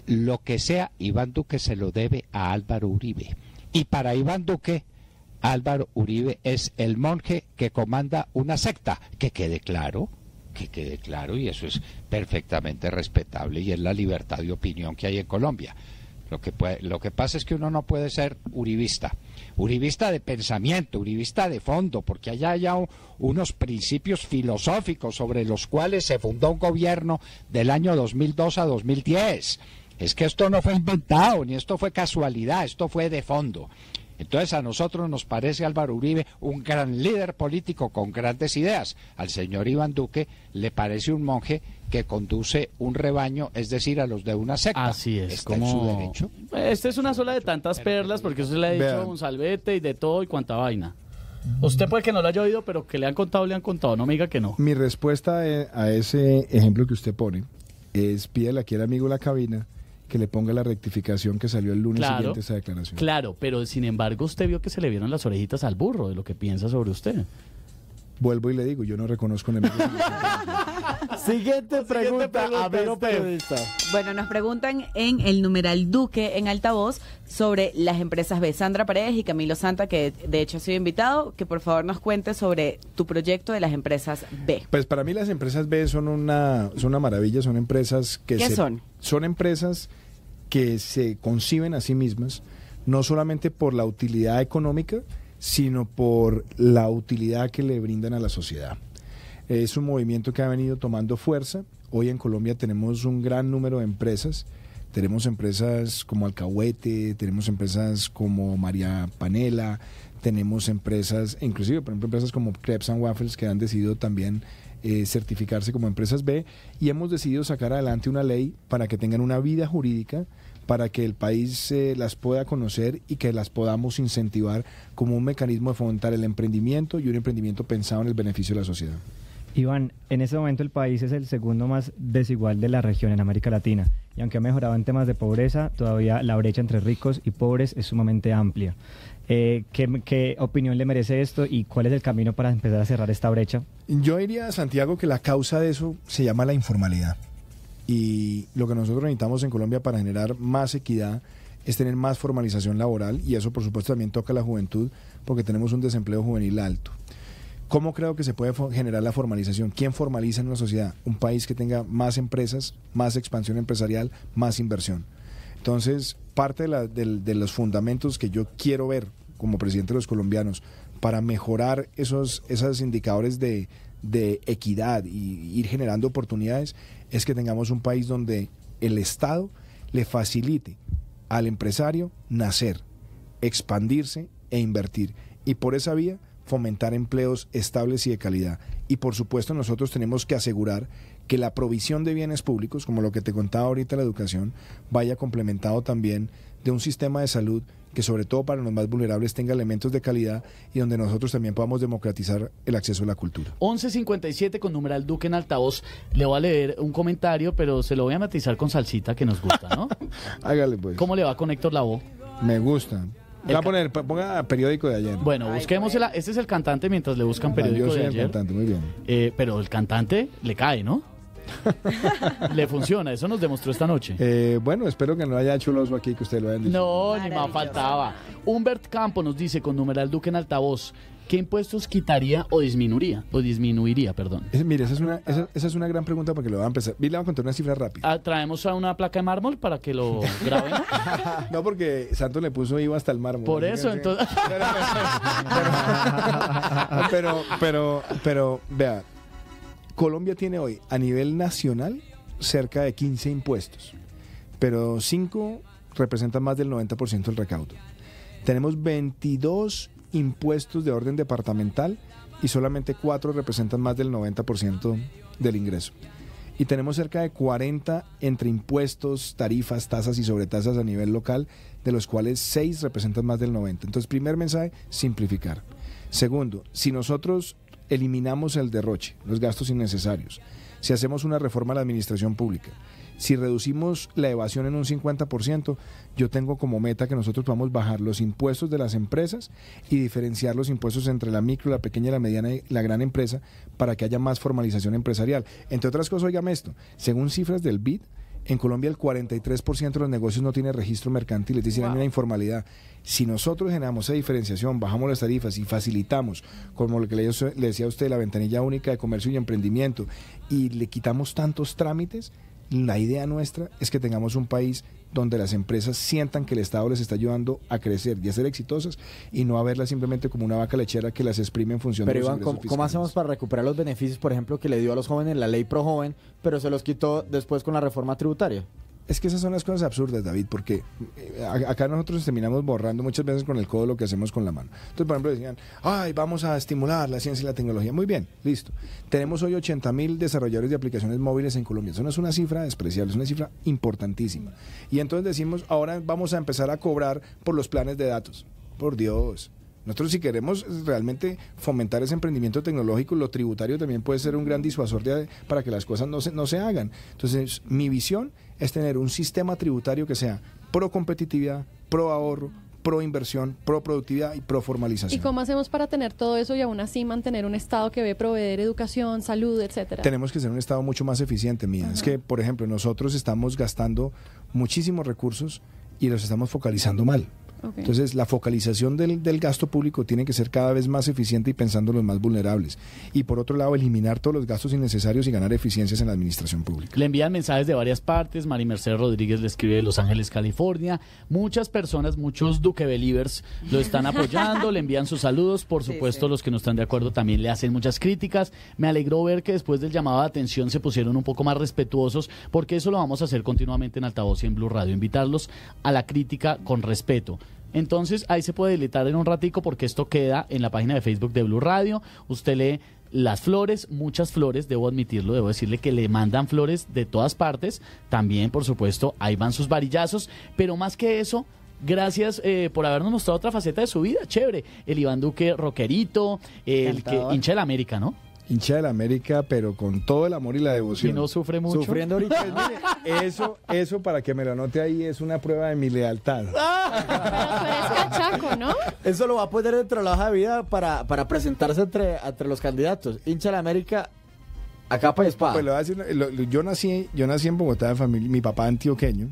lo que sea, Iván Duque se lo debe a Álvaro Uribe. Y para Iván Duque, Álvaro Uribe es el monje que comanda una secta, que quede claro, y eso es perfectamente respetable, y es la libertad de opinión que hay en Colombia. Lo que pasa es que uno no puede ser uribista de pensamiento, uribista de fondo, porque allá hay unos principios filosóficos sobre los cuales se fundó un gobierno del año 2002 a 2010. Es que esto no fue inventado, ni esto fue casualidad, esto fue de fondo. Entonces a nosotros nos parece Álvaro Uribe un gran líder político con grandes ideas. Al señor Iván Duque le parece un monje que conduce un rebaño, es decir, a los de una secta. Así es. Está en su derecho. Esta es una sola de tantas perlas, porque eso se le ha dicho a Monsalvete y de todo y cuanta vaina. Usted puede que no lo haya oído, pero que le han contado, no me diga que no. Mi respuesta a ese ejemplo que usted pone es: pídele aquí al amigo de la cabina que le ponga la rectificación que salió el lunes siguiente a esa declaración. Claro, pero sin embargo usted vio que se le vieron las orejitas al burro de lo que piensa sobre usted. Vuelvo y le digo, yo no reconozco enemigos. Siguiente pregunta, amigo periodista. Bueno, nos preguntan en el numeral Duque en altavoz sobre las empresas B. Sandra Paredes y Camilo Santa, que de hecho ha sido invitado, que por favor nos cuente sobre tu proyecto de las empresas B. Pues para mí las empresas B son una maravilla, son empresas que ¿Qué son? Son empresas que se conciben a sí mismas, no solamente por la utilidad económica, sino por la utilidad que le brindan a la sociedad. Es un movimiento que ha venido tomando fuerza. Hoy en Colombia tenemos un gran número de empresas. Tenemos empresas como Alcahuete, tenemos empresas como María Panela, tenemos empresas, inclusive por ejemplo empresas como Crepes and Waffles, que han decidido también certificarse como empresas B, y hemos decidido sacar adelante una ley para que tengan una vida jurídica, para que el país las pueda conocer y que las podamos incentivar como un mecanismo de fomentar el emprendimiento, y un emprendimiento pensado en el beneficio de la sociedad. Iván, en este momento el país es el segundo más desigual de la región en América Latina, y aunque ha mejorado en temas de pobreza, todavía la brecha entre ricos y pobres es sumamente amplia. ¿Qué opinión le merece esto y cuál es el camino para empezar a cerrar esta brecha? Yo diría, Santiago, que la causa de eso se llama la informalidad. Y lo que nosotros necesitamos en Colombia para generar más equidad es tener más formalización laboral, y eso por supuesto también toca a la juventud, porque tenemos un desempleo juvenil alto. ¿Cómo creo que se puede generar la formalización? ¿Quién formaliza en una sociedad? Un país que tenga más empresas, más expansión empresarial, más inversión. Entonces, parte de los fundamentos que yo quiero ver como presidente de los colombianos para mejorar esos indicadores de equidad y ir generando oportunidades es que tengamos un país donde el Estado le facilite al empresario nacer, expandirse e invertir, y por esa vía fomentar empleos estables y de calidad. Y por supuesto nosotros tenemos que asegurar que la provisión de bienes públicos, como lo que te contaba ahorita la educación, vaya complementado también de un sistema de salud que sobre todo para los más vulnerables tenga elementos de calidad, y donde nosotros también podamos democratizar el acceso a la cultura. 11:57 con numeral Duque en altavoz. Le voy a leer un comentario, pero se lo voy a matizar con salsita, que nos gusta, ¿no? Hágale pues. ¿Cómo le va con Héctor Lavoe? Me gusta. Ponga periódico de ayer. Bueno, busquémosela. Este es el cantante mientras le buscan periódico de ayer. Yo soy el cantante, muy bien. Pero el cantante le cae, ¿no? Le funciona, eso nos demostró esta noche. Bueno, espero que no haya chuloso aquí, que usted lo hayan dicho. No, ni más faltaba. Humbert Campo nos dice con numeral Duque en altavoz: ¿qué impuestos quitaría o disminuiría, perdón? Mire, esa es una gran pregunta porque lo voy a empezar. Le voy a contar una cifra rápida. ¿Traemos a una placa de mármol para que lo graben? No, porque Santos le puso IVA hasta el mármol. Por eso, entonces... Pero, vea, Colombia tiene hoy a nivel nacional cerca de 15 impuestos, pero 5 representan más del 90% del recaudo. Tenemos 22 impuestos de orden departamental y solamente 4 representan más del 90% del ingreso. Y tenemos cerca de 40 entre impuestos, tarifas, tasas y sobretasas a nivel local, de los cuales 6 representan más del 90%. Entonces, primer mensaje, simplificar. Segundo, si nosotros eliminamos el derroche, los gastos innecesarios, si hacemos una reforma a la administración pública, si reducimos la evasión en un 50%, yo tengo como meta que nosotros podamos bajar los impuestos de las empresas y diferenciar los impuestos entre la micro, la pequeña, la mediana y la gran empresa para que haya más formalización empresarial. Entre otras cosas, óigame esto, según cifras del BID, en Colombia el 43% de los negocios no tiene registro mercantil, es decir, hay una informalidad. Si nosotros generamos esa diferenciación, bajamos las tarifas y facilitamos, como lo que le decía a usted, la ventanilla única de comercio y emprendimiento, y le quitamos tantos trámites, la idea nuestra es que tengamos un país donde las empresas sientan que el Estado les está ayudando a crecer y a ser exitosas y no a verlas simplemente como una vaca lechera que las exprime en función de los ingresos fiscales. ¿Cómo hacemos para recuperar los beneficios, por ejemplo, que le dio a los jóvenes la ley Pro Joven, pero se los quitó después con la reforma tributaria? Es que esas son las cosas absurdas, David, porque acá nosotros terminamos borrando muchas veces con el codo lo que hacemos con la mano. Entonces, por ejemplo, decían, vamos a estimular la ciencia y la tecnología. Muy bien, listo. Tenemos hoy 80,000 desarrolladores de aplicaciones móviles en Colombia. Eso no es una cifra despreciable, es una cifra importantísima. Y entonces decimos, ahora vamos a empezar a cobrar por los planes de datos. Por Dios. Nosotros, si queremos realmente fomentar ese emprendimiento tecnológico, lo tributario también puede ser un gran disuasor para que las cosas no se hagan. Entonces, mi visión es tener un sistema tributario que sea pro competitividad, pro ahorro, pro inversión, pro productividad y pro formalización. ¿Y cómo hacemos para tener todo eso y aún así mantener un Estado que ve proveer educación, salud, etcétera? Tenemos que ser un Estado mucho más eficiente, Mía. Es que, por ejemplo, nosotros estamos gastando muchísimos recursos y los estamos focalizando mal. Okay. Entonces, la focalización del gasto público tiene que ser cada vez más eficiente y pensando en los más vulnerables. Y por otro lado, eliminar todos los gastos innecesarios y ganar eficiencias en la administración pública. Le envían mensajes de varias partes. Mari Mercedes Rodríguez le escribe de Los Ángeles, California. Muchas personas, muchos Duque Believers lo están apoyando, le envían sus saludos. Por supuesto, los que no están de acuerdo también le hacen muchas críticas. Me alegró ver que después del llamado de atención se pusieron un poco más respetuosos, porque eso lo vamos a hacer continuamente en Altavoz y en Blue Radio. Invitarlos a la crítica con respeto. Entonces ahí se puede deletar en un ratico porque esto queda en la página de Facebook de Blue Radio. Usted lee las flores, muchas flores, debo admitirlo, debo decirle que le mandan flores de todas partes. También, por supuesto, ahí van sus varillazos, pero más que eso, gracias por habernos mostrado otra faceta de su vida, chévere. El Iván Duque rockerito, el que hincha de la América, ¿no? Hincha de la América, pero con todo el amor y la devoción. Y no sufre mucho. Sufriendo ahorita. Mire, eso para que me lo anote ahí es una prueba de mi lealtad. Pero es cachaco, ¿no? Eso lo va a poner dentro de la hoja de vida para presentarse entre los candidatos. Hincha de la América a capa y espada. Pues lo voy a decir, yo nací en Bogotá de familia, mi papá antioqueño.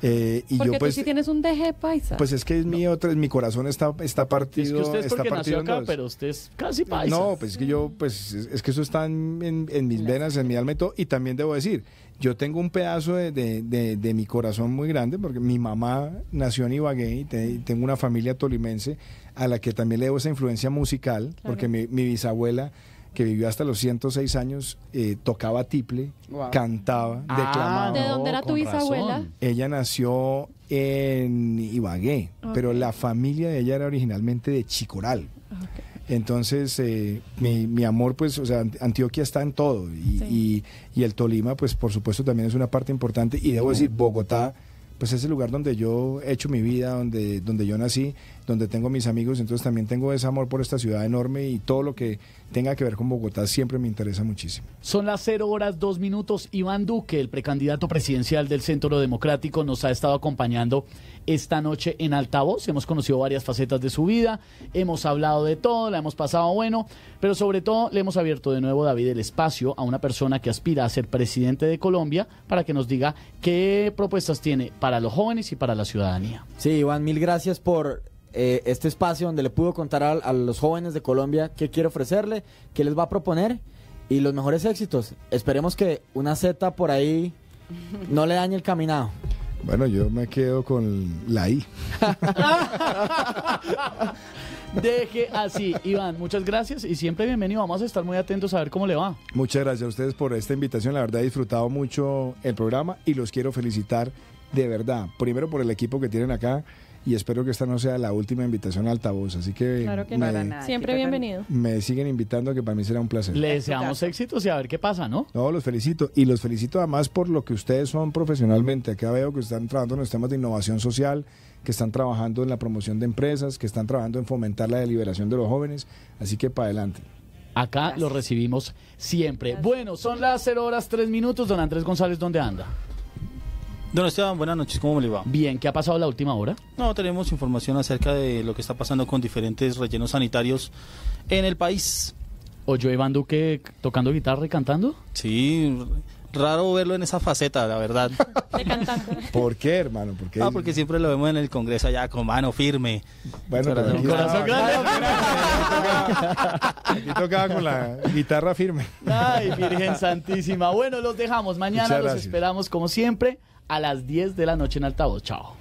Y porque yo, pues, tú sí tienes un deje paisa. Pues es que mi corazón está partido. Es que usted es porque nació acá, pero usted es casi paisa. No, pues es que yo, es que eso está en mis venas, en mi alma y todo. Y también debo decir, yo tengo un pedazo de mi corazón muy grande, porque mi mamá nació en Ibagué y tengo una familia tolimense a la que también le debo esa influencia musical, claro. Porque mi bisabuela, que vivió hasta los 106 años, tocaba tiple, cantaba, declamaba. ¿De dónde era tu bisabuela? Razón. Ella nació en Ibagué, pero la familia de ella era originalmente de Chicoral. Okay. Entonces, mi amor, pues, o sea, Antioquia está en todo, y el Tolima, pues, por supuesto, también es una parte importante, y debo decir, Bogotá, pues es el lugar donde yo he hecho mi vida, donde yo nací, donde tengo mis amigos, entonces también tengo ese amor por esta ciudad enorme, y todo lo que tenga que ver con Bogotá siempre me interesa muchísimo. Son las 0:02. Iván Duque, el precandidato presidencial del Centro Democrático, nos ha estado acompañando esta noche en Altavoz. Hemos conocido varias facetas de su vida, hemos hablado de todo, la hemos pasado bueno, pero sobre todo le hemos abierto de nuevo, David, el espacio a una persona que aspira a ser presidente de Colombia para que nos diga qué propuestas tiene para los jóvenes y para la ciudadanía. Sí, Iván, mil gracias por este espacio donde le pudo contar a los jóvenes de Colombia qué quiere ofrecerle, qué les va a proponer y los mejores éxitos. Esperemos que una Z por ahí no le dañe el caminado. Bueno, yo me quedo con la I. Deje así, Iván, muchas gracias y siempre bienvenido. Vamos a estar muy atentos a ver cómo le va. Muchas gracias a ustedes por esta invitación. La verdad he disfrutado mucho el programa y los quiero felicitar de verdad. Primero por el equipo que tienen acá y espero que esta no sea la última invitación a Altavoz. Así que, claro que no. Siempre bienvenido. Me siguen invitando, que para mí será un placer. Le deseamos éxitos y a ver qué pasa, ¿no? No, los felicito. Y los felicito además por lo que ustedes son profesionalmente. Acá veo que están trabajando en los temas de innovación social, que están trabajando en la promoción de empresas, que están trabajando en fomentar la deliberación de los jóvenes. Así que para adelante. Acá lo recibimos siempre. Gracias. Bueno, son las 0:03. Don Andrés González, ¿dónde anda? Don Esteban, buenas noches, ¿cómo le va? Bien, ¿qué ha pasado la última hora? No, tenemos información acerca de lo que está pasando con diferentes rellenos sanitarios en el país. ¿Oyó Iván Duque tocando guitarra y cantando? Sí, raro verlo en esa faceta, la verdad. De cantante. ¿Por qué, hermano? ¿Por qué? Porque siempre lo vemos en el Congreso allá con mano firme. Bueno, corazón, pero corazón grande. Aquí tocaba con la guitarra firme. Ay, Virgen Santísima. Bueno, los dejamos. Mañana los esperamos como siempre a las 10 de la noche en Altavoz. Chao.